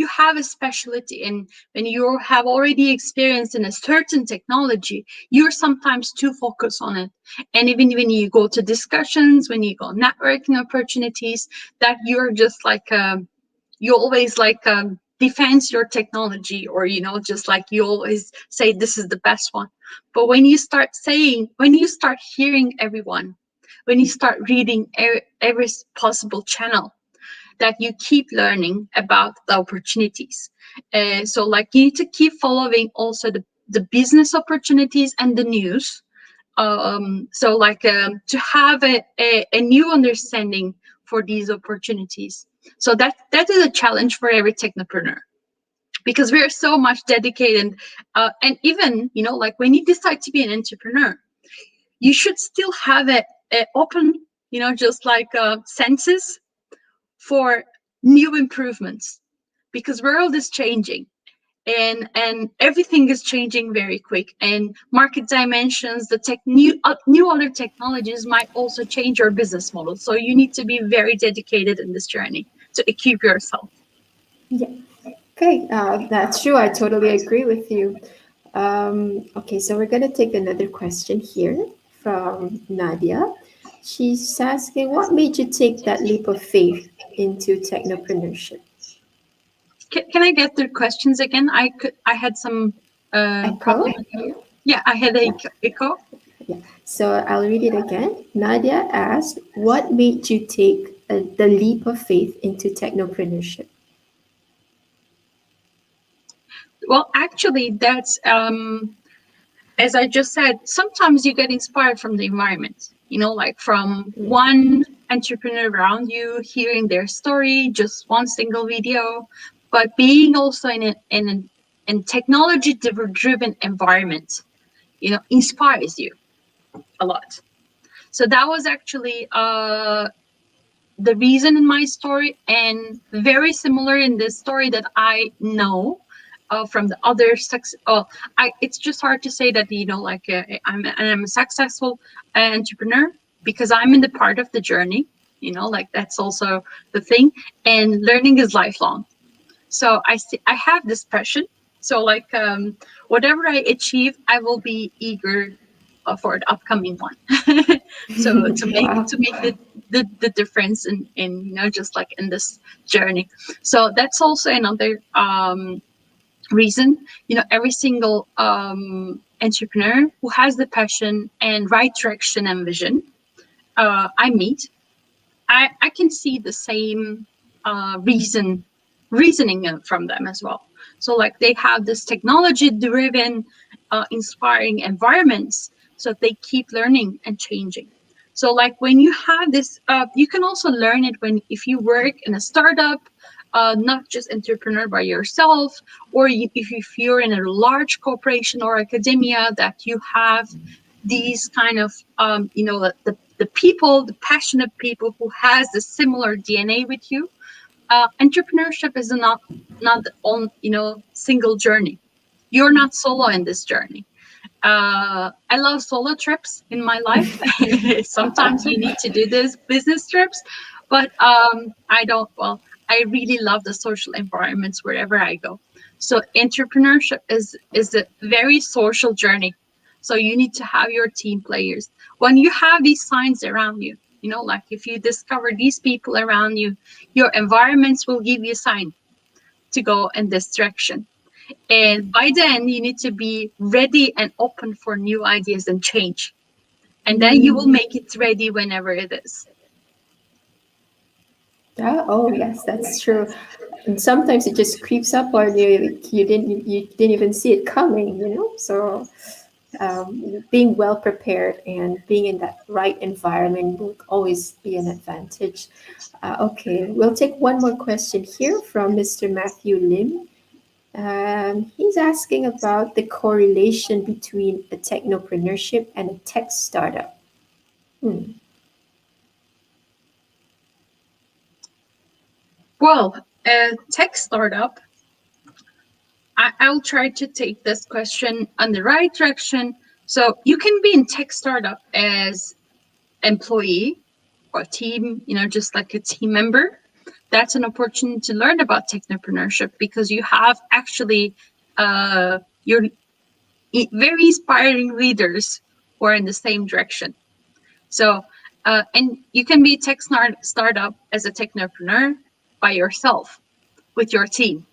have a specialty, and when you have already experienced in a certain technology, you're sometimes too focused on it. And even when you go to discussions, when you go networking opportunities, that you're just like you always defense your technology, or just like you always say this is the best one. But when you start hearing everyone, when you start reading every possible channel, that you keep learning about the opportunities. So you need to keep following also the business opportunities and the news. To have a new understanding for these opportunities. So that is a challenge for every technopreneur, because we're so much dedicated. And even, when you decide to be an entrepreneur, you should still have a open, just senses for new improvements, because world is changing, and everything is changing very quick, and market dimensions, the new other technologies might also change your business model. So you need to be very dedicated in this journey to equip yourself. Yeah. Okay, that's true. I totally agree with you. Okay, so we're going to take another question here from Nadia. She's asking, what made you take that leap of faith into technopreneurship? Can I get the questions again? I had some problem. Yeah, I had an echo. Yeah. So I'll read it again. Nadia asked, what made you take the leap of faith into technopreneurship? Well, actually, that's as I just said, sometimes you get inspired from the environment, from one entrepreneur around you, hearing their story, just one single video. But being also in a technology-driven environment, inspires you a lot. So that was actually the reason in my story, and very similar in this story that I know from the other it's just hard to say that I'm a successful entrepreneur, because I'm in the part of the journey. That's also the thing, and learning is lifelong. So I have this passion. So whatever I achieve, I will be eager for the upcoming one. So to make the difference in just like in this journey. So that's also another reason. Every single entrepreneur who has the passion and right direction and vision I meet, I can see the same reasoning from them as well. So they have this technology driven inspiring environments, so they keep learning and changing. So when you have this, you can also learn it if you work in a startup, not just entrepreneur by yourself, or if you're in a large corporation or academia, that you have these kind of the people, the passionate people who has the similar DNA with you. Entrepreneurship is not on single journey. You're not solo in this journey. I love solo trips in my life. Sometimes you need to do these business trips, but I really love the social environments wherever I go. So entrepreneurship is a very social journey. So you need to have your team players. When you have these signs around you, if you discover these people around you, your environments will give you a sign to go in this direction. And by then you need to be ready and open for new ideas and change. And then you will make it ready whenever it is. Oh yes, that's true. And sometimes it just creeps up on you. You didn't even see it coming, you know. So being well prepared and being in that right environment will always be an advantage. Okay, we'll take one more question here from Mr. Matthew Lim. He's asking about the correlation between a technopreneurship and a tech startup. Well, a tech startup, I'll try to take this question on the right direction. So you can be in tech startup as employee or team, you know, just like a team member. That's an opportunity to learn about technopreneurship because you have actually your very inspiring leaders who are in the same direction. So, and you can be tech startup as a technopreneur by yourself with your team.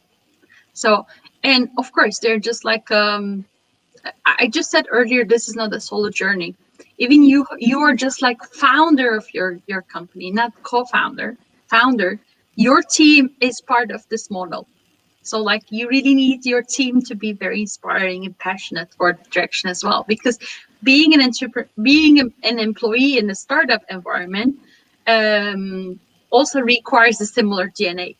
So, and of course, they're just like I just said earlier, this is not a solo journey. Even you are just like founder of your company, not co-founder, founder. Your team is part of this model. So like you really need your team to be very inspiring and passionate for the direction as well, because being an employee in a startup environment also requires a similar DNA.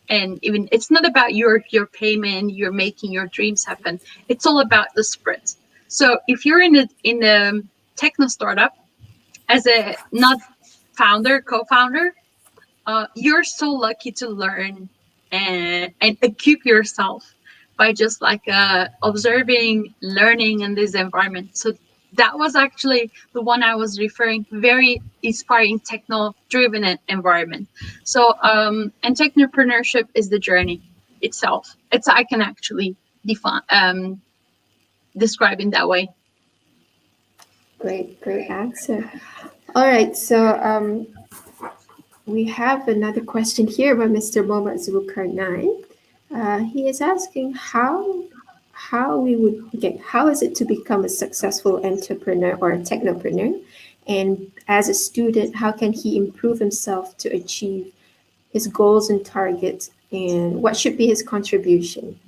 And even it's not about your payment, you're making your dreams happen. It's all about the spirit. So if you're in a techno startup as a not founder, co-founder, you're so lucky to learn and equip yourself by just like observing, learning in this environment. So that was actually the one I was referring, very inspiring techno-driven environment. So and technopreneurship is the journey itself. I can actually define describe in that way. Great answer. All right, so we have another question here by Mr. Mohammad Zulkarnain. He is asking how is it to become a successful entrepreneur or a technopreneur? And as a student, how can he improve himself to achieve his goals and targets? And what should be his contribution?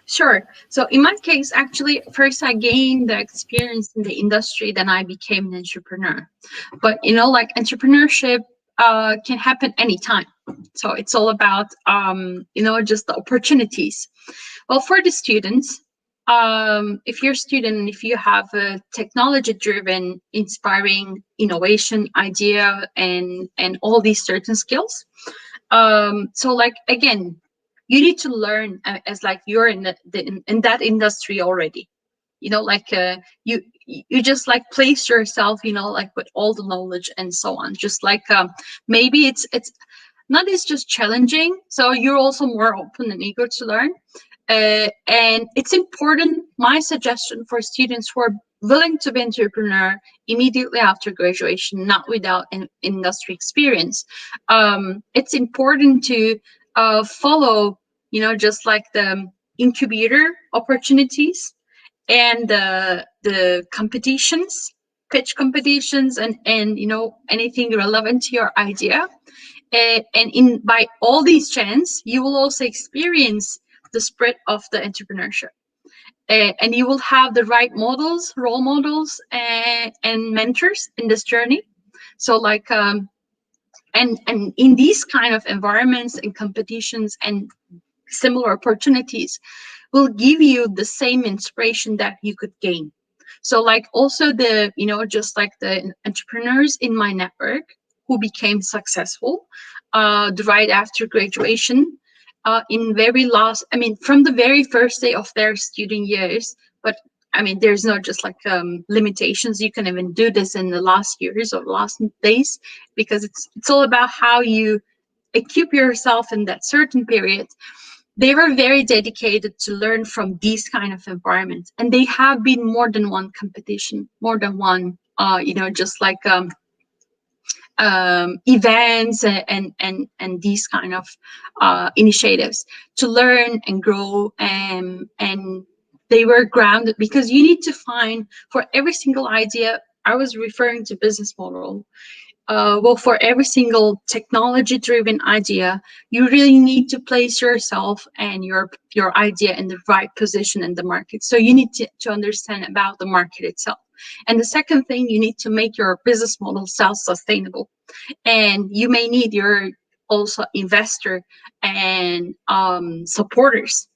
Sure. So in my case, actually, first I gained the experience in the industry, then I became an entrepreneur. But you know, like entrepreneurship can happen anytime. So it's all about you know, just the opportunities. Well, for the students, if you're a student, if you have a technology-driven, inspiring innovation idea and all these certain skills, so like again, you need to learn as like you're in in that industry already, you know, like you just like place yourself, you know, like with all the knowledge and so on, just like maybe it's not it's just challenging, so you're also more open and eager to learn. And it's important, my suggestion for students who are willing to be entrepreneur immediately after graduation, not without an industry experience, it's important to follow, you know, just like the incubator opportunities and the competitions, pitch competitions, and you know, anything relevant to your idea. And by all these chance, you will also experience the spread of the entrepreneurship. And you will have the right models, role models, and mentors in this journey. So like, and in these kind of environments and competitions and similar opportunities will give you the same inspiration that you could gain. So like also the, you know, just like the entrepreneurs in my network who became successful right after graduation, in very last, I mean, from the very first day of their student years, but I mean, there's no just like limitations. You can even do this in the last years or last days, because it's all about how you equip yourself in that certain period. They were very dedicated to learn from these kind of environments, and they have been more than one competition, more than one, you know, just like events and these kind of initiatives to learn and grow, and they were grounded because you need to find for every single idea. I was referring to business model. Well, for every single technology driven idea, you really need to place yourself and your idea in the right position in the market. So you need to understand about the market itself. And the second thing, you need to make your business model self-sustainable. And you may need your also investor and supporters.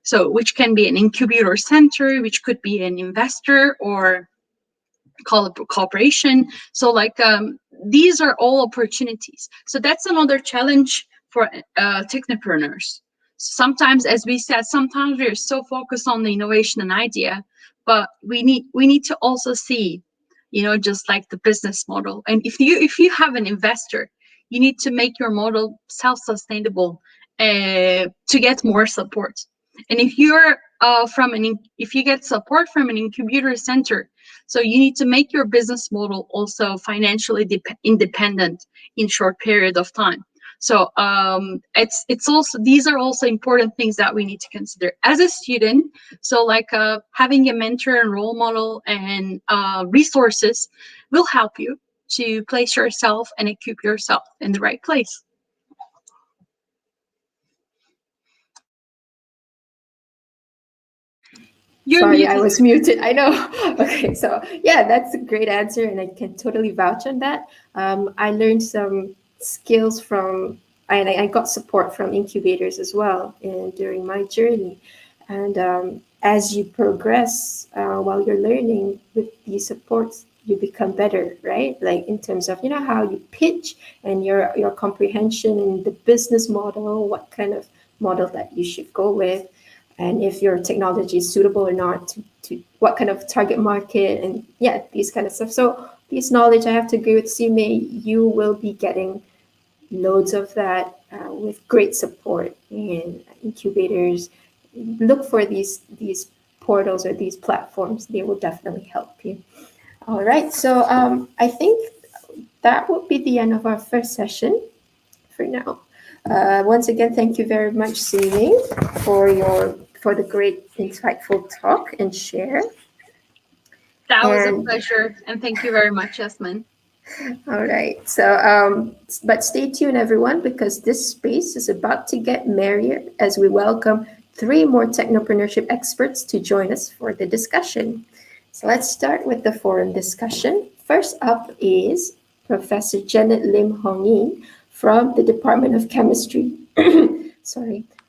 So which can be an incubator center, which could be an investor or cooperation. So like these are all opportunities. So that's another challenge for technopreneurs. Sometimes, as we said, sometimes we're so focused on the innovation and idea, but we need to also see, just like the business model. And if you have an investor, you need to make your model self-sustainable to get more support. And if you're if you get support from an incubator center, so you need to make your business model also financially independent in short period of time. So it's also, these are also important things that we need to consider as a student. So like having a mentor and role model and resources will help you to place yourself and equip yourself in the right place. Sorry, muted. I was muted. I know. Okay, so yeah, that's a great answer, and I can totally vouch on that. I learned some skills from, and I got support from incubators as well, and during my journey. And as you progress while you're learning with these supports, you become better, right? Like in terms of how you pitch and your comprehension and the business model, what kind of model that you should go with. And if your technology is suitable or not to what kind of target market, and yeah, these kind of stuff. So this knowledge, I have to agree with Sime, you will be getting loads of that with great support and incubators. Look for these portals or these platforms. They will definitely help you. All right, so I think that will be the end of our first session for now. Once again, thank you very much, Sime, for the great, insightful talk and share. That was a pleasure, and thank you very much, Yasmin. All right, so but stay tuned, everyone, because this space is about to get merrier as we welcome 3 more technopreneurship experts to join us for the discussion. So let's start with the forum discussion. First up is Professor Janet Lim Hong Yin from the Department of Chemistry,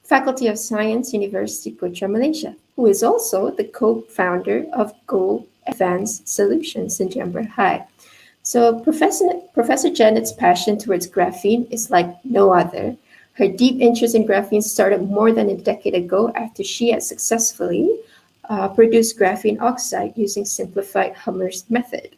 Faculty of Science, University Putra, Malaysia, who is also the co-founder of Go Advanced Solutions in Sdn Bhd. So Professor Janet's passion towards graphene is like no other. Her deep interest in graphene started more than a decade ago after she had successfully produced graphene oxide using simplified Hummer's method.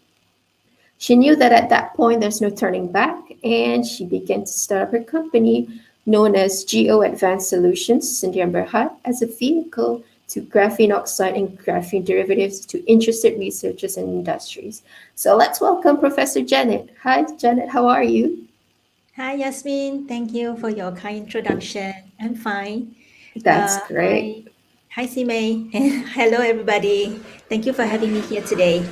She knew that at that point there's no turning back, and she began to start up her company known as Go Advanced Solutions Sdn Bhd as a vehicle to graphene oxide and graphene derivatives to interested researchers and industries. So let's welcome Professor Janet. Hi, Janet, how are you? Hi, Yasmin. Thank you for your kind introduction. I'm fine. That's great. Hi, Sime. Hello, everybody. Thank you for having me here today.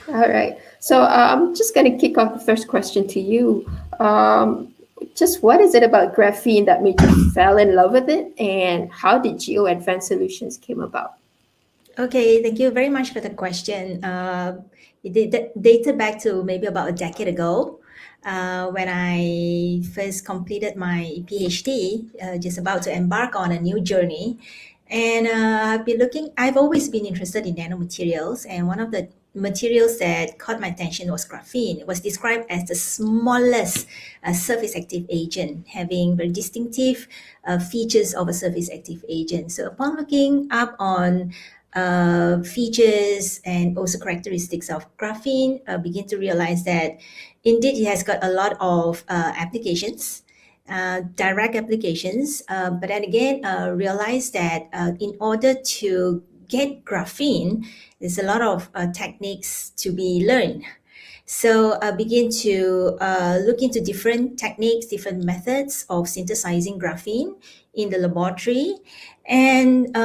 All right. So I'm just going to kick off the first question to you. Just what is it about graphene that made you fall in love with it, and how did Go Advanced Solutions came about? Okay, thank you very much for the question. It dated back to maybe about a decade ago when I first completed my PhD, just about to embark on a new journey. And I've always been interested in nanomaterials, and one of the materials that caught my attention was graphene. It was described as the smallest surface active agent, having very distinctive features of a surface active agent. So upon looking up on features and also characteristics of graphene, begin to realize that indeed it has got a lot of applications, direct applications, but then again realize that in order to get graphene, there's a lot of techniques to be learned. So I begin to look into different techniques, different methods of synthesizing graphene in the laboratory. And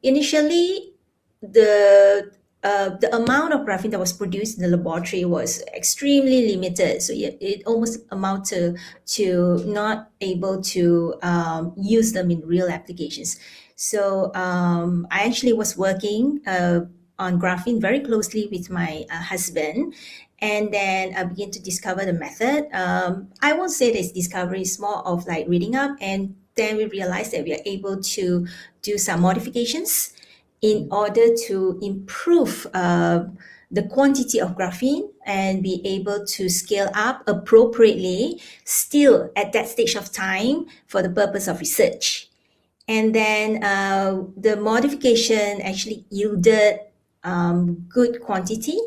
initially, the amount of graphene that was produced in the laboratory was extremely limited. So it almost amounted to not able to use them in real applications. So I actually was working on graphene very closely with my husband. And then I began to discover the method. I won't say this discovery is more of like reading up, and then we realized that we are able to do some modifications in order to improve the quantity of graphene and be able to scale up appropriately still at that stage of time for the purpose of research. And then the modification actually yielded good quantity,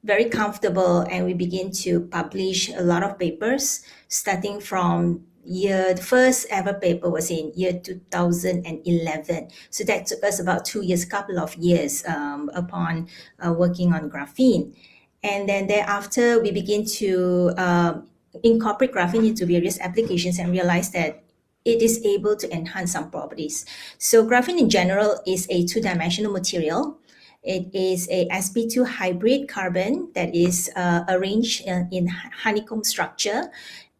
very comfortable, and we begin to publish a lot of papers starting from the first ever paper was in year 2011. So that took us about 2 years, couple of years upon working on graphene. And then thereafter, we begin to incorporate graphene into various applications and realize that it is able to enhance some properties. So graphene in general is a two-dimensional material. It is a sp2 hybrid carbon that is arranged in honeycomb structure.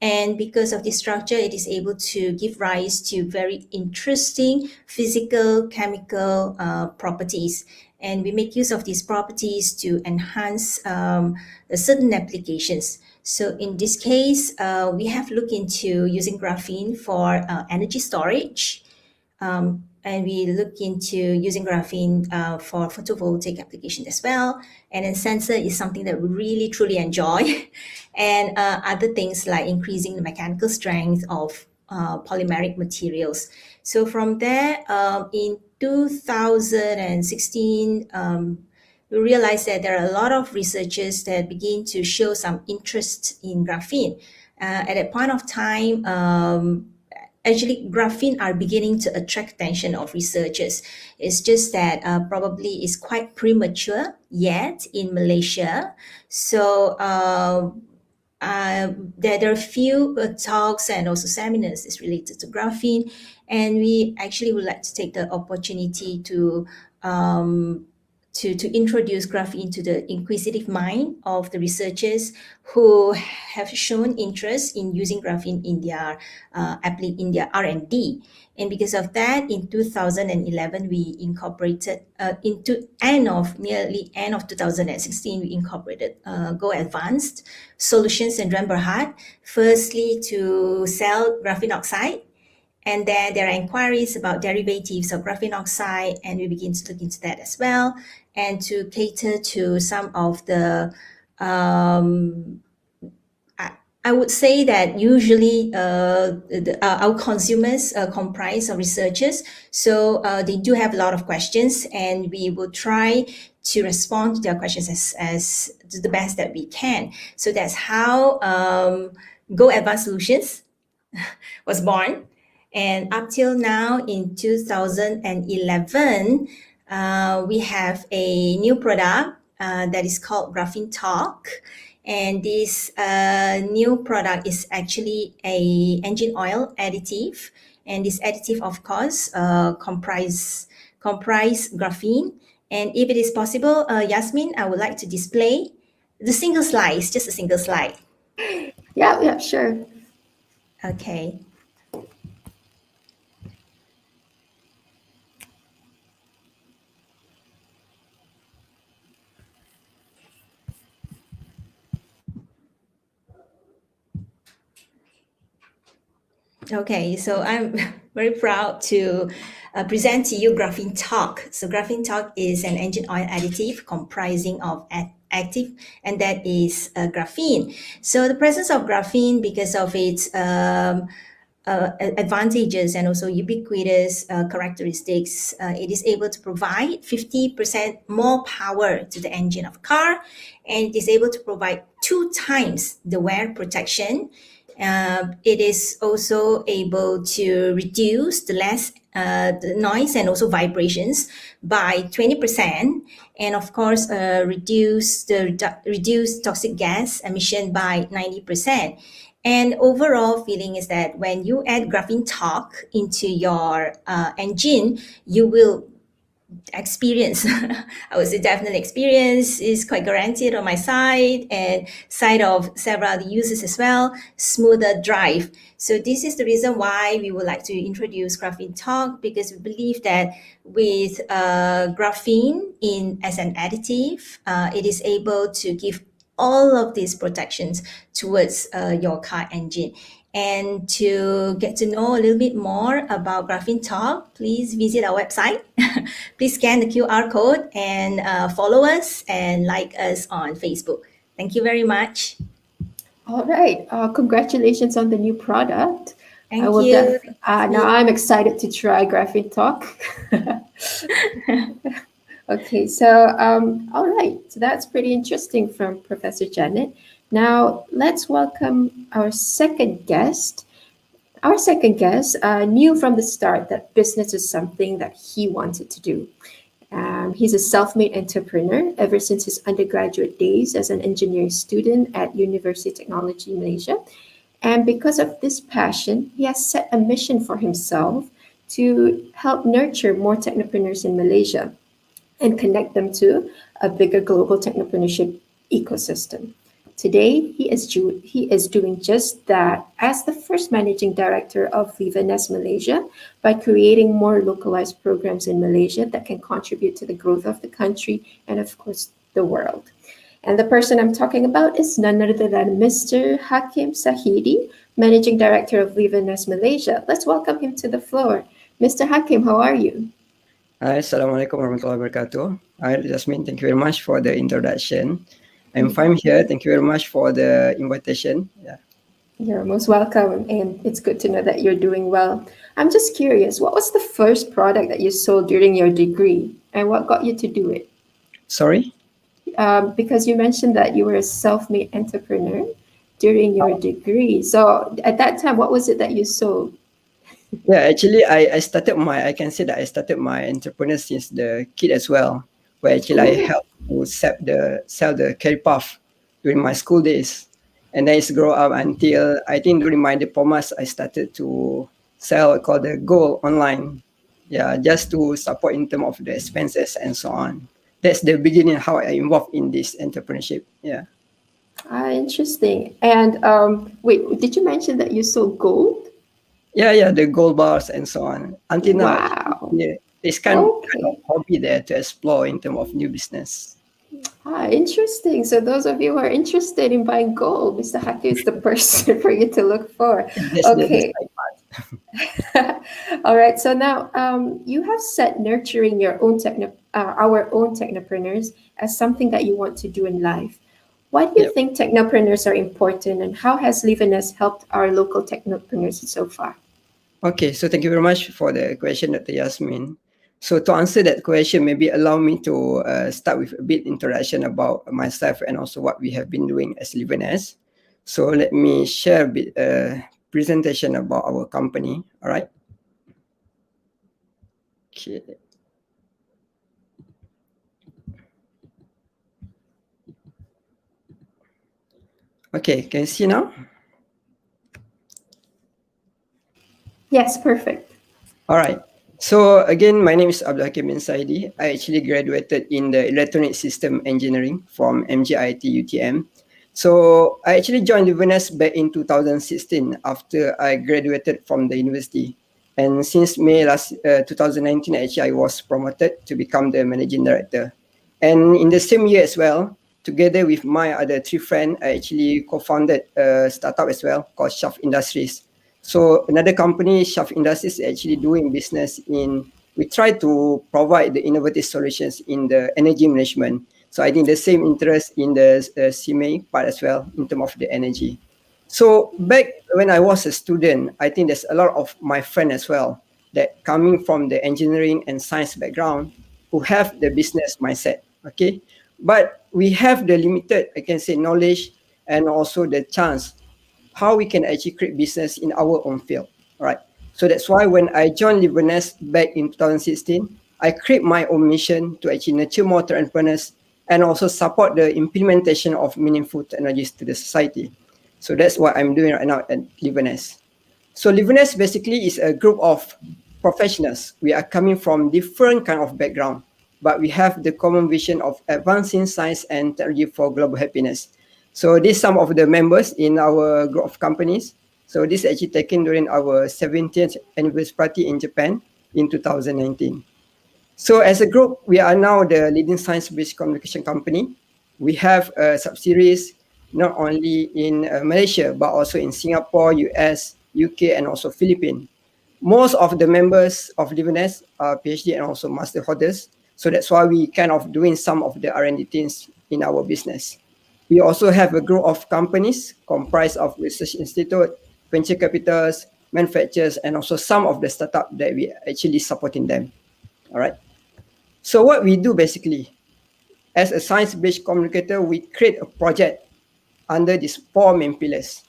And because of this structure, it is able to give rise to very interesting physical, chemical properties. And we make use of these properties to enhance certain applications. So in this case, we have looked into using graphene for energy storage. And we look into using graphene for photovoltaic application as well. And then sensor is something that we really truly enjoy. And other things like increasing the mechanical strength of polymeric materials. So from there, in 2016, we realized that there are a lot of researchers that begin to show some interest in graphene. At that point of time, actually, graphene are beginning to attract attention of researchers. It's just that probably is quite premature yet in Malaysia. So there are a few talks and also seminars is related to graphene, and we actually would like to take the opportunity to introduce graphene to the inquisitive mind of the researchers who have shown interest in using graphene in their R&D. And because of that, in 2011, we incorporated into nearly end of 2016, we incorporated Go Advanced Solutions in Remberhard, firstly to sell graphene oxide. And then there are inquiries about derivatives of graphene oxide, and we begin to look into that as well, and to cater to some of the, I would say that usually our consumers comprise of researchers, so they do have a lot of questions, and we will try to respond to their questions as to the best that we can. So that's how Go Advanced Solutions was born. And up till now, in 2011, we have a new product that is called Graphene Talk. And this new product is actually a engine oil additive. And this additive, of course, comprise graphene. And if it is possible, Yasmin, I would like to display the single slide. It's just a single slide. Yeah, sure. Okay. Okay, so I'm very proud to present to you Graphene Talk. So Graphene Talk is an engine oil additive comprising of active, and that is graphene. So the presence of graphene, because of its advantages and also ubiquitous characteristics, it is able to provide 50% more power to the engine of a car, and it is able to provide 2 times the wear protection. It is also able to reduce the the noise and also vibrations by 20%, and of course reduce toxic gas emission by 90%. And overall feeling is that when you add graphene talk into your engine, you will experience I would say definitely experience is quite guaranteed on my side and side of several other users as well, smoother drive. So this is the reason why we would like to introduce graphene talk, because we believe that with graphene as an additive, it is able to give all of these protections towards your car engine. And to get to know a little bit more about Graphene Talk, please visit our website. Please scan the QR code and follow us and like us on Facebook. Thank you very much. All right. Congratulations on the new product. Thank I will you. Now I'm excited to try Graphene Talk. Okay, so all right, so that's pretty interesting from Professor Janet. Now let's welcome our second guest. Our second guest knew from the start that business is something that he wanted to do. He's a self-made entrepreneur ever since his undergraduate days as an engineering student at University of Technology Malaysia. And because of this passion, he has set a mission for himself to help nurture more technopreneurs in Malaysia and connect them to a bigger global technopreneurship ecosystem. Today, he is doing just that as the first managing director of Vivanes Malaysia by creating more localized programs in Malaysia that can contribute to the growth of the country and, of course, the world. And the person I'm talking about is none other than Mr. Hakim Sahidi, managing director of Vivanes Malaysia. Let's welcome him to the floor. Mr. Hakim, how are you? Hi, Assalamualaikum warahmatullahi wabarakatuh. Hi, Jasmine. Thank you very much for the introduction. I'm fine here. Thank you very much for the invitation. Yeah. You're most welcome, and it's good to know that you're doing well. I'm just curious, what was the first product that you sold during your degree, and what got you to do it? Sorry? Because you mentioned that you were a self-made entrepreneur during your degree. So at that time, what was it that you sold? Yeah, actually, I started I can say that I started my entrepreneur since the kid as well, where actually I helped to sell the career path during my school days. And then it's grow up until, I think during my diplomas, I started to sell what called the gold online. Yeah, just to support in terms of the expenses and so on. That's the beginning how I involved in this entrepreneurship. Yeah. Interesting. And wait, did you mention that you sold gold? Yeah, the gold bars and so on. Until now, yeah, it's kind of hobby there to explore in terms of new business. Interesting. So those of you who are interested in buying gold, Mr. Hakim is the person for you to look for. Okay. All right. So now you have set nurturing your own our own technopreneurs as something that you want to do in life. Why do you think technopreneurs are important, and how has Livenes helped our local technopreneurs so far? Okay, so thank you very much for the question, Dr. Yasmin. So to answer that question, maybe allow me to start with a bit introduction about myself and also what we have been doing as Livenes. So let me share a bit presentation about our company. All right. Okay. Okay, can you see now? Yes, perfect. All right. So again, my name is Abdul Hakim bin Saidi. I actually graduated in the electronic system engineering from MGIT UTM. So I actually joined Livenes back in 2016 after I graduated from the university. And since May 2019, actually I was promoted to become the managing director. And in the same year as well, together with my other 3 friends, I actually co-founded a startup as well called Shaft Industries. So another company, Shaft Industries, is actually doing business we try to provide the innovative solutions in the energy management. So I think the same interest in the CMA part as well in terms of the energy. So back when I was a student, I think there's a lot of my friends as well that coming from the engineering and science background who have the business mindset, okay? But we have the limited, I can say, knowledge and also the chance how we can actually create business in our own field, right? So that's why when I joined Livernes back in 2016, I create my own mission to actually nurture more entrepreneurs and also support the implementation of meaningful technologies to the society. So that's what I'm doing right now at Livernes. So Livernes basically is a group of professionals. We are coming from different kind of background, but we have the common vision of advancing science and technology for global happiness. So these some of the members in our group of companies. So this is actually taken during our 70th anniversary party in Japan in 2019. So as a group, we are now the leading science-based communication company. We have subsidiaries not only in Malaysia, but also in Singapore, US, UK, and also Philippines. Most of the members of Livernes are PhD and also master holders. So that's why we kind of doing some of the R&D things in our business. We also have a group of companies comprised of research institute, venture capitals, manufacturers, and also some of the startup that we actually supporting them. All right. So what we do basically, as a science-based communicator, we create a project under these four main pillars.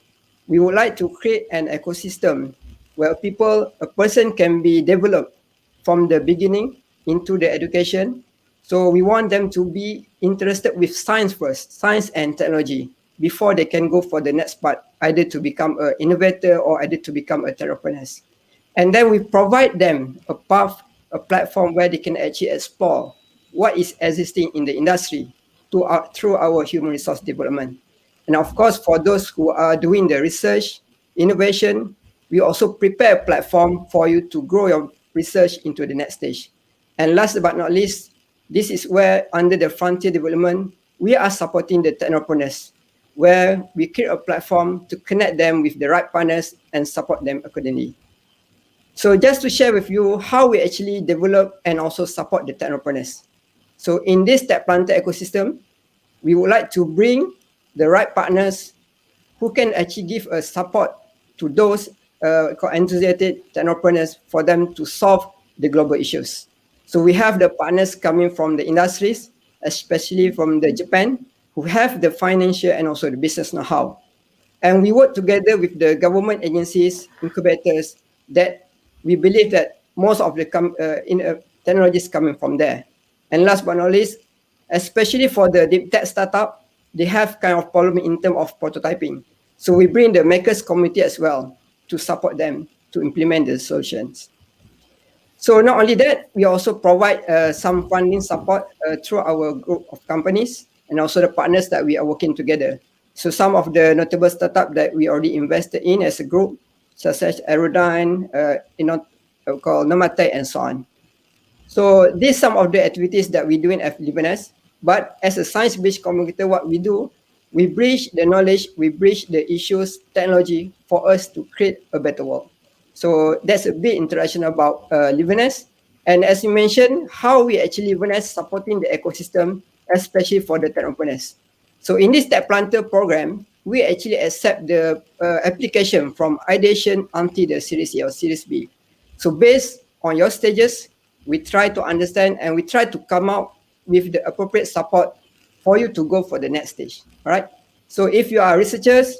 We would like to create an ecosystem where a person can be developed from the beginning into the education. So we want them to be interested with science first, science and technology, before they can go for the next part, either to become an innovator or either to become a entrepreneur. And then we provide them a path, a platform where they can actually explore what is existing in the industry through our human resource development. And of course, for those who are doing the research, innovation, we also prepare a platform for you to grow your research into the next stage. And last but not least, this is where under the frontier development, we are supporting the technopreneurs, where we create a platform to connect them with the right partners and support them accordingly. So just to share with you how we actually develop and also support the technopreneurs. So in this Tech Planter ecosystem, we would like to bring the right partners who can actually give a support to those enthusiastic technopreneurs for them to solve the global issues. So we have the partners coming from the industries, especially from the Japan, who have the financial and also the business know-how. And we work together with the government agencies, incubators, that we believe that most of the technologies coming from there. And last but not least, especially for the deep tech startup, they have kind of problem in terms of prototyping. So we bring the makers community as well to support them to implement the solutions. So not only that, we also provide some funding support through our group of companies and also the partners that we are working together. So some of the notable startups that we already invested in as a group, such as Aerodyne, called Nomatech, and so on. So these some of the activities that we do in Livernes. But as a science-based communicator, what we do, we bridge the knowledge, we bridge the issues, technology for us to create a better world. So that's a big introduction about Livernes. And as you mentioned, how we actually Livernes supporting the ecosystem, especially for the technopreneurs. So in this Tech Planter program, we actually accept the application from ideation until the Series A or Series B. So based on your stages, we try to understand and we try to come out with the appropriate support for you to go for the next stage. All right. So if you are researchers,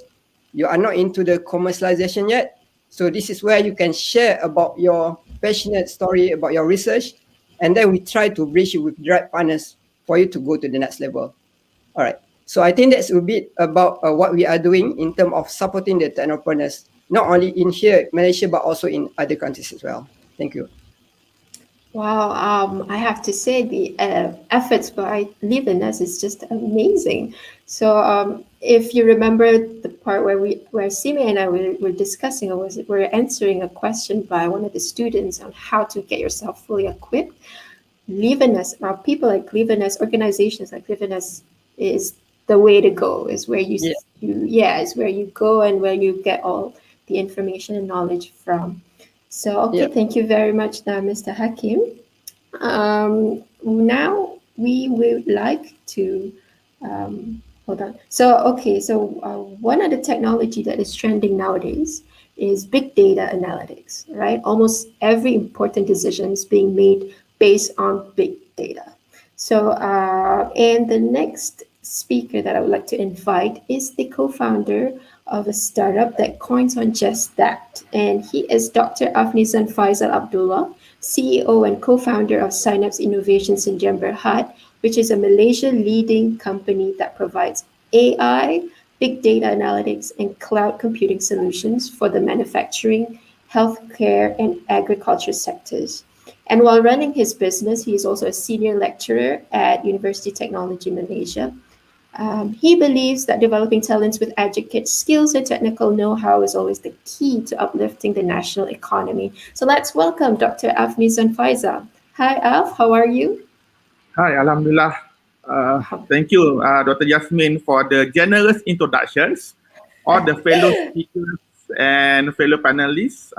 you are not into the commercialization yet. So this is where you can share about your passionate story about your research. And then we try to bridge you with the right partners for you to go to the next level. All right. So I think that's a bit about what we are doing in terms of supporting the technopreneurs, not only in here, Malaysia, but also in other countries as well. Thank you. Wow, I have to say the efforts by Livernes is just amazing. So if you remember the part where Sime and I were discussing, or we're answering a question by one of the students on how to get yourself fully equipped, Livernes, people like Livernes, organizations like Livernes is the way to go. Is where is where you go and where you get all the information and knowledge from. So, okay, thank you very much, Mr. Hakim. Now we would like to, hold on. So, okay, so one of the technology that is trending nowadays is big data analytics, right? Almost every important decision is being made based on big data. So, and the next speaker that I would like to invite is the co-founder of a startup that coins on just that. And he is Dr. Afnizan Faisal Abdullah, CEO and co-founder of Synapse Innovations in Berhad, which is a Malaysia leading company that provides AI, big data analytics, and cloud computing solutions for the manufacturing, healthcare, and agriculture sectors. And while running his business, he is also a senior lecturer at University Technology Malaysia. He believes that developing talents with adequate skills and technical know-how is always the key to uplifting the national economy. So let's welcome Dr. Afnizan Faisal. Hi, Af, how are you? Hi, Alhamdulillah. Thank you, Dr. Yasmin, for the generous introductions. All the fellow speakers and fellow panelists,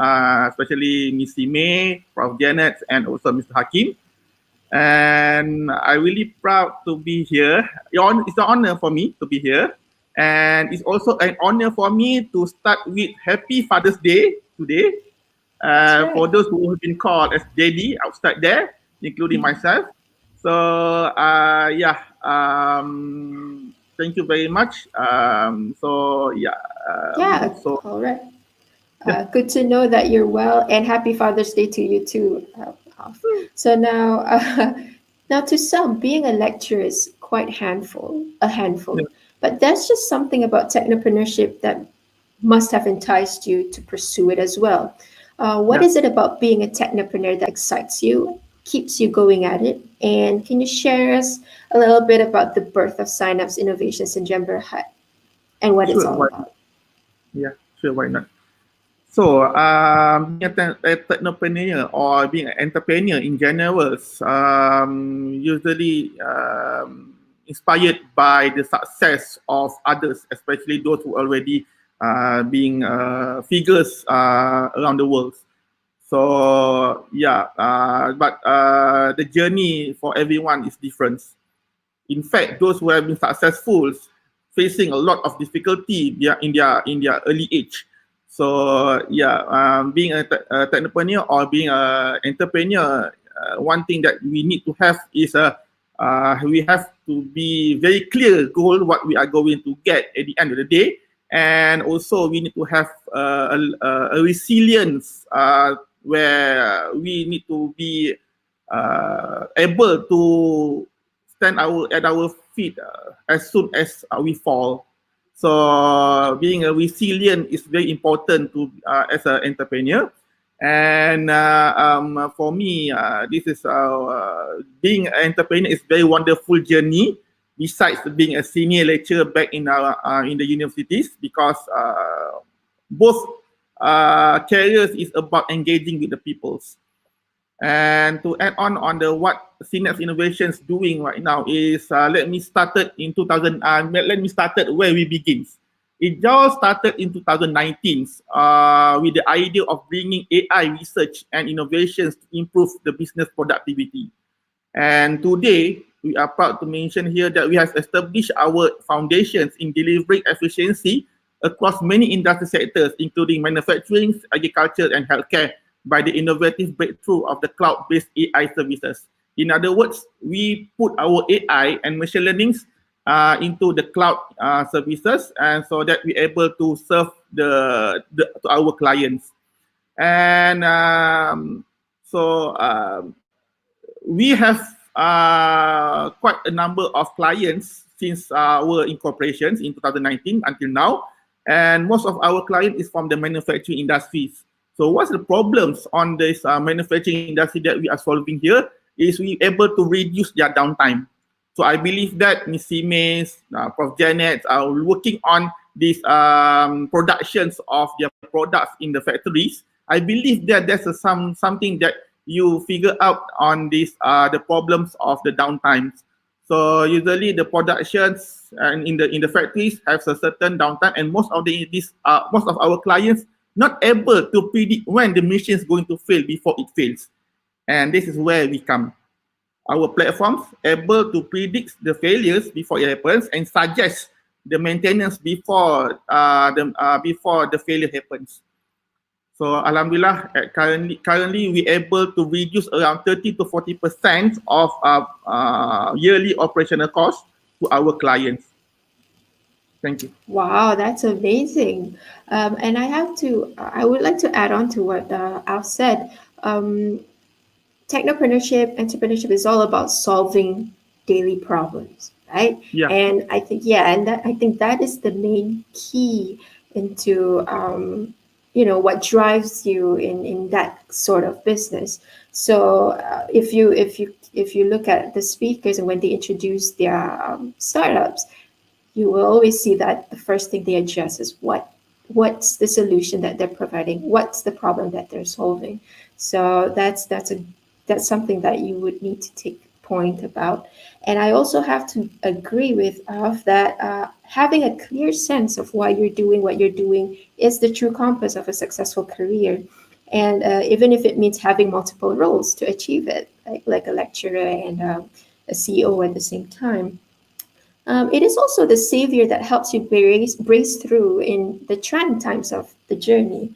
especially Ms. May, Prof. Janet, and also Mr. Hakim. And I'm really proud to be here. It's an honor for me to be here. And it's also an honor for me to start with Happy Father's Day today. For those who have been called as Daddy outside there, including myself. So, thank you very much. All right. Good to know that you're well, and happy Father's Day to you too. So now, to some, being a lecturer is quite a handful. But that's just something about technopreneurship that must have enticed you to pursue it as well. What is it about being a technopreneur that excites you, keeps you going at it? And can you share us a little bit about the birth of Synapse Innovations in Berhad and what it's all about? Yeah, sure, why not? So, being a technopreneur or being an entrepreneur in general, usually inspired by the success of others, especially those who already being figures around the world. So, but the journey for everyone is different. In fact, those who have been successful facing a lot of difficulty in their early age. So being a technopreneur or being an entrepreneur, one thing that we need to have is we have to be very clear goal what we are going to get at the end of the day, and also we need to have a resilience where we need to be able to stand at our feet as soon as we fall. So being a resilient is very important to as an entrepreneur. And for me, this is being an entrepreneur is very wonderful journey. Besides being a senior lecturer back in the universities, because both careers is about engaging with the peoples. And to add on the what Synapse Innovations doing right now is let me start where we begin. It all started in 2019 with the idea of bringing AI research and innovations to improve the business productivity. And today, we are proud to mention here that we have established our foundations in delivering efficiency across many industry sectors, including manufacturing, agriculture, and healthcare, by the innovative breakthrough of the cloud-based AI services. In other words, we put our AI and machine learning into the cloud services, and so that we're able to serve to our clients. And we have quite a number of clients since our incorporations in 2019 until now, and most of our clients is from the manufacturing industries. So what's the problems on this manufacturing industry that we are solving here is we able to reduce their downtime. So I believe that Ms. Simes, Prof. Janet are working on these productions of their products in the factories. I believe that there's something that you figure out on this the problems of the downtimes. So usually the productions and in the factories have a certain downtime, and most of our clients not able to predict when the machine is going to fail before it fails. And this is where we come. Our platforms able to predict the failures before it happens and suggest the maintenance before the failure happens. So Alhamdulillah, currently we able to reduce around 30 to 40% of yearly operational costs to our clients. Thank you. Wow, that's amazing. And I would like to add on to what Alf said. Entrepreneurship is all about solving daily problems, right? Yeah. And I think, I think that is the main key into, what drives you in that sort of business. So if you look at the speakers and when they introduce their startups, you will always see that the first thing they address is what's the solution that they're providing, what's the problem that they're solving. So that's something that you would need to take point about. And I also have to agree with Alf that having a clear sense of why you're doing what you're doing is the true compass of a successful career. And even if it means having multiple roles to achieve it, like a lecturer and a CEO at the same time. It is also the savior that helps you brace through in the trying times of the journey,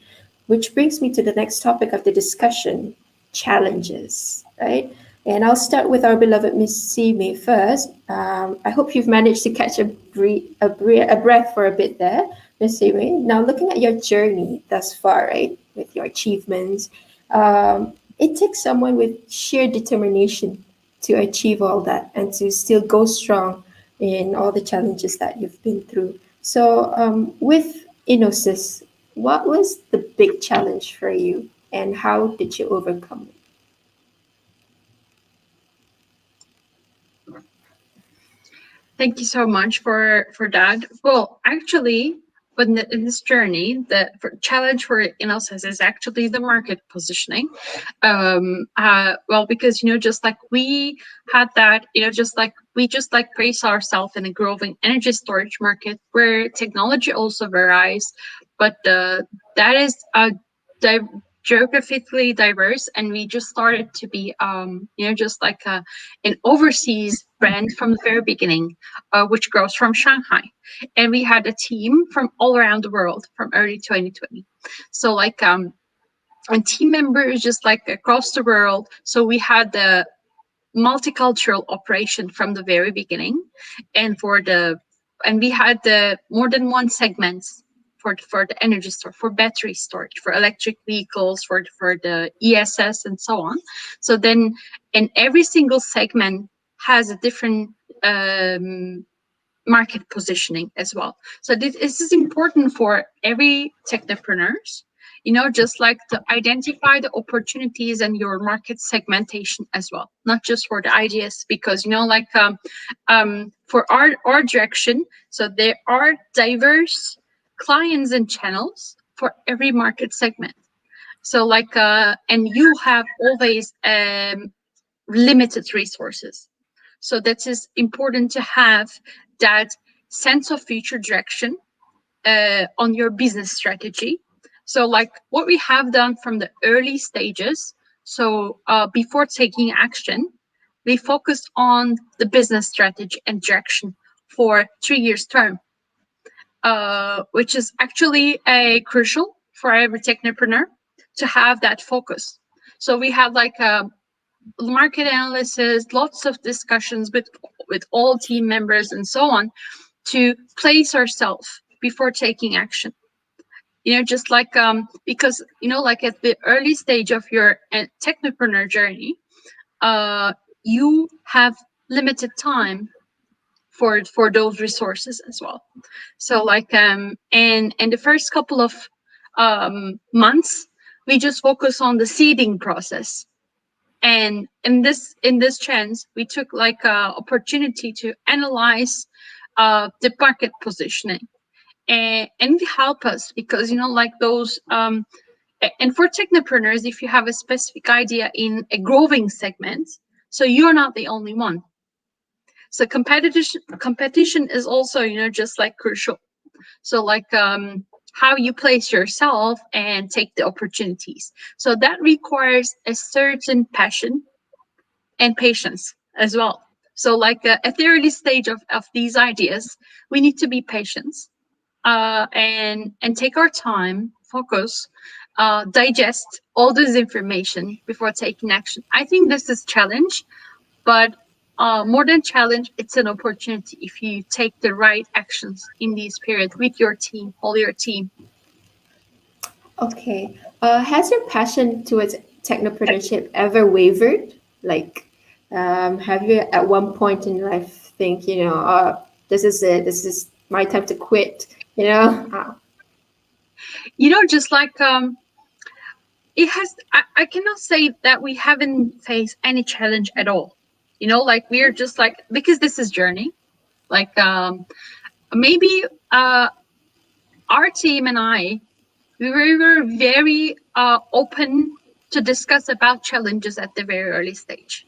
which brings me to the next topic of the discussion, challenges, right? And I'll start with our beloved Miss Sime first. I hope you've managed to catch a breath for a bit there, Miss Sime. Now, looking at your journey thus far, right, with your achievements, it takes someone with sheer determination to achieve all that and to still go strong in all the challenges that you've been through. So with Innosis, what was the big challenge for you and how did you overcome it? Thank you so much for that. Well, actually, but in this journey, the challenge for Innosis is actually the market positioning. Well, because just like we had that, we place ourselves in a growing energy storage market where technology also varies, but that is geographically diverse, and we just started to be just like an overseas brand from the very beginning, which grows from Shanghai, and we had a team from all around the world from early 2020. So and team members just like across the world. So we had the multicultural operation from the very beginning, and we had the more than one segments for the energy store, for battery storage, for electric vehicles, for the ESS and so on. So then, and every single segment has a different market positioning as well. So this is important for every technopreneurs, just like to identify the opportunities and your market segmentation as well, not just for the ideas, because for our direction, so there are diverse clients and channels for every market segment. So and you have always limited resources. So that is important to have that sense of future direction on your business strategy. So what we have done from the early stages, so before taking action, we focused on the business strategy and direction for 3 years term, which is actually crucial for every technopreneur to have that focus. So we have market analysis, lots of discussions with all team members and so on to place ourselves before taking action. Just because at the early stage of your technopreneur journey, you have limited time for those resources as well. So and the first couple of months, we just focus on the seeding process. And in this chance, we took opportunity to analyze the market positioning and help us, because those and for technopreneurs, if you have a specific idea in a growing segment, so you're not the only one. So competition is also just crucial. So how you place yourself and take the opportunities. So that requires a certain passion and patience as well. So at the early stage of these ideas, we need to be patient and take our time, focus, digest all this information before taking action. I think this is a challenge, but more than challenge, it's an opportunity if you take the right actions in this period with your team, all your team. Okay. Has your passion towards technopreneurship ever wavered? Like, have you at one point in life think, this is it, this is my time to quit, you know? Just like it has, I cannot say that we haven't faced any challenge at all. Like we're just like, because this is journey, like maybe our team and I, we were very open to discuss about challenges at the very early stage.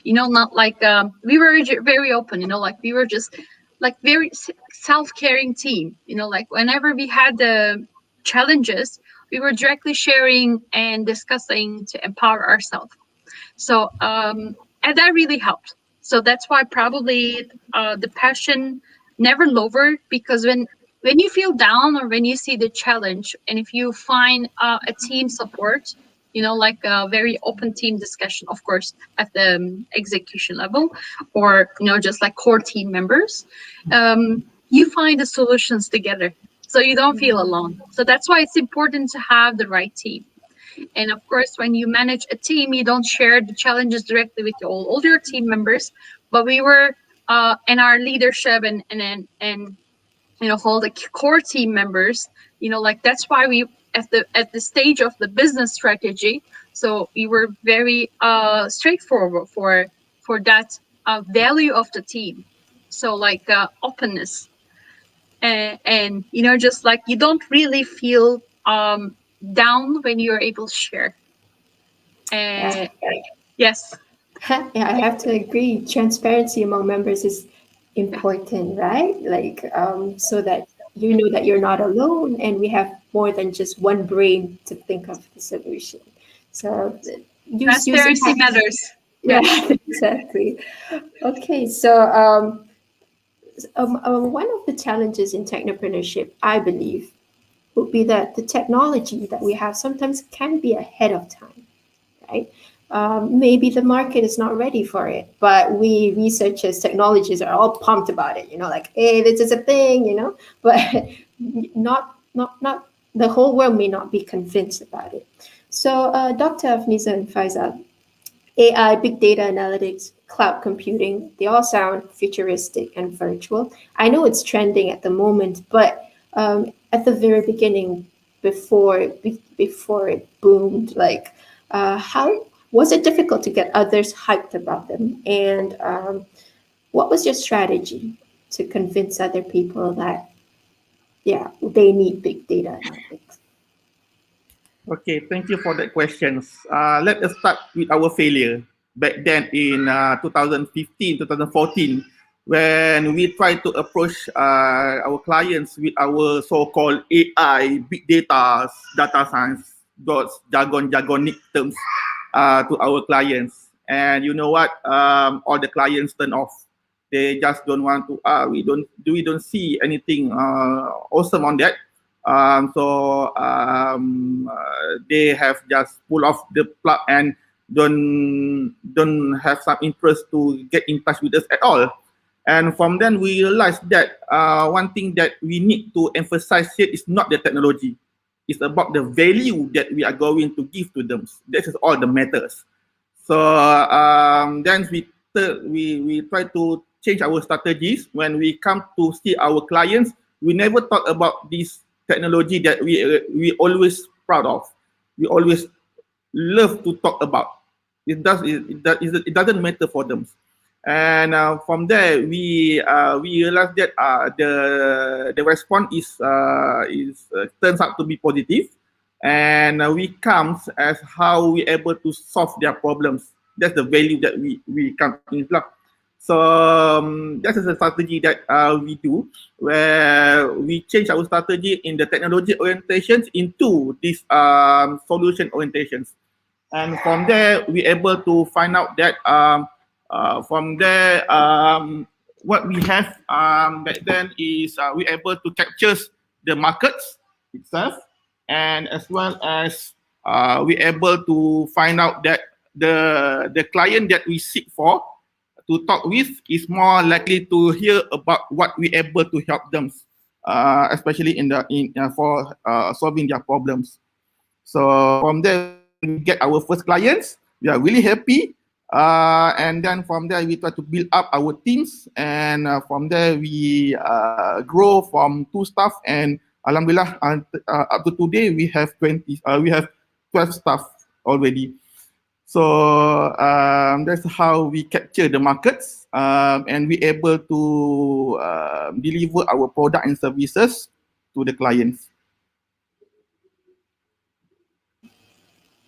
Not like we were very open. Like we were just like very self-caring team. Like whenever we had the challenges, we were directly sharing and discussing to empower ourselves. So and that really helped. So that's why probably the passion never lowered, because when you feel down or when you see the challenge, and if you find a team support, like a very open team discussion, of course, at the execution level, or just like core team members, you find the solutions together, so you don't feel alone. So that's why it's important to have the right team. And of course, when you manage a team, you don't share the challenges directly with all your team members, but we were in our leadership and all the core team members, like that's why we at the stage of the business strategy, so we were very straightforward for that value of the team. So like openness, and just like you don't really feel down when you're able to share. Yes. Yeah, I have to agree. Transparency among members is important, right? Like, so that you know that you're not alone, and we have more than just one brain to think of the solution. So, Transparency matters. Yeah, exactly. Okay, so one of the challenges in technopreneurship, I believe, would be that the technology that we have sometimes can be ahead of time, right? Maybe the market is not ready for it, but we researchers, technologists are all pumped about it, like, hey, this is a thing, but not the whole world may not be convinced about it. So Dr. Afniza and Faisal, AI, big data analytics, cloud computing, they all sound futuristic and virtual. I know it's trending at the moment, but at the very beginning, before it boomed, like how was it difficult to get others hyped about them? And what was your strategy to convince other people that, yeah, they need big data analytics? Okay, thank you for that questions. Let us start with our failure back then in 2015, 2014, when we tried to approach our clients with our so-called AI, big data, data science, those jargonic terms to our clients. And you know what? All the clients turn off. They just don't want to. We don't see anything awesome on that. They have just pull off the plug and don't have some interest to get in touch with us at all. And from then we realized that one thing that we need to emphasize here is not the technology. It's about the value that we are going to give to them. That is all that matters. So then we try to change our strategies. When we come to see our clients, we never talk about this technology that we always proud of. We always love to talk about. It doesn't matter for them. And from there we realized that the response is turns out to be positive, and we comes as how we able to solve their problems. That's the value that we come in. So that is a strategy that we do, where we change our strategy in the technology orientations into this solution orientations. And from there, we able to find out that what we have back then is we able to capture the markets itself, and as well as we able to find out that the client that we seek for, to talk with is more likely to hear about what we able to help them, especially for solving their problems. So from there, we get our first clients. We are really happy. And then from there, we try to build up our teams. And from there, we grow from 2 staff. And alhamdulillah, up to today, we have 12 staff already. So that's how we capture the markets, and we able to deliver our product and services to the clients.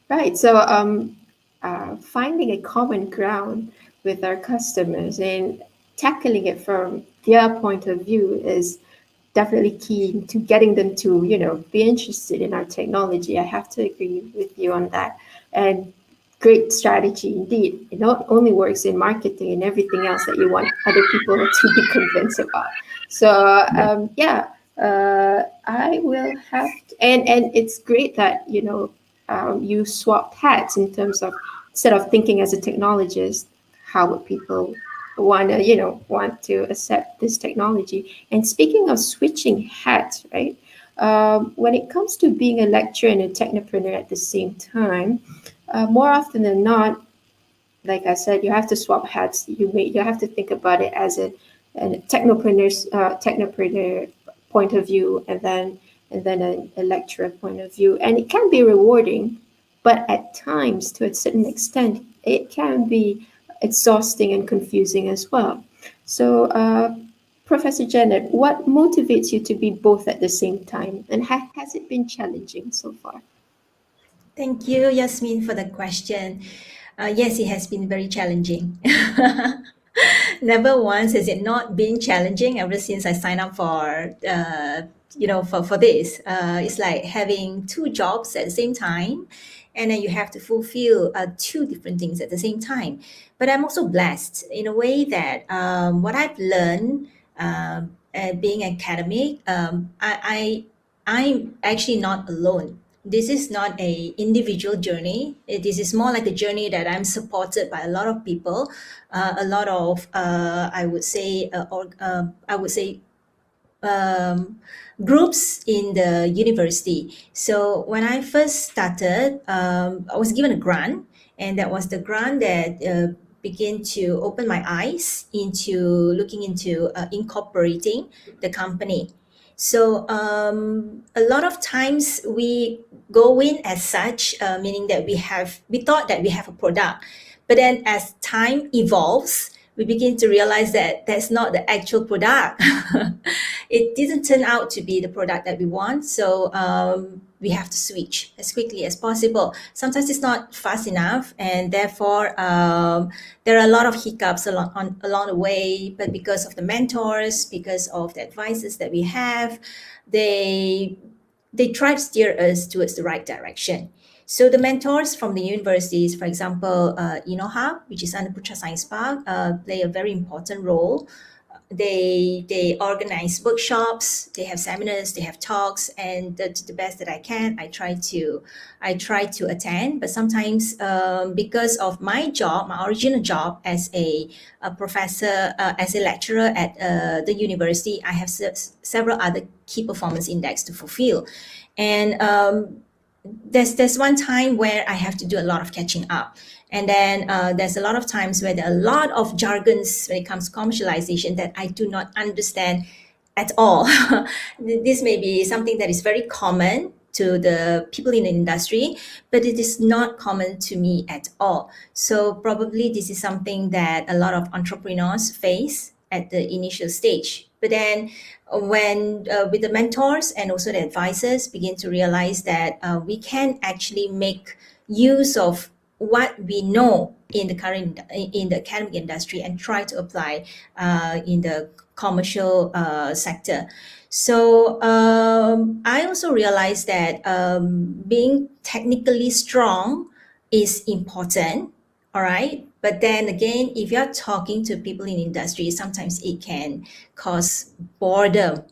Right. So finding a common ground with our customers and tackling it from their point of view is definitely key to getting them to, be interested in our technology. I have to agree with you on that. And great strategy indeed. It not only works in marketing and everything else that you want other people to be convinced about. So I will have to, and it's great that you swapped hats in terms of, instead of thinking as a technologist, how would people want to accept this technology? And speaking of switching hats, right? When it comes to being a lecturer and a technopreneur at the same time, more often than not, like I said, you have to swap hats. You have to think about it as a technopreneur point of view, and then a lecturer point of view, and it can be rewarding, but at times, to a certain extent, it can be exhausting and confusing as well. So, Professor Janet, what motivates you to be both at the same time, and has it been challenging so far? Thank you, Yasmin, for the question. Yes, it has been very challenging. Never once has it not been challenging ever since I signed up for this. It's like having 2 jobs at the same time, and then you have to fulfill 2 different things at the same time. But I'm also blessed in a way that what I've learned being academic, I'm actually not alone. This is not a individual journey. This is more like a journey that I'm supported by a lot of people, a lot of groups in the university. So when I first started, I was given a grant, and that was the grant that began to open my eyes into looking into incorporating the company. So a lot of times we go in as such, meaning that we thought that we have a product, but then as time evolves, we begin to realize that that's not the actual product. It didn't turn out to be the product that we want. So we have to switch as quickly as possible. Sometimes it's not fast enough, and therefore there are a lot of hiccups along the way. But because of the mentors, because of the advisors that we have, they try to steer us towards the right direction. So the mentors from the universities, for example, INOHA, which is under Putra Science Park, play a very important role. They organize workshops, they have seminars, they have talks, and to the best that I can, I try to attend. But sometimes because of my job, my original job as a professor, as a lecturer at the university, I have several other key performance index to fulfill. And there's one time where I have to do a lot of catching up. And then there's a lot of times where there are a lot of jargons when it comes to commercialization that I do not understand at all. This may be something that is very common to the people in the industry, but it is not common to me at all. So probably this is something that a lot of entrepreneurs face at the initial stage. But then when with the mentors and also the advisors begin to realize that we can actually make use of what we know in the academic industry and try to apply in the commercial sector. So I also realized that being technically strong is important, all right? But then again, if you're talking to people in industry, sometimes it can cause boredom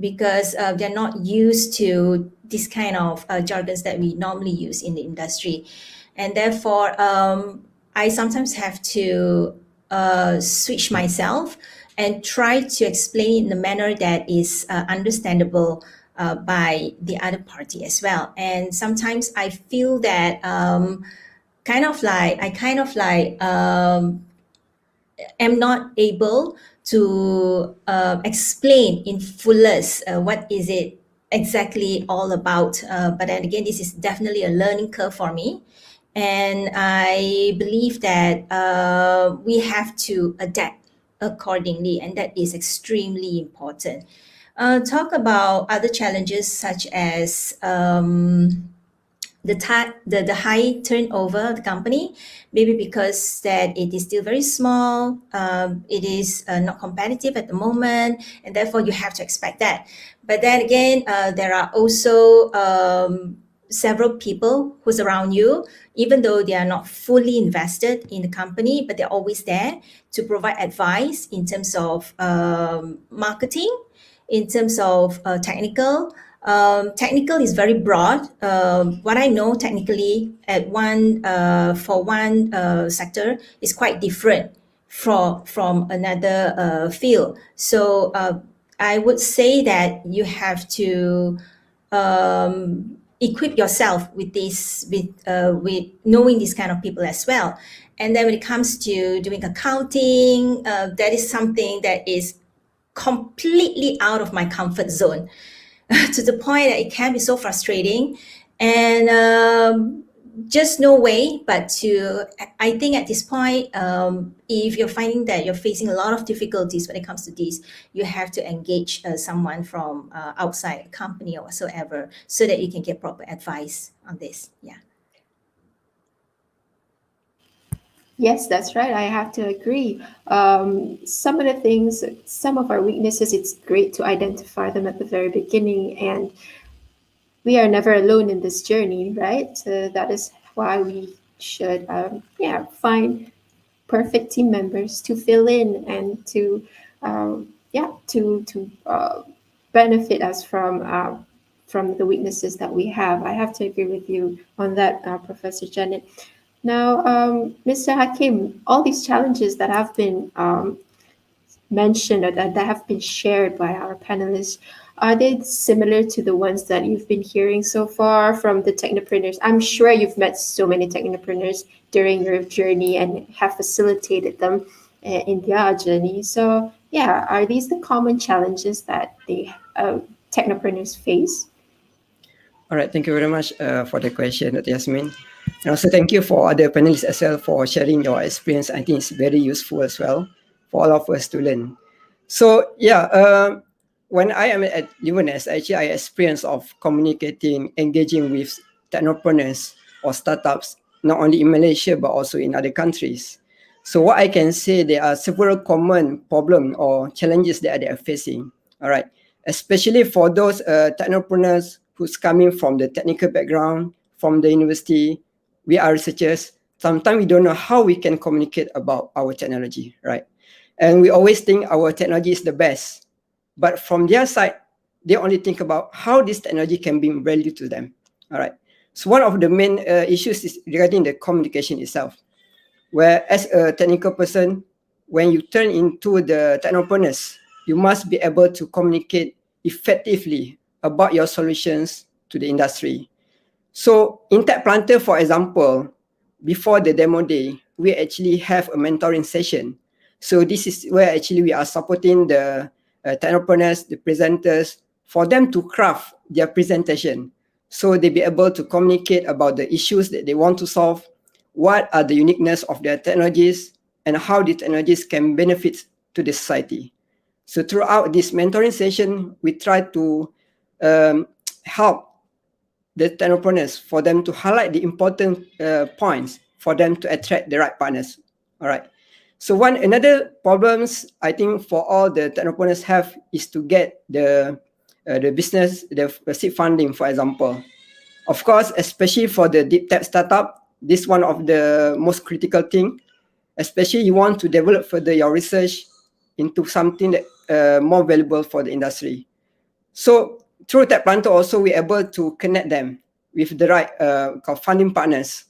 because they're not used to this kind of jargons that we normally use in the industry. And therefore, I sometimes have to switch myself and try to explain in a manner that is understandable by the other party as well. And sometimes I feel that am not able to explain in fullest what is it exactly all about. But then again, this is definitely a learning curve for me. And I believe that we have to adapt accordingly, and that is extremely important. Talk about other challenges such as the high turnover of the company, maybe because that it is still very small, it is not competitive at the moment, and therefore you have to expect that. But then again, there are also several people who's around you, even though they are not fully invested in the company, but they're always there to provide advice in terms of marketing, in terms of technical. Technical is very broad. What I know technically for one sector is quite different from another field. So I would say that you have to equip yourself with knowing these kind of people as well. And then when it comes to doing accounting, that is something that is completely out of my comfort zone. To the point that it can be so frustrating, and just no way but to, I think at this point, if you're finding that you're facing a lot of difficulties when it comes to this, you have to engage someone from outside the company or whatsoever, so that you can get proper advice on this. Yeah. Yes, that's right. I have to agree. Some of the things, some of our weaknesses, it's great to identify them at the very beginning, and we are never alone in this journey, right? So that is why we should, find perfect team members to fill in and to benefit us from the weaknesses that we have. I have to agree with you on that, Professor Janet. Now, Mr. Hakim, all these challenges that have been mentioned or that have been shared by our panelists, are they similar to the ones that you've been hearing so far from the technopreneurs? I'm sure you've met so many technopreneurs during your journey and have facilitated them in their journey. So, yeah, are these the common challenges that the technopreneurs face? All right, thank you very much for the question, Yasmin. And also thank you for other panelists as well for sharing your experience. I think it's very useful as well for all of us to learn. So yeah, when I am at UNS, actually I experience of communicating, engaging with technopreneurs or startups, not only in Malaysia, but also in other countries. So what I can say, there are several common problems or challenges that they are facing. All right, especially for those technopreneurs who's coming from the technical background, from the university, we are researchers. Sometimes we don't know how we can communicate about our technology, right? And we always think our technology is the best. But from their side, they only think about how this technology can bring value to them, all right? So one of the main issues is regarding the communication itself, where as a technical person, when you turn into the technopreneurs, you must be able to communicate effectively about your solutions to the industry. So in Tech Planter, for example, before the demo day, we actually have a mentoring session. So this is where actually we are supporting the technopreneurs, the presenters, for them to craft their presentation. So they be able to communicate about the issues that they want to solve, what are the uniqueness of their technologies, and how the technologies can benefit to the society. So throughout this mentoring session, we try to help the technopreneurs for them to highlight the important points for them to attract the right partners. All right. So another problems I think for all the technopreneurs have is to get the business, the seed funding, for example. Of course, especially for the deep tech startup, this one of the most critical thing. Especially you want to develop further your research into something that more valuable for the industry. So through Tech Planter also we're able to connect them with the right funding partners.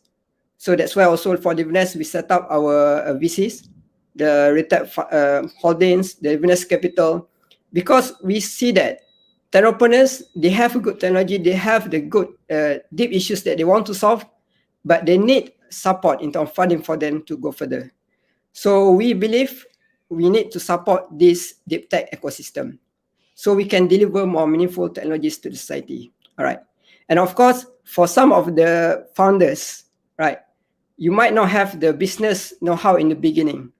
So that's why also for the business we set up our VCs the retail holdings, the business capital, because we see that technopreneurs, they have a good technology, they have the good deep issues that they want to solve, but they need support in terms of funding for them to go further. So we believe we need to support this deep tech ecosystem so we can deliver more meaningful technologies to the society. All right. And of course, for some of the founders, right, you might not have the business know-how in the beginning.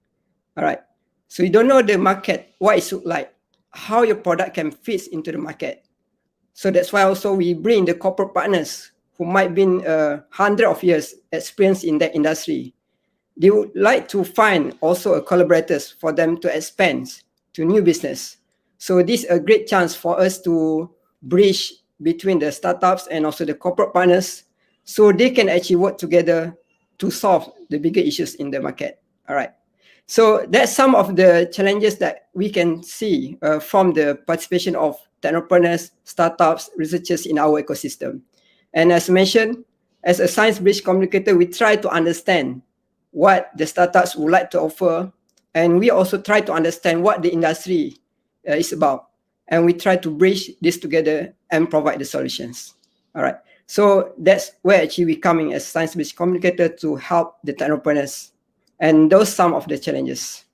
All right. So you don't know the market, what it look like, how your product can fit into the market. So that's why also we bring the corporate partners who might be 100 of years experience in that industry. They would like to find also a collaborators for them to expand to new business. So this is a great chance for us to bridge between the startups and also the corporate partners so they can actually work together to solve the bigger issues in the market. All right. So that's some of the challenges that we can see from the participation of technopreneurs, startups, researchers in our ecosystem. And as mentioned, as a science bridge communicator, we try to understand what the startups would like to offer, and we also try to understand what the industry is about, and we try to bridge this together and provide the solutions. All right, so that's where actually we coming as science-based communicator to help the technopreneurs, and those some of the challenges.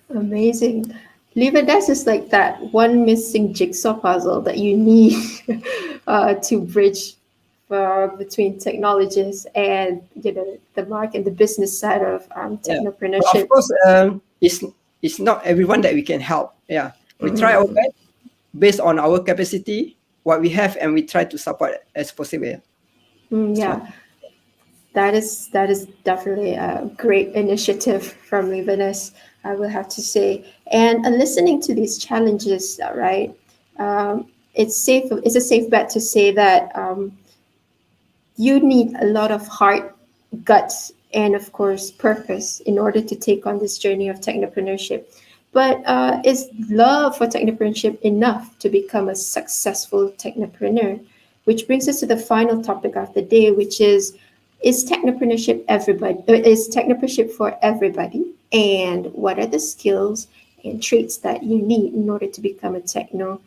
Amazing. Leonidas is like that one missing jigsaw puzzle that you need to bridge between technologists and the market and the business side of technopreneurship. Of course, it's not everyone that we can help. Yeah, we try our best based on our capacity, what we have, and we try to support as possible. Yeah, that is definitely a great initiative from Leonidas, I will have to say. And listening to these challenges, right? It's a safe bet to say that you need a lot of heart, guts, and of course purpose in order to take on this journey of technopreneurship. But is love for technopreneurship enough to become a successful technopreneur? Which brings us to the final topic of the day, which is technopreneurship for everybody? And what are the skills and traits that you need in order to become a successful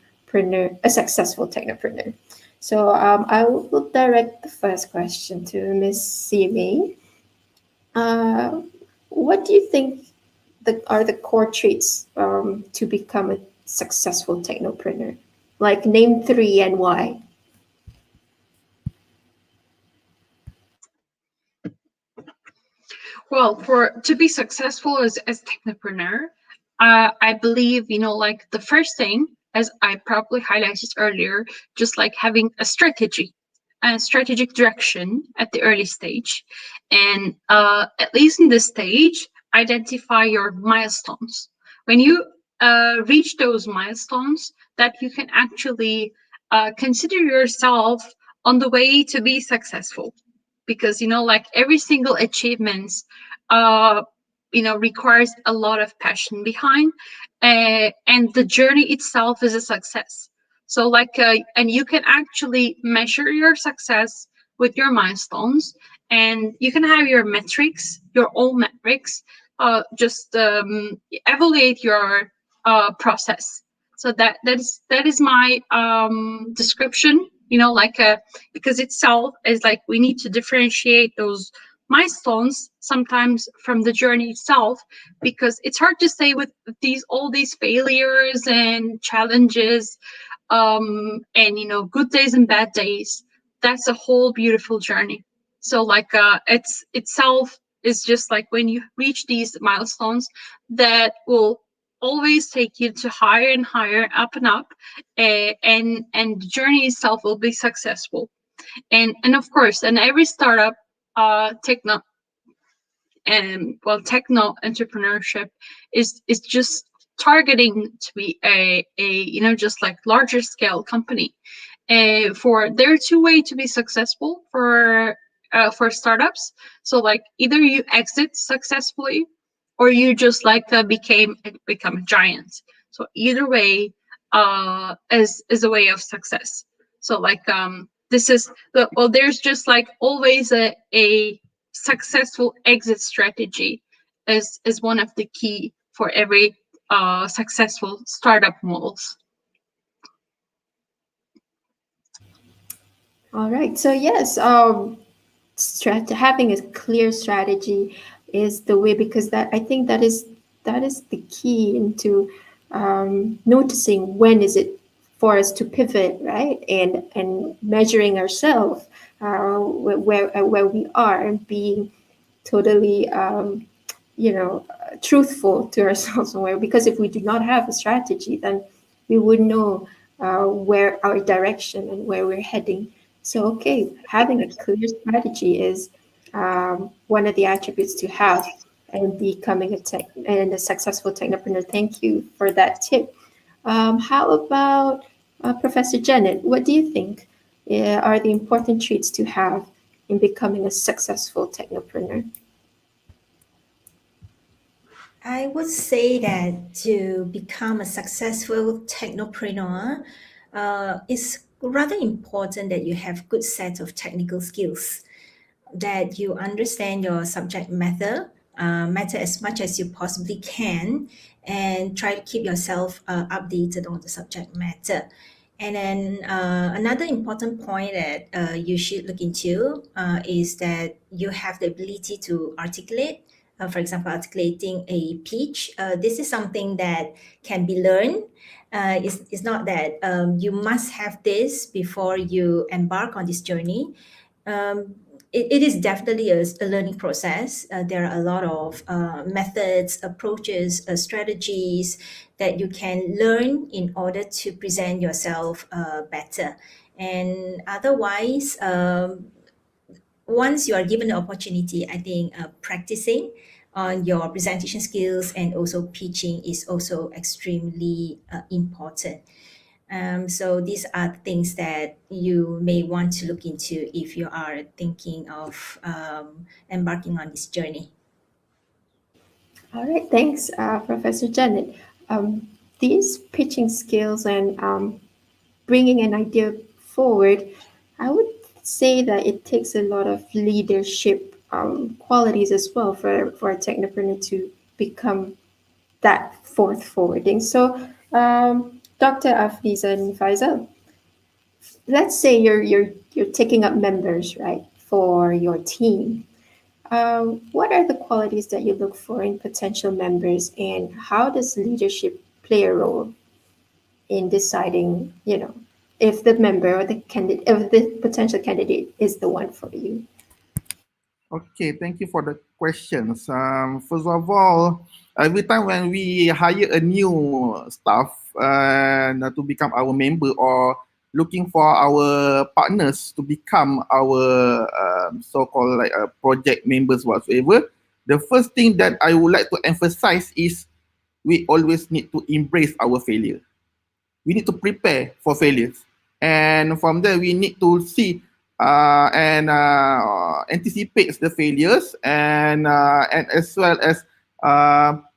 technopreneur? So I will direct the first question to Ms. CMA. What do you think are the core traits to become a successful technopreneur? Like name 3 and why. Well, to be successful as technopreneur, I believe, like the first thing, as I probably highlighted earlier, just like having a strategic direction at the early stage. And at least in this stage, identify your milestones. When you reach those milestones, that you can actually consider yourself on the way to be successful. Because, like every single achievements, requires a lot of passion behind, and the journey itself is a success. So and you can actually measure your success with your milestones, and you can have your metrics, your own metrics, just evaluate your process. So that is my description. Because itself is like we need to differentiate those milestones sometimes from the journey itself, because it's hard to say with all these failures and challenges, and good days and bad days. That's a whole beautiful journey. So it's itself is just like when you reach these milestones, that will always take you to higher and higher, up and up, and the journey itself will be successful. And of course, and every startup, techno entrepreneurship is just targeting to be a just like larger scale company. For there are 2 ways to be successful for startups. So like either you exit successfully, or you just like become a giant. So either way is a way of success. So this is there's just like always a successful exit strategy is one of the key for every successful startup models. All right. So yes, having a clear strategy is the way, because that I think that is the key into noticing when is it for us to pivot, right? And measuring ourselves where we are, and being totally truthful to ourselves somewhere. Because if we do not have a strategy, then we would know where our direction and where we're heading. So, okay, having a clear strategy is one of the attributes to have and becoming a successful technopreneur. Thank you for that tip. How about Professor Janet? What do you think are the important traits to have in becoming a successful technopreneur? I would say that to become a successful technopreneur, it's rather important that you have good set of technical skills, that you understand your subject matter as much as you possibly can, and try to keep yourself updated on the subject matter. And then another important point that you should look into is that you have the ability to articulate. For example, articulating a pitch. This is something that can be learned. It's not that you must have this before you embark on this journey. It is definitely a learning process. There are a lot of methods, approaches, strategies that you can learn in order to present yourself better. And otherwise, once you are given the opportunity, I think practicing on your presentation skills and also pitching is also extremely important. So these are things that you may want to look into if you are thinking of embarking on this journey. All right, thanks, Professor Janet. These pitching skills and bringing an idea forward, I would say that it takes a lot of leadership qualities as well for a technopreneur to become that forwarding. So, Dr. Afriza Faisal, let's say you're taking up members, right, for your team. What are the qualities that you look for in potential members, and how does leadership play a role in deciding, if the member or the candidate, if the potential candidate is the one for you? Okay, thank you for the questions. First of all, every time when we hire a new staff to become our member, or looking for our partners to become our so-called like project members whatsoever, the first thing that I would like to emphasize is we always need to embrace our failure. We need to prepare for failures. And from there, we need to see and anticipate the failures, and as well as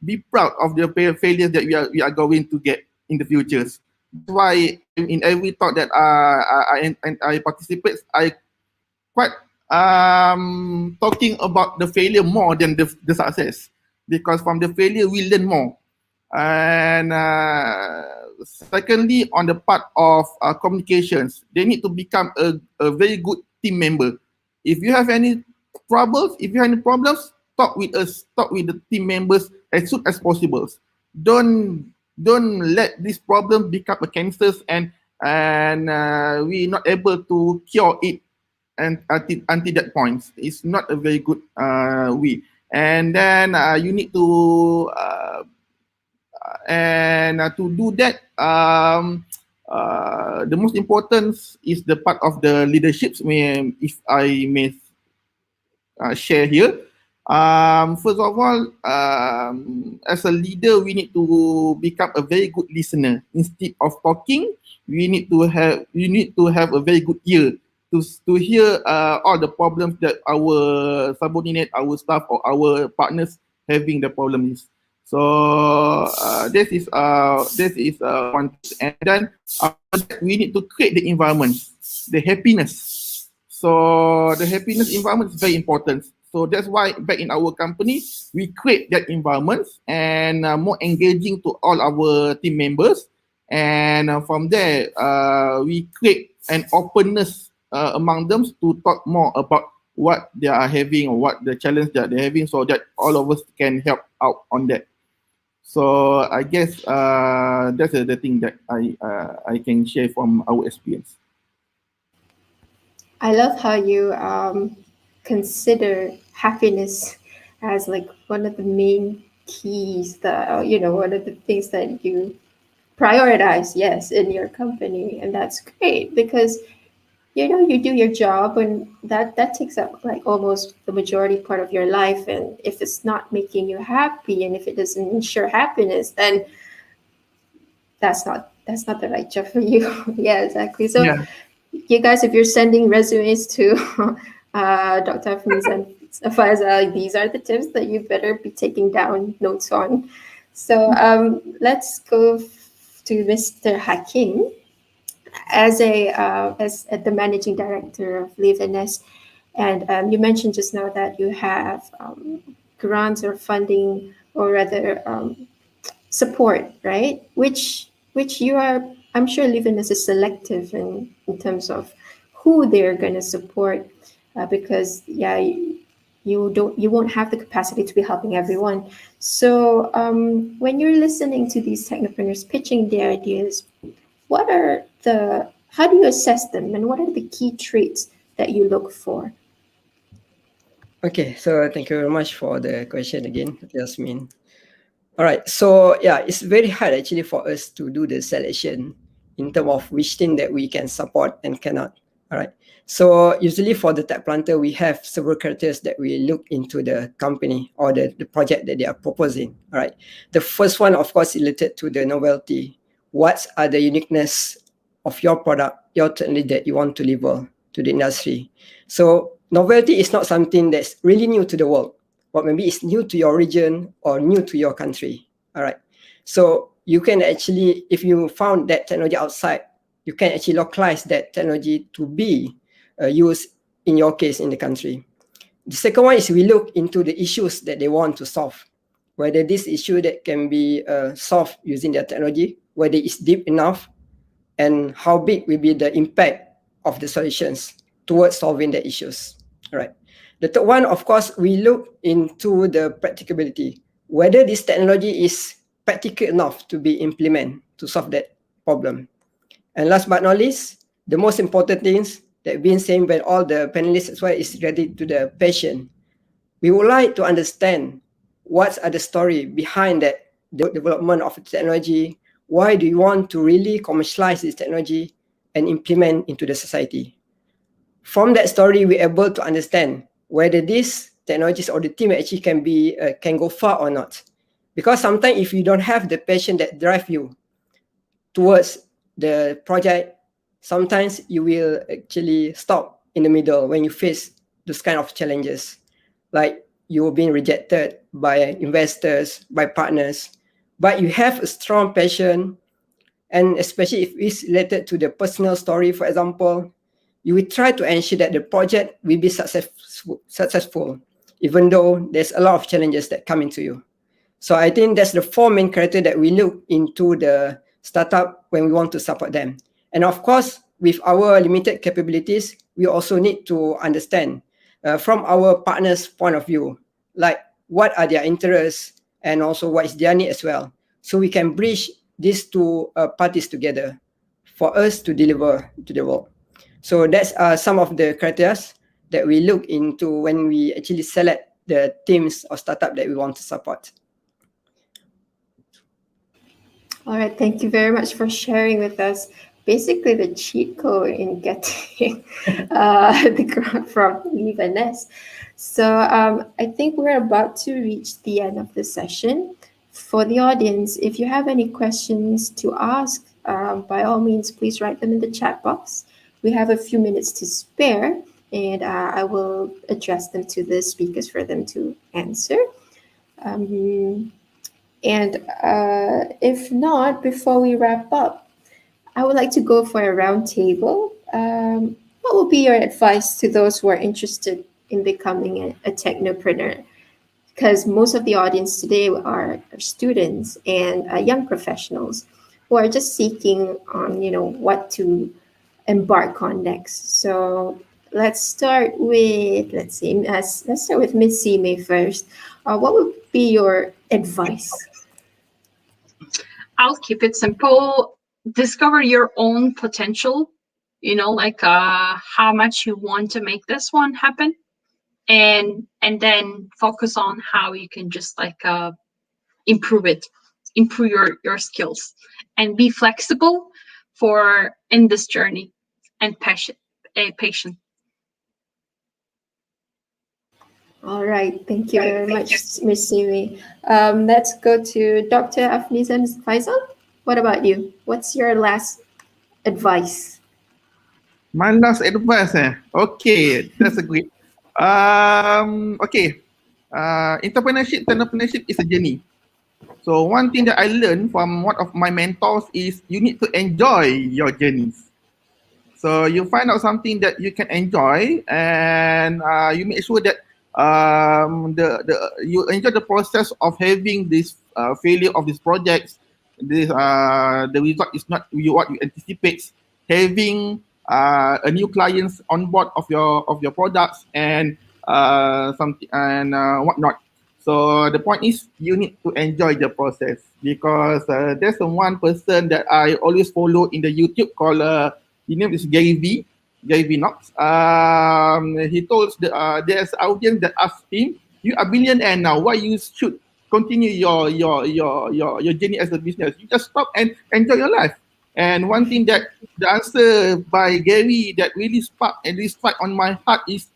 be proud of the failures that we are going to get in the futures. That's why in every talk that I participate, I quite talking about the failure more than the success, because from the failure we learn more. And secondly, on the part of communications, they need to become a very good team member. If you have any troubles, if you have any problems, talk with us, talk with the team members as soon as possible. Don't let this problem become a cancer, and we're not able to cure it, and until that point. It's not a very good way. And then you need to to do that, the most important is the part of the leaderships, if I may share here. First of all, as a leader, we need to become a very good listener. Instead of talking, we need to have a very good ear to hear all the problems that our subordinate, our staff, or our partners having the problems. So this is one. And then we need to create the environment, the happiness. So the happiness environment is very important. So So that's why back in our company, we create that environment and more engaging to all our team members. And from there, we create an openness among them to talk more about what they are having or what the challenge that they're having, so that all of us can help out on that. So I guess that's the thing that I can share from our experience. I love how you consider happiness as like one of the main keys that one of the things that you prioritize, yes, in your company. And that's great because you do your job, and that takes up like almost the majority part of your life. And if it's not making you happy, and if it doesn't ensure happiness, then that's not the right job for you. Yeah, exactly. So Yeah. you guys, if you're sending resumes to Dr. Afniz and Faisal, these are the tips that you better be taking down notes on. So let's go to Mr. Hakim. As the managing director of Live NS, and you mentioned just now that you have grants or funding, or rather support, right? Which you are, I'm sure Live NS is selective in terms of who they're going to support, because you won't have the capacity to be helping everyone. So when you're listening to these technopreneurs pitching their ideas, how do you assess them, and what are the key traits that you look for? Okay, so thank you very much for the question again, Yasmin. All right, so yeah, it's very hard actually for us to do the selection in terms of which thing that we can support and cannot. All right, so usually for the tech planter, we have several criteria that we look into the company or the project that they are proposing. All right, the first one, of course, is related to the novelty. What are the uniqueness of your product, your technology that you want to deliver to the industry? So novelty is not something that's really new to the world, but maybe it's new to your region or new to your country. All right. So you can actually, if you found that technology outside, you can actually localize that technology to be used in your case in the country. The second one is we look into the issues that they want to solve, whether this issue that can be solved using their technology, whether it's deep enough, and how big will be the impact of the solutions towards solving the issues. All right. The third one, of course, we look into the practicability, whether this technology is practical enough to be implemented to solve that problem. And last but not least, the most important things that we've been saying by all the panelists as well is related to the patient. We would like to understand what are the story behind that, the development of the technology. Why do you want to really commercialize this technology and implement into the society? From that story, we're able to understand whether these technologies or the team actually can go far or not. Because sometimes if you don't have the passion that drive you towards the project, sometimes you will actually stop in the middle when you face those kind of challenges. Like you're being rejected by investors, by partners, but you have a strong passion, and especially if it's related to the personal story, for example, you will try to ensure that the project will be successful, even though there's a lot of challenges that come into you. So I think that's the four main criteria that we look into the startup when we want to support them. And of course, with our limited capabilities, we also need to understand from our partners' point of view, like what are their interests and also what is their need as well. So we can bridge these two parties together for us to deliver to the world. So that's some of the criteria that we look into when we actually select the teams or startup that we want to support. All right, thank you very much for sharing with us basically the cheat code in getting the grant from Live NS. So I think we're about to reach the end of the session. For the audience, if you have any questions to ask, by all means, please write them in the chat box. We have a few minutes to spare, and I will address them to the speakers for them to answer. And if not, before we wrap up, I would like to go for a round table. What would be your advice to those who are interested in becoming a technopreneur? Because most of the audience today are students and young professionals who are just seeking on, what to embark on next. So let's start with, let's start with Miss Sime first. What would be your advice? I'll keep it simple. Discover your own potential, like how much you want to make this one happen, and then focus on how you can just like improve your skills, and be flexible for in this journey, and patient. All right, thank you very much, Ms. Simi. Let's go to Dr. Afnizam Faisal. What about you? What's your last advice? My last advice, okay, that's a great. Okay, entrepreneurship is a journey. So one thing that I learned from one of my mentors is you need to enjoy your journeys. So you find out something that you can enjoy, and you make sure that you enjoy the process of having this failure of these projects. The result is not what you anticipate. Having a new clients on board of your products and something and whatnot. So the point is you need to enjoy the process, because there's one person that I always follow in the YouTube called his name is Gary V. Knox. He told there's audience that asked him, "You are billionaire now. Why you should continue your journey as a business? You just stop and enjoy your life." And one thing that the answer by Gary that really sparked and really struck on my heart is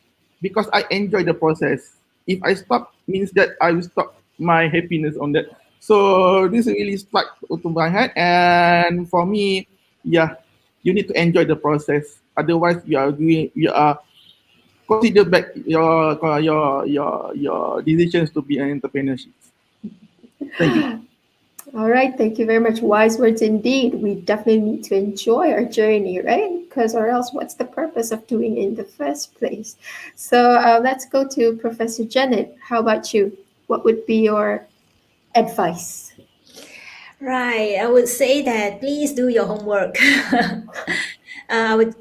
because I enjoy the process. If I stop, means that I will stop my happiness on that. So this really struck to my heart, and for me, yeah, you need to enjoy the process. Otherwise, you are consider back your decisions to be an entrepreneurship. Thank you. All right, thank you very much. Wise words indeed. We definitely need to enjoy our journey, right? Because or else, what's the purpose of doing it in the first place? So let's go to Professor Janet. How about you? What would be your advice? Right, I would say that please do your homework. I would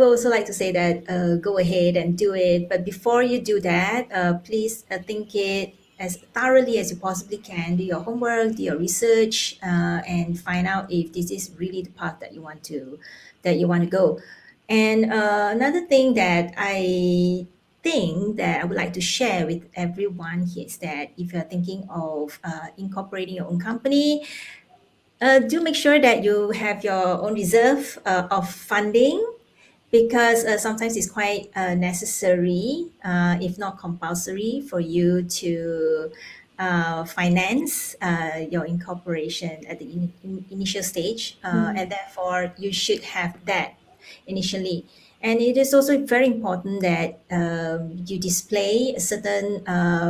also like to say that go ahead and do it. But before you do that, please think it as thoroughly as you possibly can. Do your homework, do your research, and find out if this is really the path that you want to go. And another thing that I think that I would like to share with everyone here is that if you're thinking of incorporating your own company, do make sure that you have your own reserve of funding, because sometimes it's quite necessary, if not compulsory, for you to finance your incorporation at the initial stage, and therefore you should have that initially. And it is also very important that you display a certain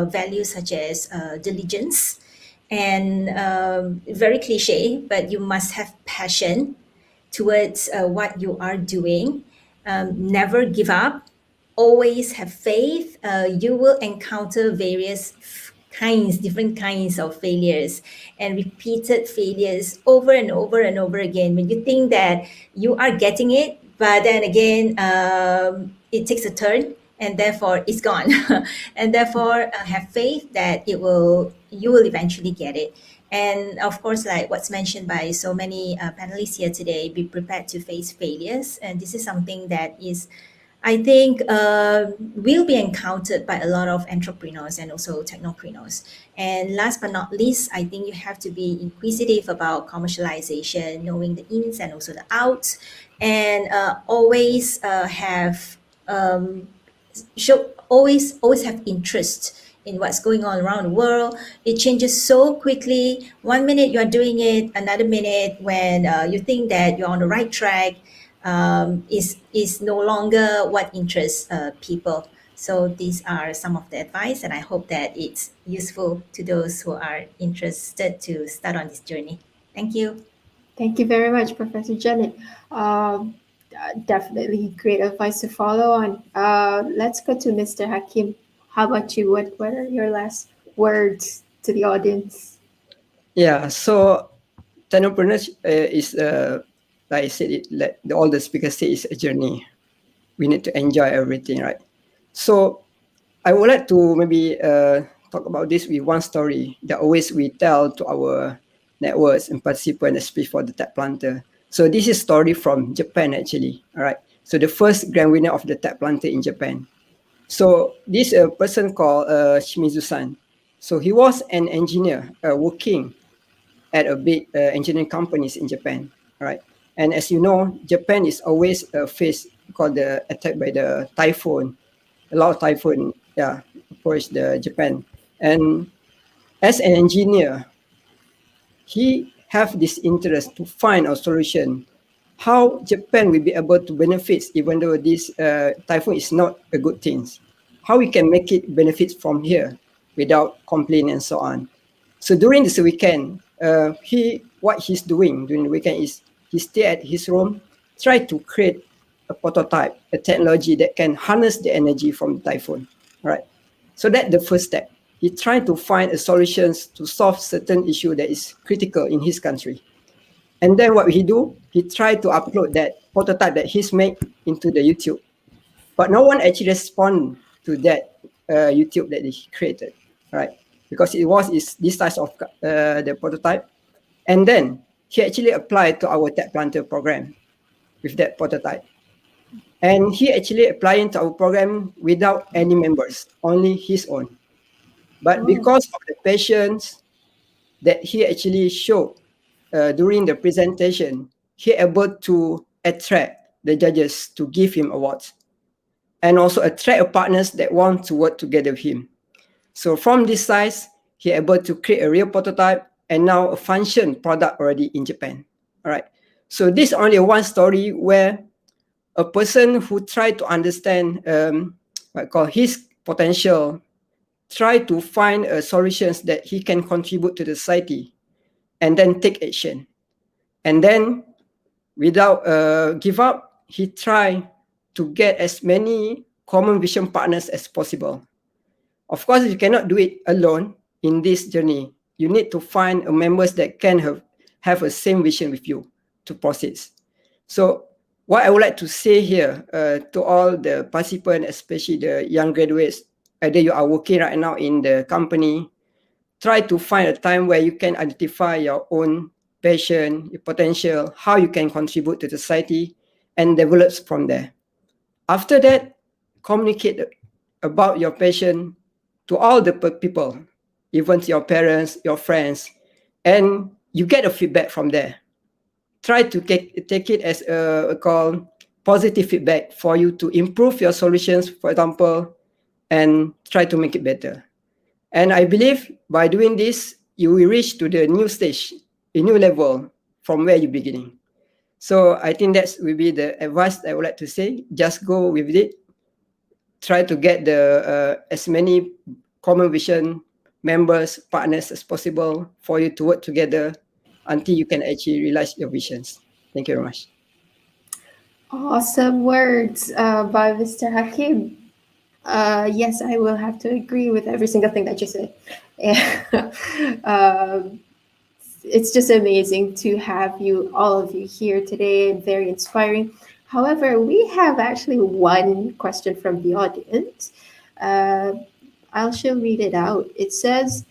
values such as diligence, and very cliche, but you must have passion towards what you are doing. Never give up, always have faith. You will encounter different kinds of failures and repeated failures over and over and over again. When you think that you are getting it, but then again, it takes a turn, and therefore it's gone. And therefore, have faith that you will eventually get it. And of course, like what's mentioned by so many panelists here today, be prepared to face failures. And this is something that is, I think, will be encountered by a lot of entrepreneurs and also technopreneurs. And last but not least, I think you have to be inquisitive about commercialization, knowing the ins and also the outs, and always have always have interest in what's going on around the world. It changes so quickly. One minute you're doing it, another minute when you think that you're on the right track, is no longer what interests people. So these are some of the advice, and I hope that it's useful to those who are interested to start on this journey. Thank you. Thank you very much, Professor Janet. Definitely great advice to follow on. Let's go to Mr. Hakim. How about you? What are your last words to the audience? Yeah, so technopreneur is like I said, like all the speakers say, it's a journey. We need to enjoy everything, right? So I would like to maybe talk about this with one story that always we tell to our networks and participants, especially for the tech planter. So this is a story from Japan actually. All right. So the first grand winner of the tech planter in Japan. So this person called Shimizu-san. So he was an engineer working at a big engineering companies in Japan. All right. And as you know, Japan is always faced called the attack by the typhoon. A lot of typhoon, yeah, approached the Japan. And as an engineer, he have this interest to find a solution how Japan will be able to benefit even though this typhoon is not a good thing. How we can make it benefit from here without complaint and so on. So during this weekend, what he's doing during the weekend is he stay at his room, try to create a prototype, a technology that can harness the energy from the typhoon. Right. So that's the first step. He tried to find a solutions to solve certain issue that is critical in his country. And then what he do, he tried to upload that prototype that he's made into the YouTube. But no one actually respond to that YouTube that he created, right? Because it was this size of the prototype. And then he actually applied to our Tech Planter program with that prototype. And he actually applying to our program without any members, only his own. But because of the patience that he actually showed during the presentation, he able to attract the judges to give him awards and also attract partners that want to work together with him. So from this size, he able to create a real prototype and now a function product already in Japan. All right. So this only one story where a person who tried to understand what I call his potential, try to find solutions that he can contribute to the society, and then take action. And then, without give up, he try to get as many common vision partners as possible. Of course, you cannot do it alone in this journey. You need to find members that can have a same vision with you to proceed. So what I would like to say here to all the participants, especially the young graduates, either you are working right now in the company, try to find a time where you can identify your own passion, your potential, how you can contribute to the society, and develop from there. After that, communicate about your passion to all the people, even to your parents, your friends, and you get a feedback from there. Try to take it as a call positive feedback for you to improve your solutions, for example, and try to make it better. And I believe by doing this, you will reach to the new stage, a new level from where you're beginning. So I think that will be the advice I would like to say. Just go with it. Try to get the as many common vision members, partners as possible for you to work together until you can actually realize your visions. Thank you very much. Awesome words by Mr. Hakim. Yes, I will have to agree with every single thing that you said. It's just amazing to have you, all of you here today, and very inspiring. However, we have actually one question from the audience. I'll shall read it out. It says,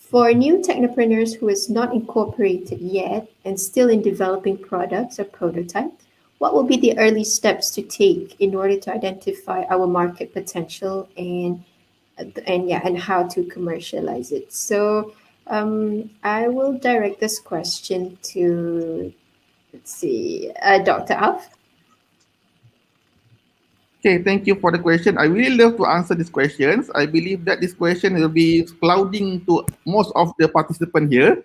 for new technopreneurs who is not incorporated yet and still in developing products or prototype, what will be the early steps to take in order to identify our market potential and how to commercialize it? So I will direct this question to, let's see, Dr. Alf. Okay, thank you for the question. I really love to answer these questions. I believe that this question will be clouding to most of the participants here.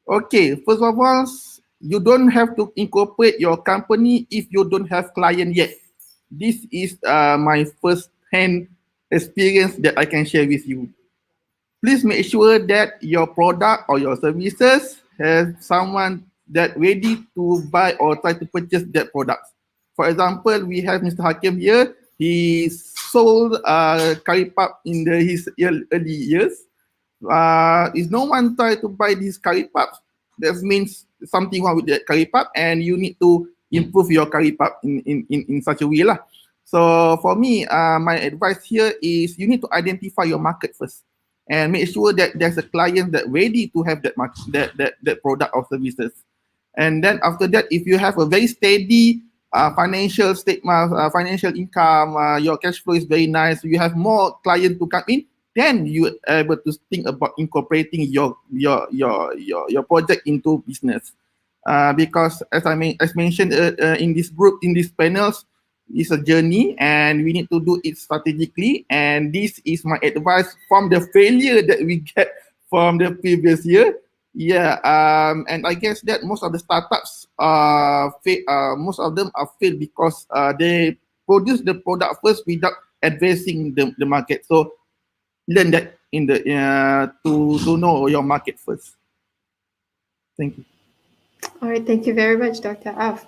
Okay, first of all, you don't have to incorporate your company if you don't have client yet. This is my first-hand experience that I can share with you. Please make sure that your product or your services has someone that ready to buy or try to purchase that product. For example, we have Mr. Hakim here. He sold curry puff in his early years. If no one try to buy this curry puff, that means something wrong with that curry puff, and you need to improve your curry puff in such a way lah. So for me, my advice here is you need to identify your market first and make sure that there's a client that ready to have that product or services. And then after that, if you have a very steady financial statement, financial income, your cash flow is very nice, you have more clients to come in, then you are able to think about incorporating your project into business. Because as mentioned in this group, in these panels, it's a journey and we need to do it strategically. And this is my advice from the failure that we get from the previous year. Yeah, and I guess that most of the startups, most of them are failed because they produce the product first without addressing the market. So learn that in the to know your market first. Thank you. All right, thank you very much, Dr. Af.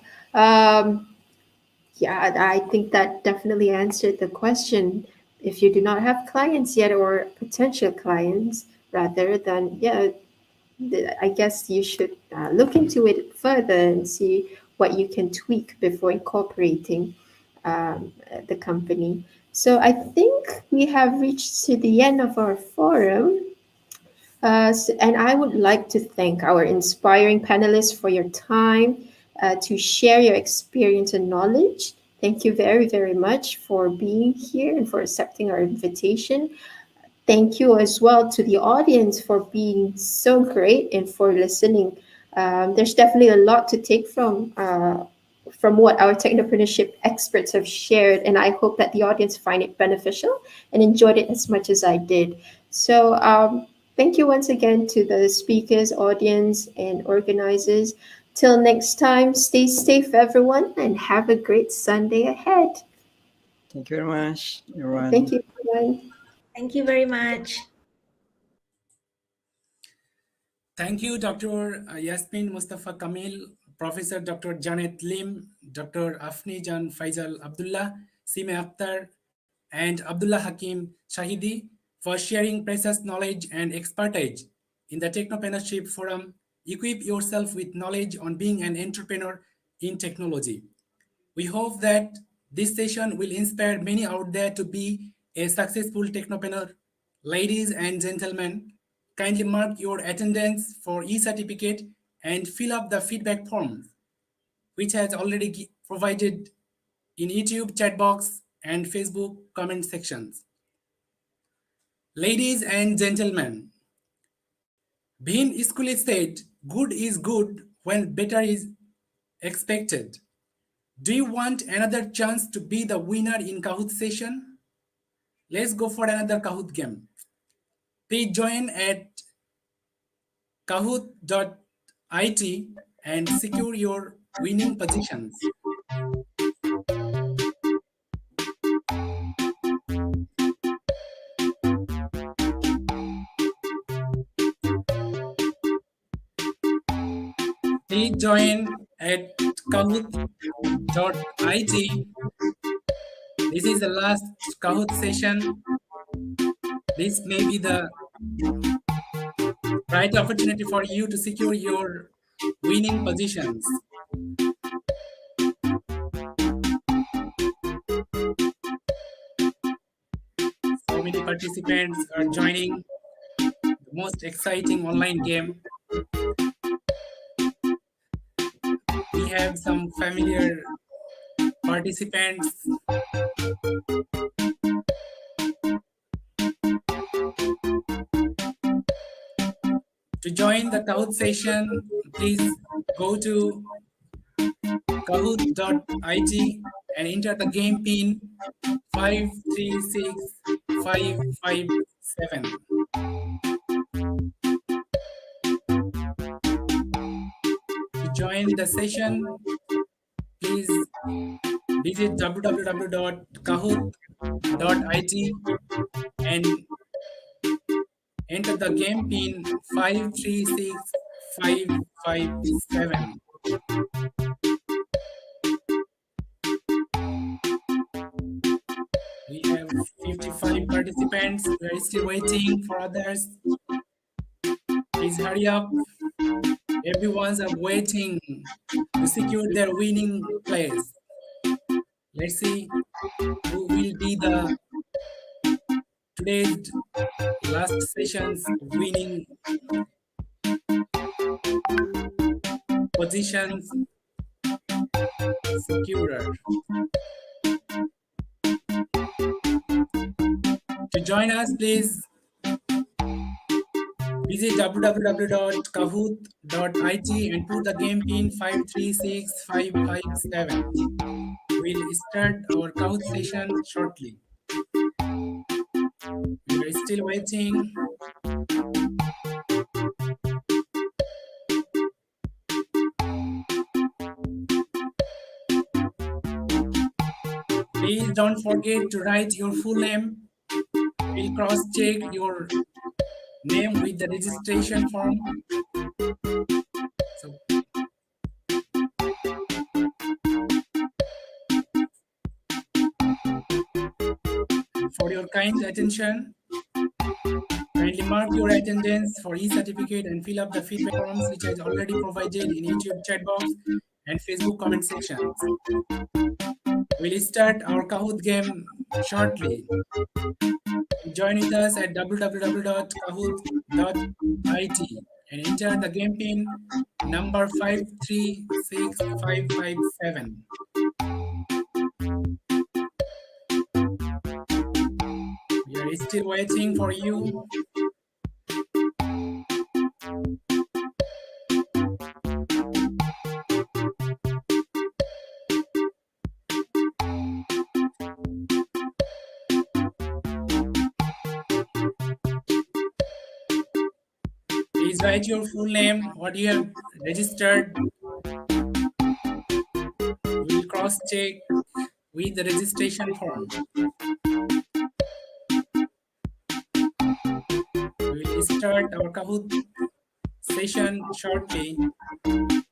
Yeah, I think that definitely answered the question. If you do not have clients yet or potential clients, rather, then yeah, I guess you should look into it further and see what you can tweak before incorporating the company. So I think we have reached to the end of our forum. And I would like to thank our inspiring panelists for your time to share your experience and knowledge. Thank you very, very much for being here and for accepting our invitation. Thank you as well to the audience for being so great and for listening. There's definitely a lot to take from what our technopreneurship experts have shared, and I hope that the audience find it beneficial and enjoyed it as much as I did. So thank you once again to the speakers, audience, and organizers. Till next time, stay safe, everyone, and have a great Sunday ahead. Thank you very much, everyone. Thank you, everyone. Thank you very much. Thank you, Dr. Yasmin Mustafa Kamil, Professor Dr. Janet Lim, Dr. Afni Jan Faisal Abdullah, Sime Akhtar, and Abdullah Hakim Shahidi for sharing precious knowledge and expertise in the Technopreneurship Forum. Equip yourself with knowledge on being an entrepreneur in technology. We hope that this session will inspire many out there to be a successful technopreneur. Ladies and gentlemen, kindly mark your attendance for e-certificate and fill up the feedback form, which has already provided in YouTube chat box and Facebook comment sections. Ladies and gentlemen, Bhim Iskule said, good is good when better is expected. Do you want another chance to be the winner in Kahoot session? Let's go for another Kahoot game. Please join at kahoot.it and secure your winning positions. Please join at kahoot.it. This is the last Kahoot session. This may be the right opportunity for you to secure your winning positions. So many participants are joining the most exciting online game. We have some familiar participants. To join the Kahoot session, please go to kahoot.it and enter the game pin 536557. To join the session, please visit www.kahoot.it and enter the game pin 536557. 55 participants. We are still waiting for others. Please hurry up. Everyone's waiting to secure their winning place. Let's see who will be the today's last session's winning positions securer. To join us, please visit www.kahoot.it and put the game pin 536557. We'll start our Kahoot session shortly. We are still waiting. Please don't forget to write your full name. We'll cross-check your name with the registration form. So, for your kind attention, kindly mark your attendance for e-certificate and fill up the feedback forms which is already provided in YouTube chat box and Facebook comment sections. We'll start our Kahoot game shortly. Join with us at www.kahoot.it and enter the game pin number 536557. We are still waiting for you. Please write your full name, what you have registered. We'll cross-check with the registration form. We will start our Kahoot session shortly.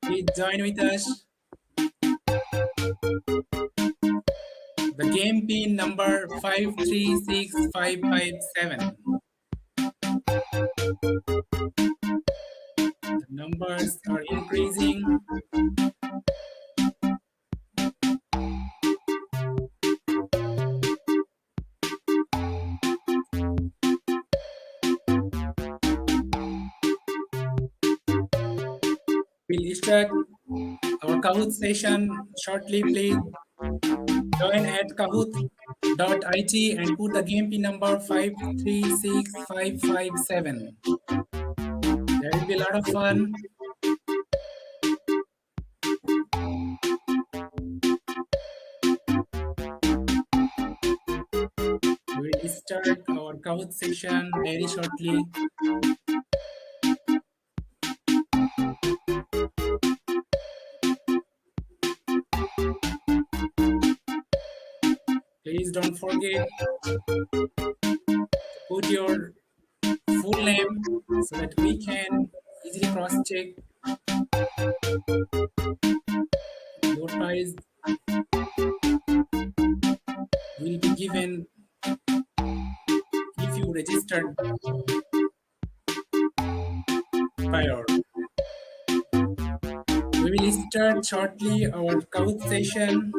Please join with us. The game pin number 536557. The numbers are increasing. We'll start our Kahoot session shortly. Please join at kahoot.it and put the game pin number 536557. There will be a lot of fun. We will start our Kahoot session very shortly. Please don't forget to put your full name so that we can easily cross-check. Your prize will be given if you registered prior. We will start shortly our Kahoot session.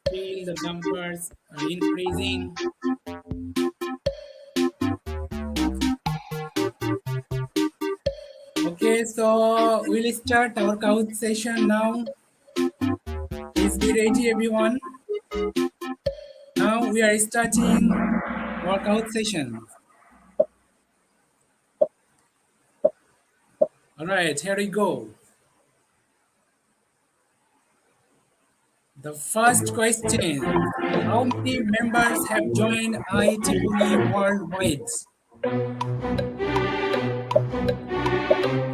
Still the numbers are increasing. Okay, so we'll start our Kahoot session now. Please be ready, everyone. Now we are starting our Kahoot session. All right, here we go. The first question, how many members have joined IEEE worldwide?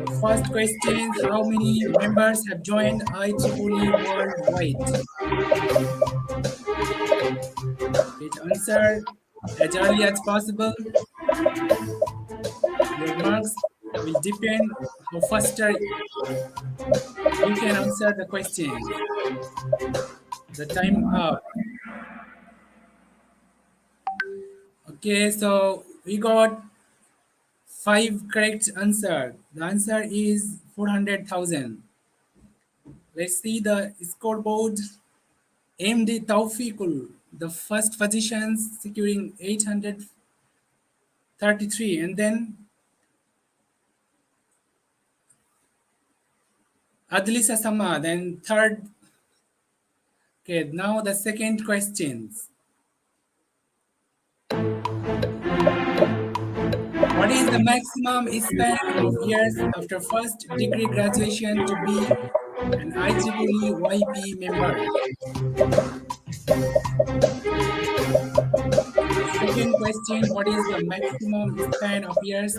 The first question, how many members have joined IEEE worldwide? Please answer as early as possible. Your marks will depend how faster you can answer the questions. The time up. Okay, so we got 5 correct answer. The answer is 400,000. Let's see the scoreboard. MD Taufiqul, the first position securing 833, and then Adlisa Sama, then third. Okay, now the second questions. What is the maximum span of years after first degree graduation to be an IEEE YP member? The second question, what is the maximum span of years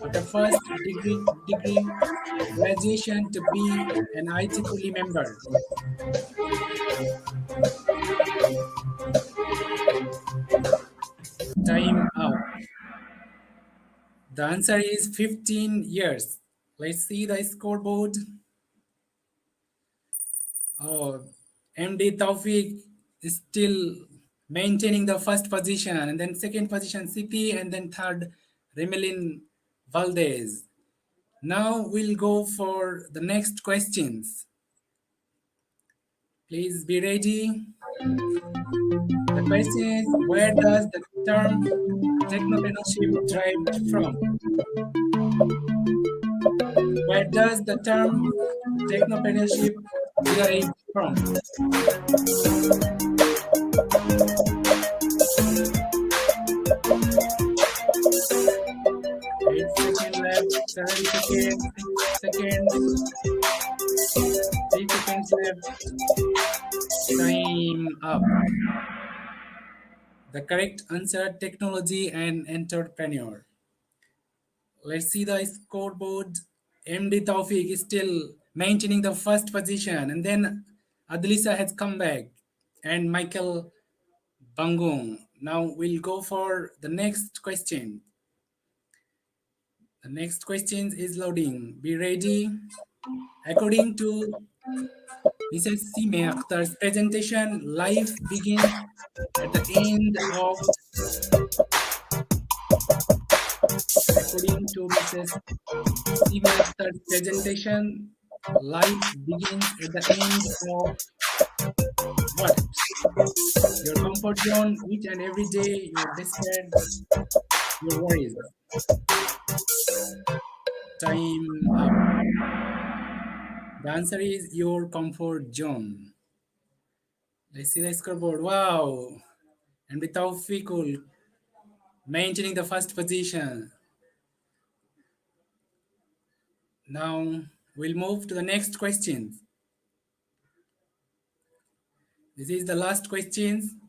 after first degree graduation to be an IEEE member? Time out. The answer is 15 years. Let's see the scoreboard. Oh, MD Taufik is still maintaining the first position, and then second position Siti, and then third Remelin Valdez. Now we'll go for the next questions. Please be ready. The question is, where does the term technopreneurship derived from? Where does the term technopreneurship derive from? 8 seconds left, 7 seconds, 6 seconds, 3 seconds left. Time up. The correct answer, technology and entrepreneur. Let's see the scoreboard. MD Taufik is still maintaining the first position, and then Adlisa has come back, and Michael Bangung. Now we'll go for the next question. The next question is loading. Be ready. According to Mrs. Sime Akhtar's presentation, life begins at the end of. According to Mrs. Sime Akhtar's presentation, life begins at the end of what? Your comfort zone, each and every day, your despair, your worries. Time up. The answer is your comfort zone. Let's see the scoreboard. Wow. And with Taufiqul maintaining the first position. Now we'll move to the next question. This is the last question.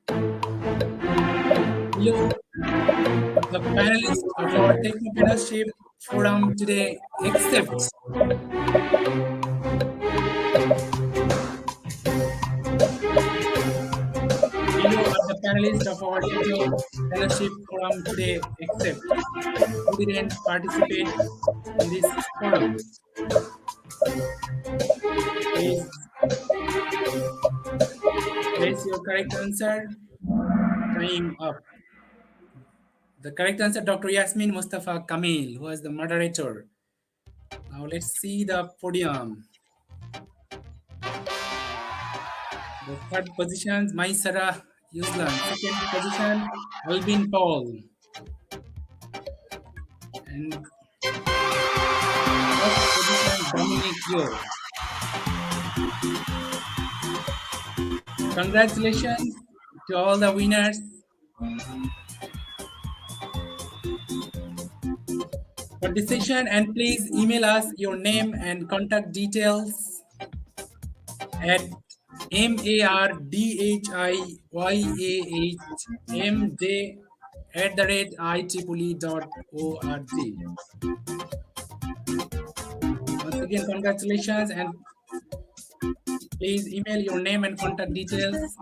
Hello, the panelists of our Technopreneurship Forum today accept the panelists of our Technopreneurship Forum today accept who didn't participate in this forum. Please place your correct answer. Time up. The correct answer, Dr. Yasmin Mustafa Kamil, who was the moderator. Now let's see the podium. The third position, Maisara Yuslan. Second position, Albin Paul. And first position, Dominic Yo. Congratulations to all the winners. For this session, and please email us your name and contact details at mardihymj@ieee.org. Once again, congratulations, and please email your name and contact details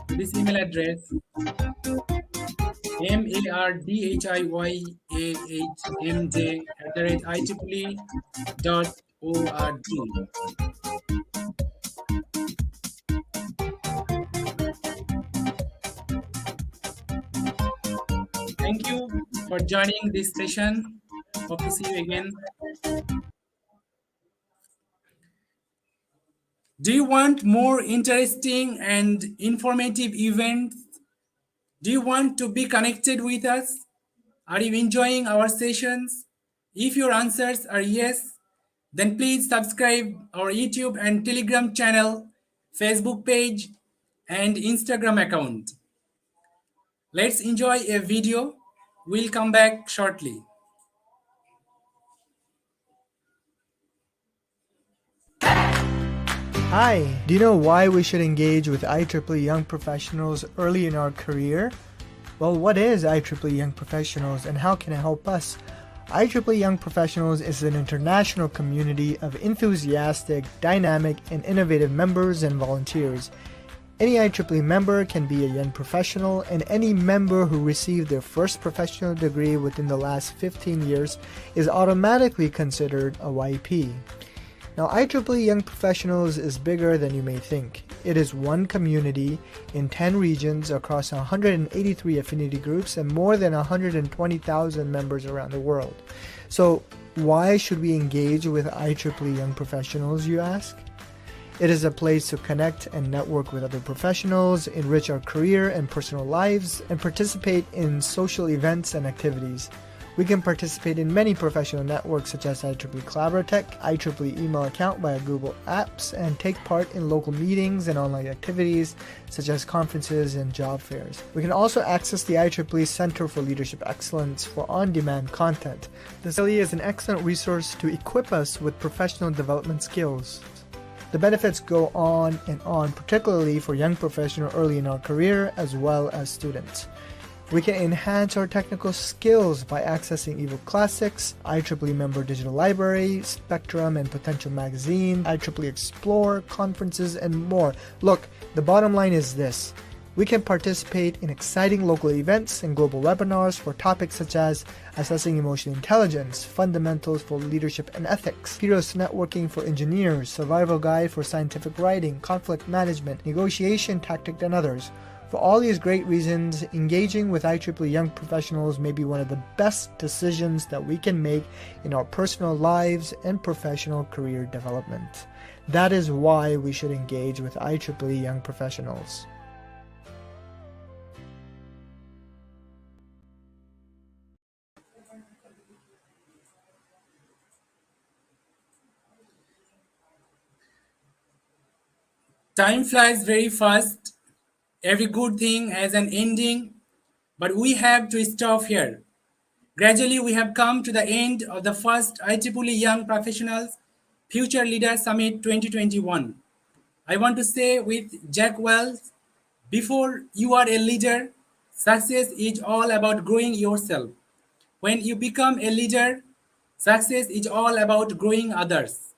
to this email address, MARDHIYAHMJ@IEEE.org. Thank you for joining this session. Hope to see you again. Do you want more interesting and informative events? Do you want to be connected with us? Are you enjoying our sessions? If your answers are yes, then please subscribe our YouTube and Telegram channel, Facebook page, and Instagram account. Let's enjoy a video. We'll come back shortly. Hi, do you know why we should engage with IEEE Young Professionals early in our career? Well, what is IEEE Young Professionals and how can it help us? IEEE Young Professionals is an international community of enthusiastic, dynamic, and innovative members and volunteers. Any IEEE member can be a young professional, and any member who received their first professional degree within the last 15 years is automatically considered a YP. Now, IEEE Young Professionals is bigger than you may think. It is one community in 10 regions across 183 affinity groups and more than 120,000 members around the world. So, why should we engage with IEEE Young Professionals, you ask? It is a place to connect and network with other professionals, enrich our career and personal lives, and participate in social events and activities. We can participate in many professional networks such as IEEE Collaboratech, IEEE email account via Google Apps, and take part in local meetings and online activities such as conferences and job fairs. We can also access the IEEE Center for Leadership Excellence for on-demand content. This really is an excellent resource to equip us with professional development skills. The benefits go on and on, particularly for young professionals early in our career as well as students. We can enhance our technical skills by accessing eBook Classics, IEEE Member Digital Library, Spectrum and Potential Magazine, IEEE Explore, conferences, and more. Look, the bottom line is this. We can participate in exciting local events and global webinars for topics such as assessing emotional intelligence, fundamentals for leadership and ethics, heroes networking for engineers, survival guide for scientific writing, conflict management, negotiation tactic, and others. For all these great reasons, engaging with IEEE Young Professionals may be one of the best decisions that we can make in our personal lives and professional career development. That is why we should engage with IEEE Young Professionals. Time flies very fast. Every good thing has an ending, but we have to stop here. Gradually, we have come to the end of the first IEEE Young Professionals Future Leader Summit 2021. I want to say with Jack Welch, before you are a leader, success is all about growing yourself. When you become a leader, success is all about growing others.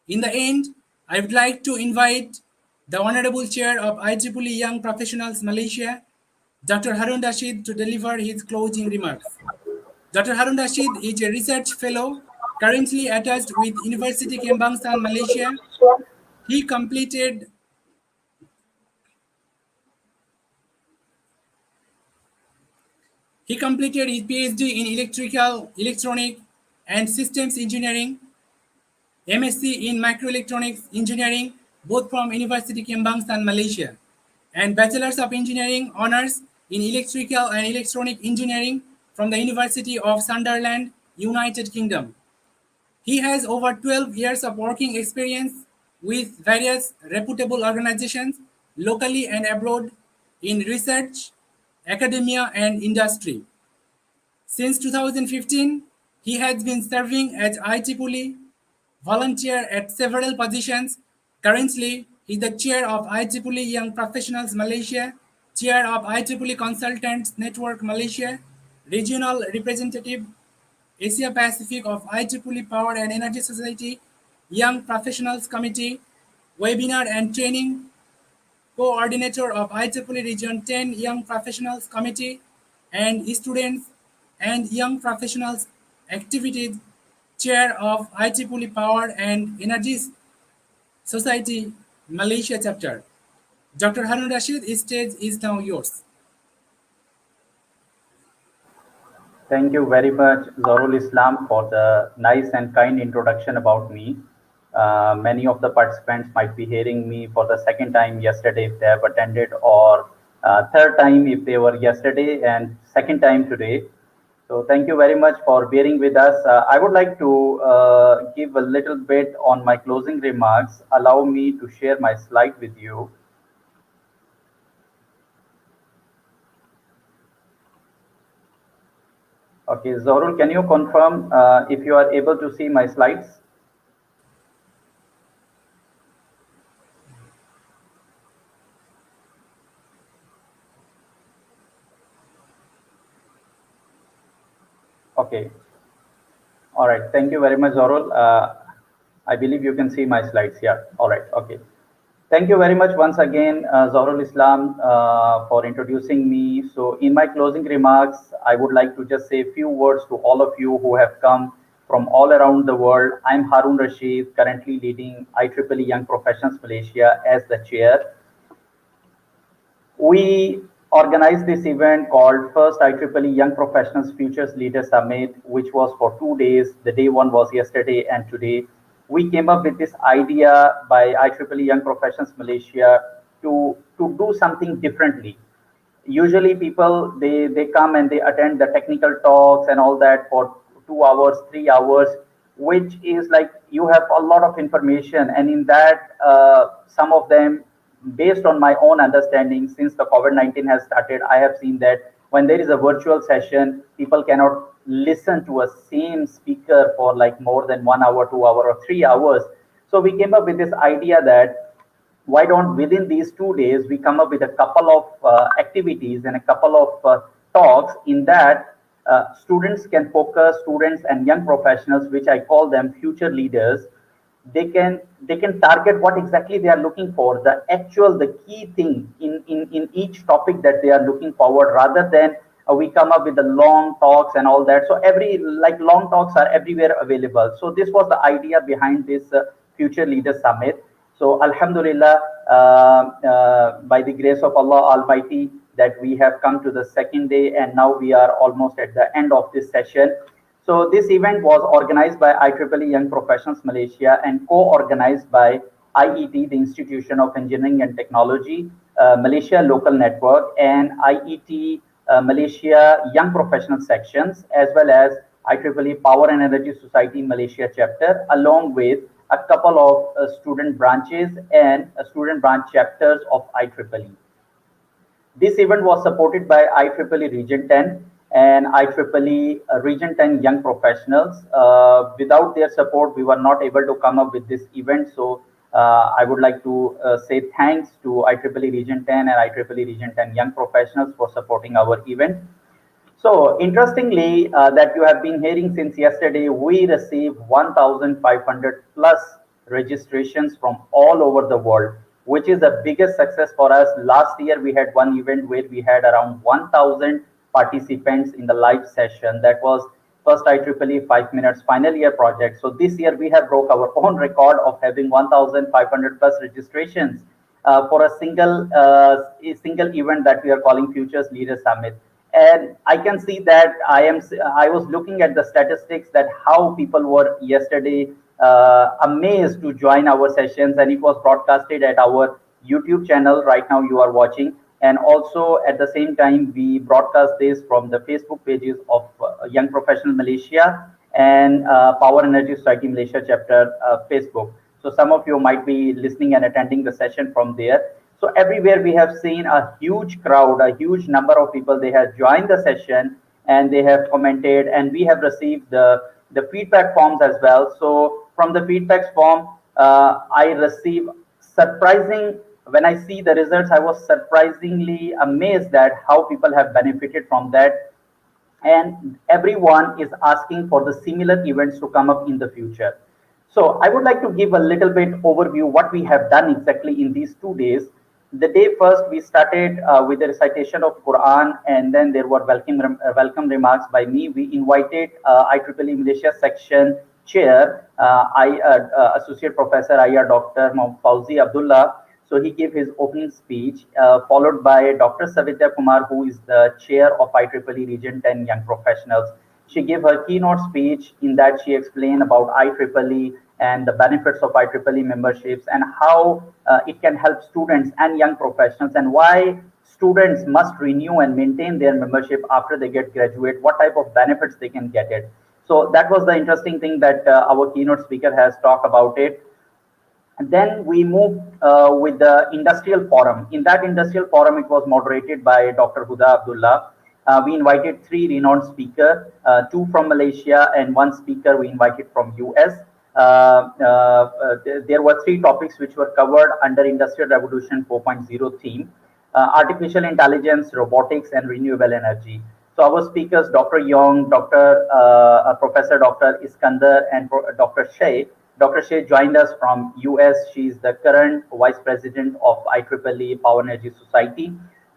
In the end, I would like to invite the Honorable Chair of IEEE Young Professionals Malaysia, Dr. Harun Rashid, to deliver his closing remarks. Dr. Harun Rashid is a research fellow currently attached with University Kebangsaan Malaysia. He completed his PhD in Electrical, Electronic and Systems Engineering, MSc in Microelectronics Engineering, both from University Kebangsaan Malaysia, and Bachelor's of Engineering Honours in Electrical and Electronic Engineering from the University of Sunderland, United Kingdom. He has over 12 years of working experience with various reputable organizations locally and abroad in research, academia, and industry. Since 2015, he has been serving as IEEE volunteer at several positions. Currently, he is the chair of IEEE Young Professionals Malaysia, chair of IEEE Consultants Network Malaysia, regional representative Asia Pacific of IEEE Power and Energy Society, Young Professionals Committee, webinar and training coordinator of IEEE Region 10 Young Professionals Committee, and Students and Young Professionals Activities Chair of IEEE Power and Energy Society Malaysia Chapter. Dr. Harun Rashid, stage is now yours. Thank you very much, Zarul Islam, for the nice and kind introduction about me. Many of the participants might be hearing me for the second time yesterday if they have attended, or third time if they were yesterday, and second time today. So thank you very much for bearing with us. I would like to give a little bit on my closing remarks. Allow me to share my slide with you. Okay, Zorul, can you confirm if you are able to see my slides? Okay. All right. Thank you very much, Zorul. I believe you can see my slides here. All right. Okay. Thank you very much once again, Zorul Islam, for introducing me. So in my closing remarks, I would like to just say a few words to all of you who have come from all around the world. I'm Harun Rashid, currently leading IEEE Young Professionals Malaysia as the chair. We organized this event called First IEEE Young Professionals Futures Leader Summit, which was for 2 days. The day one was yesterday and today. We came up with this idea by IEEE Young Professionals Malaysia to do something differently. Usually people, they come and they attend the technical talks and all that for 2 hours, 3 hours, which is like you have a lot of information. And in that, some of them, based on my own understanding, since the COVID-19 has started, I have seen that when there is a virtual session, people cannot listen to a same speaker for like more than 1 hour, 2 hour, or 3 hours. So we came up with this idea that why don't within these 2 days we come up with a couple of activities and a couple of talks in that students can focus, students and young professionals, which I call them future leaders. They can target what exactly they are looking for, the key thing in each topic that they are looking forward, rather than we come up with the long talks and all that. So long talks are everywhere available. So this was the idea behind this future leader summit. So Alhamdulillah, by the grace of Allah Almighty, that we have come to the second day, and now we are almost at the end of this session. So this event was organized by IEEE Young Professionals Malaysia and co-organized by IET, the Institution of Engineering and Technology, Malaysia Local Network, and IET Malaysia Young Professional Sections, as well as IEEE Power and Energy Society Malaysia Chapter, along with a couple of student branches and student branch chapters of IEEE. This event was supported by IEEE Region 10 and IEEE Region 10 Young Professionals. Without their support, we were not able to come up with this event. So I would like to say thanks to IEEE Region 10 and IEEE Region 10 Young Professionals for supporting our event. So interestingly, that you have been hearing since yesterday, we received 1,500 plus registrations from all over the world, which is the biggest success for us. Last year, we had one event where we had around 1,000 participants in the live session. That was first IEEE 5 minutes final year project. So this year we have broke our own record of having 1,500 plus registrations for a single event that we are calling Futures Leader Summit. And I can see that I was looking at the statistics that how people were yesterday amazed to join our sessions, and it was broadcasted at our YouTube channel. Right now you are watching, and also at the same time we broadcast this from the Facebook pages of Young Professional Malaysia and Power Energy Society Malaysia Chapter Facebook. So some of you might be listening and attending the session from there. So everywhere we have seen a huge crowd, a huge number of people. They have joined the session and they have commented, and we have received the feedback forms as well. So from the feedback form, I received surprising, when I see the results, I was surprisingly amazed at how people have benefited from that. And everyone is asking for the similar events to come up in the future. So I would like to give a little bit overview what we have done exactly in these 2 days. The day first we started with the recitation of Quran, and then there were welcome remarks by me. We invited IEEE Malaysia section chair, Associate Professor IR Dr. Mohammad Fauzi Abdullah. So he gave his opening speech, followed by Dr. Savitya Kumar, who is the chair of IEEE Region 10 Young Professionals. She gave her keynote speech. In that she explained about IEEE and the benefits of IEEE memberships, and how it can help students and young professionals, and why students must renew and maintain their membership after they get graduate, what type of benefits they can get it. So that was the interesting thing that our keynote speaker has talked about it. And then we moved with the industrial forum. In that industrial forum, it was moderated by Dr. Huda Abdullah. We invited 3 renowned speakers, 2 from Malaysia and 1 speaker we invited from US. There were 3 topics which were covered under Industrial Revolution 4.0 theme: artificial intelligence, robotics, and renewable energy. So our speakers, Dr. Yong, Professor Dr. Iskandar, and Dr. Shea. Dr. Shea joined us from US. She is the current Vice President of IEEE Power Energy Society.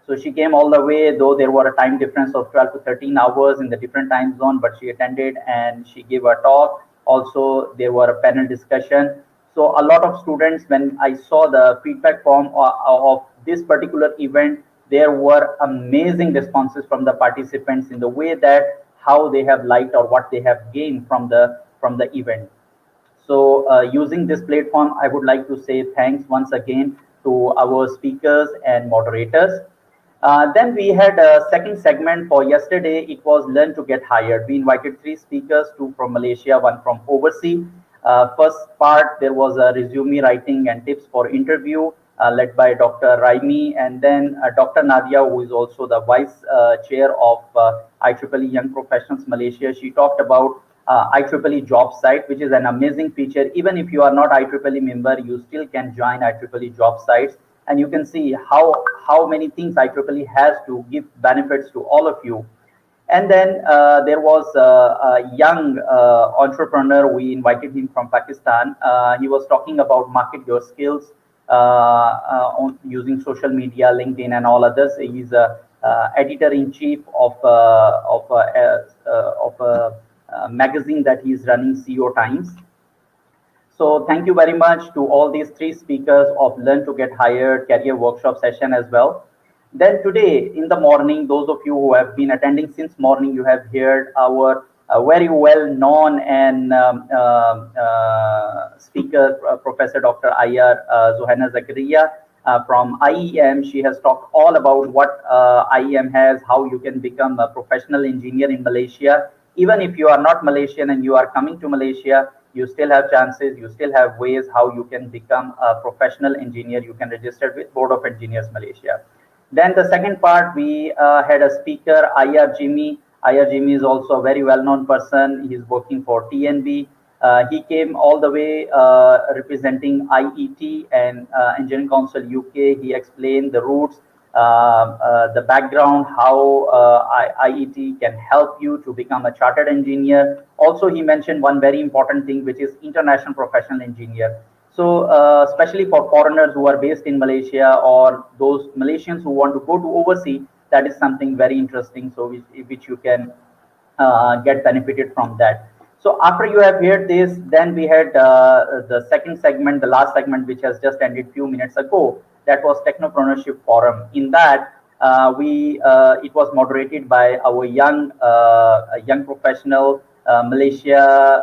So she came all the way, though there were a time difference of 12 to 13 hours in the different time zone, but she attended and she gave a talk. Also, there were a panel discussion. So a lot of students, when I saw the feedback form of this particular event, there were amazing responses from the participants in the way that how they have liked or what they have gained from the event. So using this platform, I would like to say thanks once again to our speakers and moderators. Then we had a second segment for yesterday. It was Learn to Get Hired. We invited 3 speakers, 2 from Malaysia, 1 from overseas. First part, there was a resume writing and tips for interview led by Dr. Raimi, and then Dr. Nadia, who is also the Vice Chair of IEEE Young Professionals Malaysia. She talked about IEEE job site, which is an amazing feature. Even if you are not IEEE member, you still can join IEEE job sites, and you can see how many things IEEE has to give benefits to all of you. And then there was a young entrepreneur. We invited him from Pakistan. He was talking about market your skills on using social media, LinkedIn, and all others. He's a editor-in-chief of a magazine that he's running, CEO Times. So thank you very much to all these 3 speakers of Learn to Get Hired career workshop session as well. Then today in the morning, those of you who have been attending since morning, you have heard our very well known and speaker, Professor Dr. IR Zohana Zakaria from IEM. She has talked all about what IEM has, how you can become a professional engineer in Malaysia. Even if you are not Malaysian and you are coming to Malaysia, you still have chances, you still have ways how you can become a professional engineer. You can register with Board of Engineers Malaysia. Then the second part, we had a speaker, IR Jimmy. IR Jimmy is also a very well-known person. He's working for TNB. He came all the way representing IET and Engineering Council UK. He explained the routes, the background, how IET can help you to become a chartered engineer. Also, he mentioned one very important thing, which is international professional engineer. So especially for foreigners who are based in Malaysia, or those Malaysians who want to go to overseas, that is something very interesting, so which you can get benefited from that. So after you have heard this, then we had the second segment, the last segment, which has just ended few minutes ago. That was Technopreneurship Forum. In that, it was moderated by our young professional Malaysia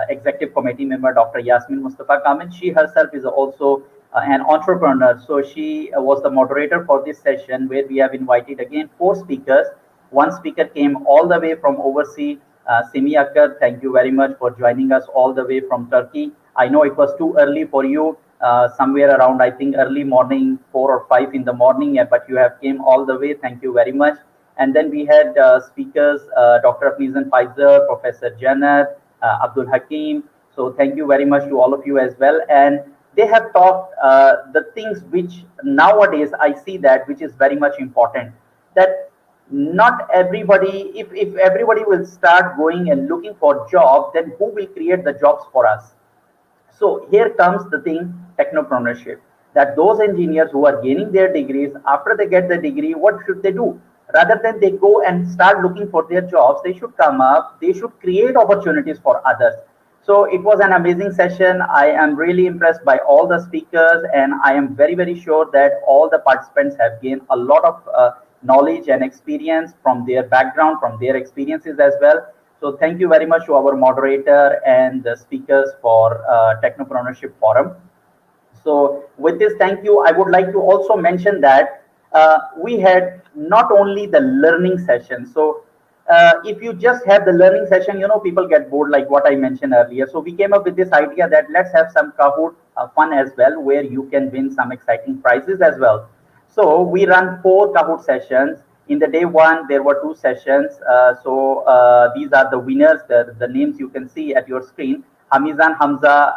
Executive Committee member, Dr. Yasmin Mustafa Kamil. She herself is also an entrepreneur. So she was the moderator for this session, where we have invited again 4 speakers. One speaker came all the way from overseas, Simi Akar. Thank you very much for joining us all the way from Turkey. I know it was too early for you, somewhere around, I think, early morning, 4 or 5 in the morning, but you have came all the way. Thank you very much. And then we had speakers, Dr. Afnizan Pfizer, Professor Janet, Abdul Hakim. So thank you very much to all of you as well. And they have talked the things which nowadays I see that which is very much important, that not everybody, if everybody will start going and looking for jobs, then who will create the jobs for us? So here comes the thing, technopreneurship. that those engineers who are gaining their degrees, after they get the degree, what should they do? Rather than they go and start looking for their jobs, they should come up, they should create opportunities for others. So it was an amazing session. I am really impressed by all the speakers, and I am very, very sure that all the participants have gained a lot of knowledge and experience from their background, from their experiences as well. So thank you very much to our moderator and the speakers for Technopreneurship Forum. So with this, thank you. I would like to also mention that we had not only the learning session. So if you just have the learning session, you know, people get bored, like what I mentioned earlier. So we came up with this idea that let's have some Kahoot fun as well, where you can win some exciting prizes as well. So we run 4 Kahoot sessions. In the day 1, there were 2 sessions. These are the winners, the names you can see at your screen. Hamizan Hamza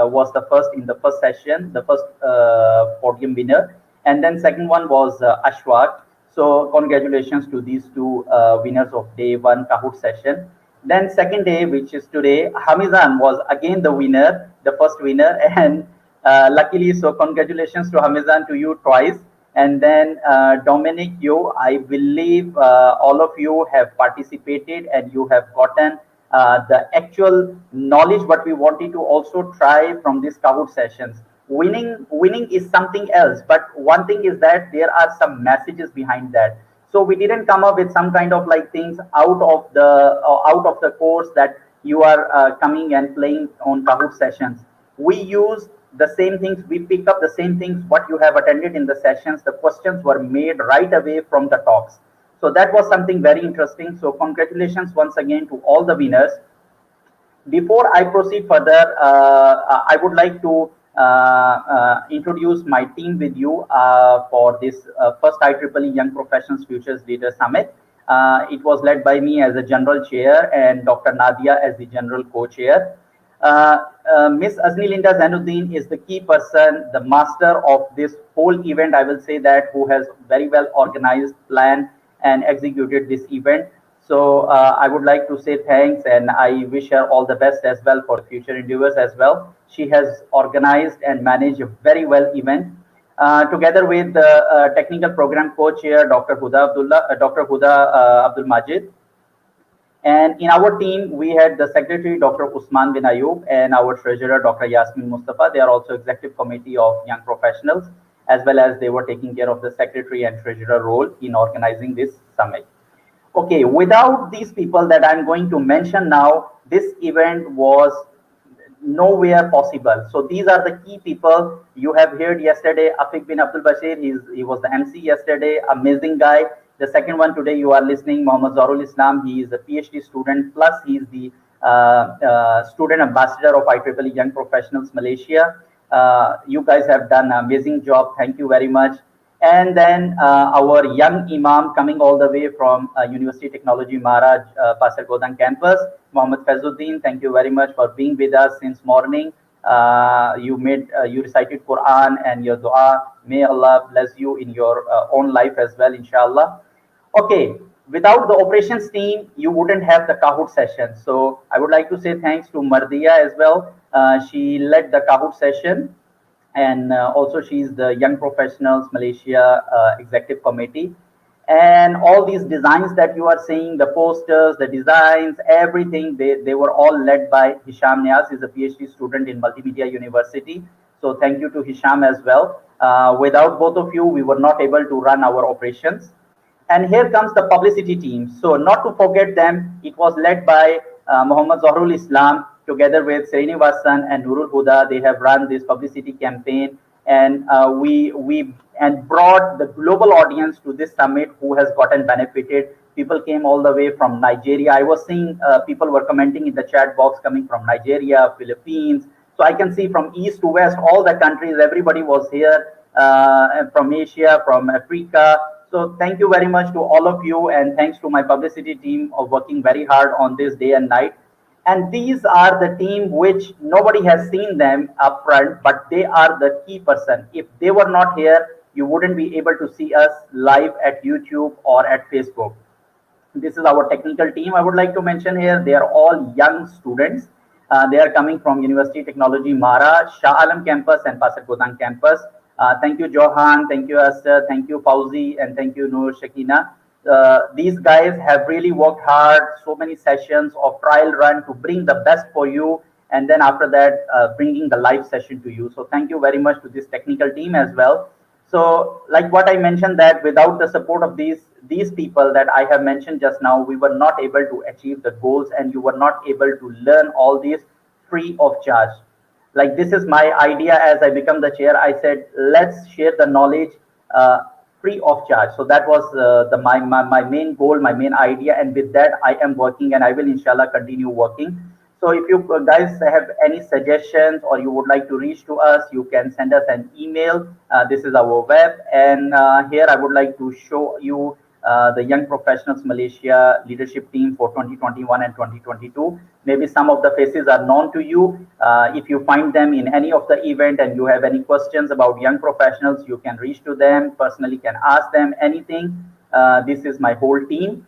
was the first in the first session, the first podium winner. And then second one was Ashwak. So congratulations to these 2 winners of day 1 Kahoot session. Then second day, which is today, Hamizan was again the winner, the first winner. And luckily, so congratulations to Hamizan, to you twice. And then Dominic, you, I believe all of you have participated and you have gotten the actual knowledge what we wanted to also try from these Kahoot sessions. Winning is something else, but one thing is that there are some messages behind that. So we didn't come up with some kind of like things out of the course that you are coming and playing on Kahoot sessions. We use the same things, we pick up the same things what you have attended in the sessions. The questions were made right away from the talks. So that was something very interesting. So congratulations once again to all the winners. Before I proceed further, I would like to introduce my team with you for this first IEEE Young Professionals Futures Leader Summit. It was led by me as a general chair and Dr. Nadia as the general co-chair. Miss Aznilinda Zainuddin is the key person, the master of this whole event, I will say that, who has very well organized, planned, and executed this event. So I would like to say thanks, and I wish her all the best as well for future endeavors as well. She has organized and managed a very well event. Together with the technical program co-chair, Dr. Huda Abdul Majid. And in our team, we had the secretary, Dr. Usman bin Ayub, and our treasurer, Dr. Yasmin Mustafa. They are also executive committee of young professionals, as well as they were taking care of the secretary and treasurer role in organizing this summit. Okay, without these people that I'm going to mention now, this event was nowhere possible. So these are the key people you have heard yesterday. Afiq bin Abdul Bashir, he was the MC yesterday, amazing guy. The second one today you are listening, Muhammad Zarul Islam. He is a PhD student, plus he is the student ambassador of IEEE Young Professionals Malaysia. You guys have done an amazing job. Thank you very much. And then our young imam coming all the way from University Technology Maharaj Pasir Godang campus, Muhammad Faizuddin. Thank you very much for being with us since morning. You recited Quran and your dua. May Allah bless you in your own life as well, inshallah. Okay, without the operations team, you wouldn't have the Kahoot session. So I would like to say thanks to Mardia as well. She led the Kahoot session, and also she's the Young Professionals Malaysia Executive Committee. And all these designs that you are seeing, the posters, the designs, everything, they were all led by Hisham Niaz. He's a PhD student in Multimedia University. So thank you to Hisham as well. Without both of you, we were not able to run our operations. And here comes the publicity team. So not to forget them, it was led by Muhammad Zahrul Islam, together with Srinivasan and Nurul Huda. They have run this publicity campaign, and we brought the global audience to this summit who has gotten benefited. People came all the way from Nigeria. I was seeing people were commenting in the chat box coming from Nigeria, Philippines. So I can see from east to west, all the countries, everybody was here, from Asia, from Africa. So thank you very much to all of you, and thanks to my publicity team of working very hard on this day and night. And these are the team which nobody has seen them up front, but they are the key person. If they were not here, you wouldn't be able to see us live at YouTube or at Facebook. This is our technical team. I would like to mention here, they are all young students. They are coming from University Technology Mara, Shah Alam campus and Pasir Gudang campus. Thank you, Johan. Thank you, Esther. Thank you, Fauzi. And thank you, Noor Shakina. These guys have really worked hard, so many sessions of trial run to bring the best for you. And then after that, bringing the live session to you. So thank you very much to this technical team as well. So like what I mentioned, that without the support of these people that I have mentioned just now, we were not able to achieve the goals, and you were not able to learn all these free of charge. Like, this is my idea. As I become the chair, I said, let's share the knowledge free of charge. So that was my main goal, my main idea. And with that, I am working, and I will inshallah continue working. So if you guys have any suggestions or you would like to reach to us, you can send us an email. This is our web. And here I would like to show you the Young Professionals Malaysia leadership team for 2021 and 2022. Maybe some of the faces are known to you. If you find them in any of the event and you have any questions about young professionals, you can reach to them, personally can ask them anything. This is my whole team,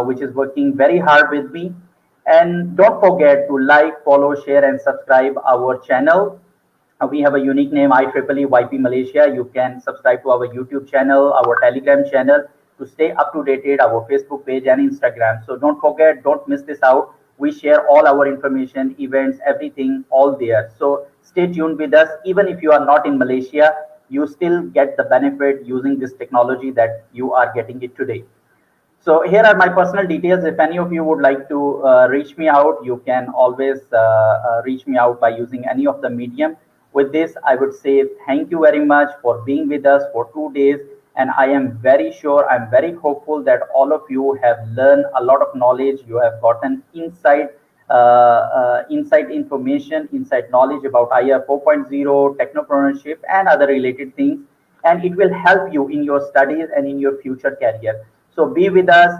which is working very hard with me. And don't forget to like, follow, share, and subscribe our channel. We have a unique name, IEEE YP Malaysia. You can subscribe to our YouTube channel, our Telegram channel, to stay up to date, our Facebook page and Instagram. So don't forget, don't miss this out. We share all our information, events, everything, all there. So stay tuned with us. Even if you are not in Malaysia, you still get the benefit using this technology that you are getting it today. So here are my personal details. If any of you would like to reach me out, you can always reach me out by using any of the medium. With this, I would say thank you very much for being with us for 2 days. And I am very sure, I'm very hopeful that all of you have learned a lot of knowledge. You have gotten inside information, inside knowledge about IR 4.0, technopreneurship, and other related things. And it will help you in your studies and in your future career. So be with us,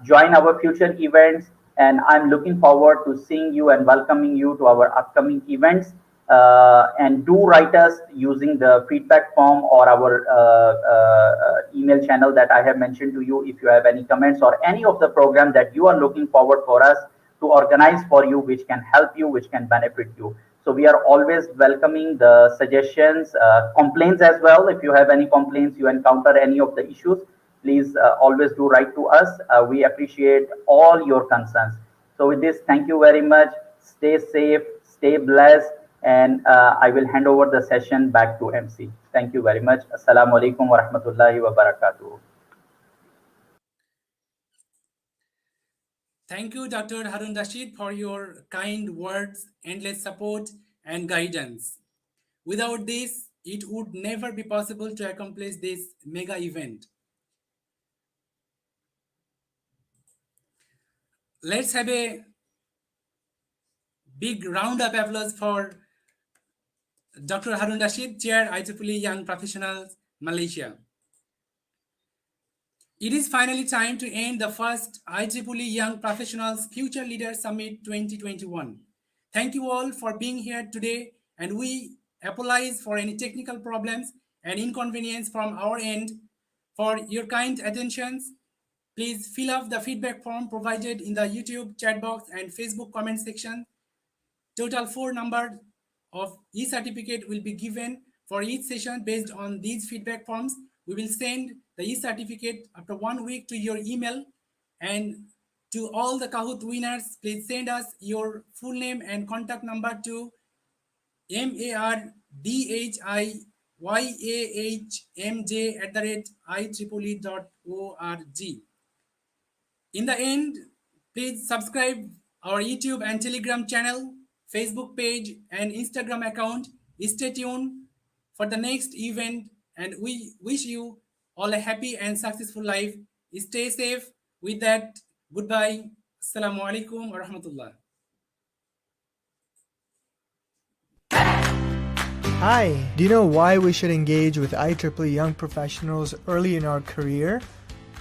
join our future events, and I'm looking forward to seeing you and welcoming you to our upcoming events. And do write us using the feedback form or our email channel that I have mentioned to you if you have any comments or any of the program that you are looking forward for us to organize for you, which can help you, which can benefit you. So we are always welcoming the suggestions, complaints as well. If you have any complaints, you encounter any of the issues, please always do write to us. We appreciate all your concerns. So with this, thank you very much. Stay safe, stay blessed, and I will hand over the session back to MC. Thank you very much. Assalamu alaikum wa rahmatullahi wa barakatuh. Thank you, Dr. Harun Rashid, for your kind words, endless support, and guidance. Without this, it would never be possible to accomplish this mega event. Let's have a big round of applause for Dr. Harun Rashid, Chair, IEEE Young Professionals, Malaysia. It is finally time to end the first IEEE Young Professionals Future Leaders Summit 2021. Thank you all for being here today, and we apologize for any technical problems and inconvenience from our end. For your kind attentions, please fill up the feedback form provided in the YouTube chat box and Facebook comment section. Total 4 number of e-certificate will be given for each session based on these feedback forms. We will send the e-certificate after 1 week to your email. And to all the Kahoot winners, please send us your full name and contact number to mardhihmj@ieee.org. In the end, please subscribe our YouTube and Telegram channel, Facebook page, and Instagram account. Stay tuned for the next event, and we wish you all a happy and successful life. Stay safe. With that, goodbye. Assalamu alaikum wa rahmatullah. Hi, do you know why we should engage with IEEE Young Professionals early in our career?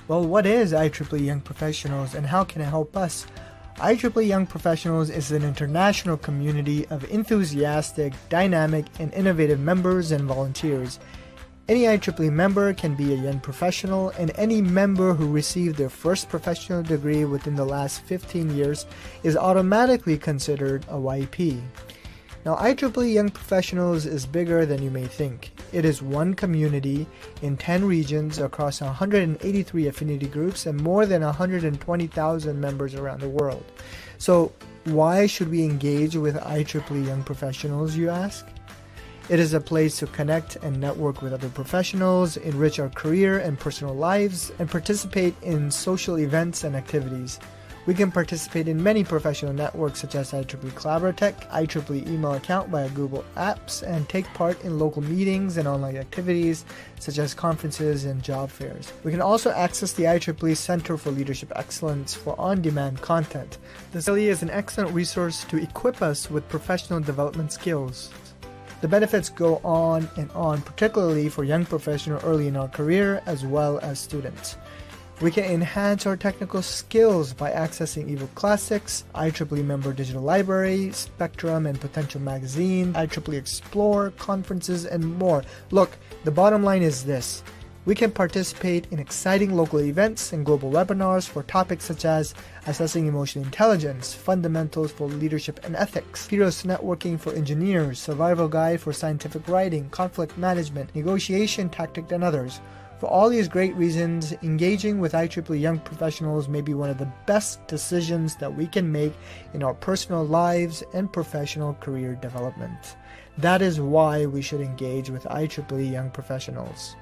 Well, what is IEEE Young Professionals and how can it help us? IEEE Young Professionals is an international community of enthusiastic, dynamic, and innovative members and volunteers. Any IEEE member can be a young professional, and any member who received their first professional degree within the last 15 years is automatically considered a YP. Now, IEEE Young Professionals is bigger than you may think. It is one community in 10 regions across 183 affinity groups and more than 120,000 members around the world. So, why should we engage with IEEE Young Professionals, you ask? It is a place to connect and network with other professionals, enrich our career and personal lives, and participate in social events and activities. We can participate in many professional networks such as IEEE Collaboratech, IEEE email account via Google Apps, and take part in local meetings and online activities such as conferences and job fairs. We can also access the IEEE Center for Leadership Excellence for on-demand content. This really is an excellent resource to equip us with professional development skills. The benefits go on and on, particularly for young professionals early in our career as well as students. We can enhance our technical skills by accessing ebook classics, IEEE member digital library, Spectrum and Potential magazine, IEEE Explore, conferences, and more. Look, the bottom line is this. We can participate in exciting local events and global webinars for topics such as assessing emotional intelligence, fundamentals for leadership and ethics, heroes networking for engineers, survival guide for scientific writing, conflict management, negotiation tactic, and others. For all these great reasons, engaging with IEEE Young Professionals may be one of the best decisions that we can make in our personal lives and professional career development. That is why we should engage with IEEE Young Professionals.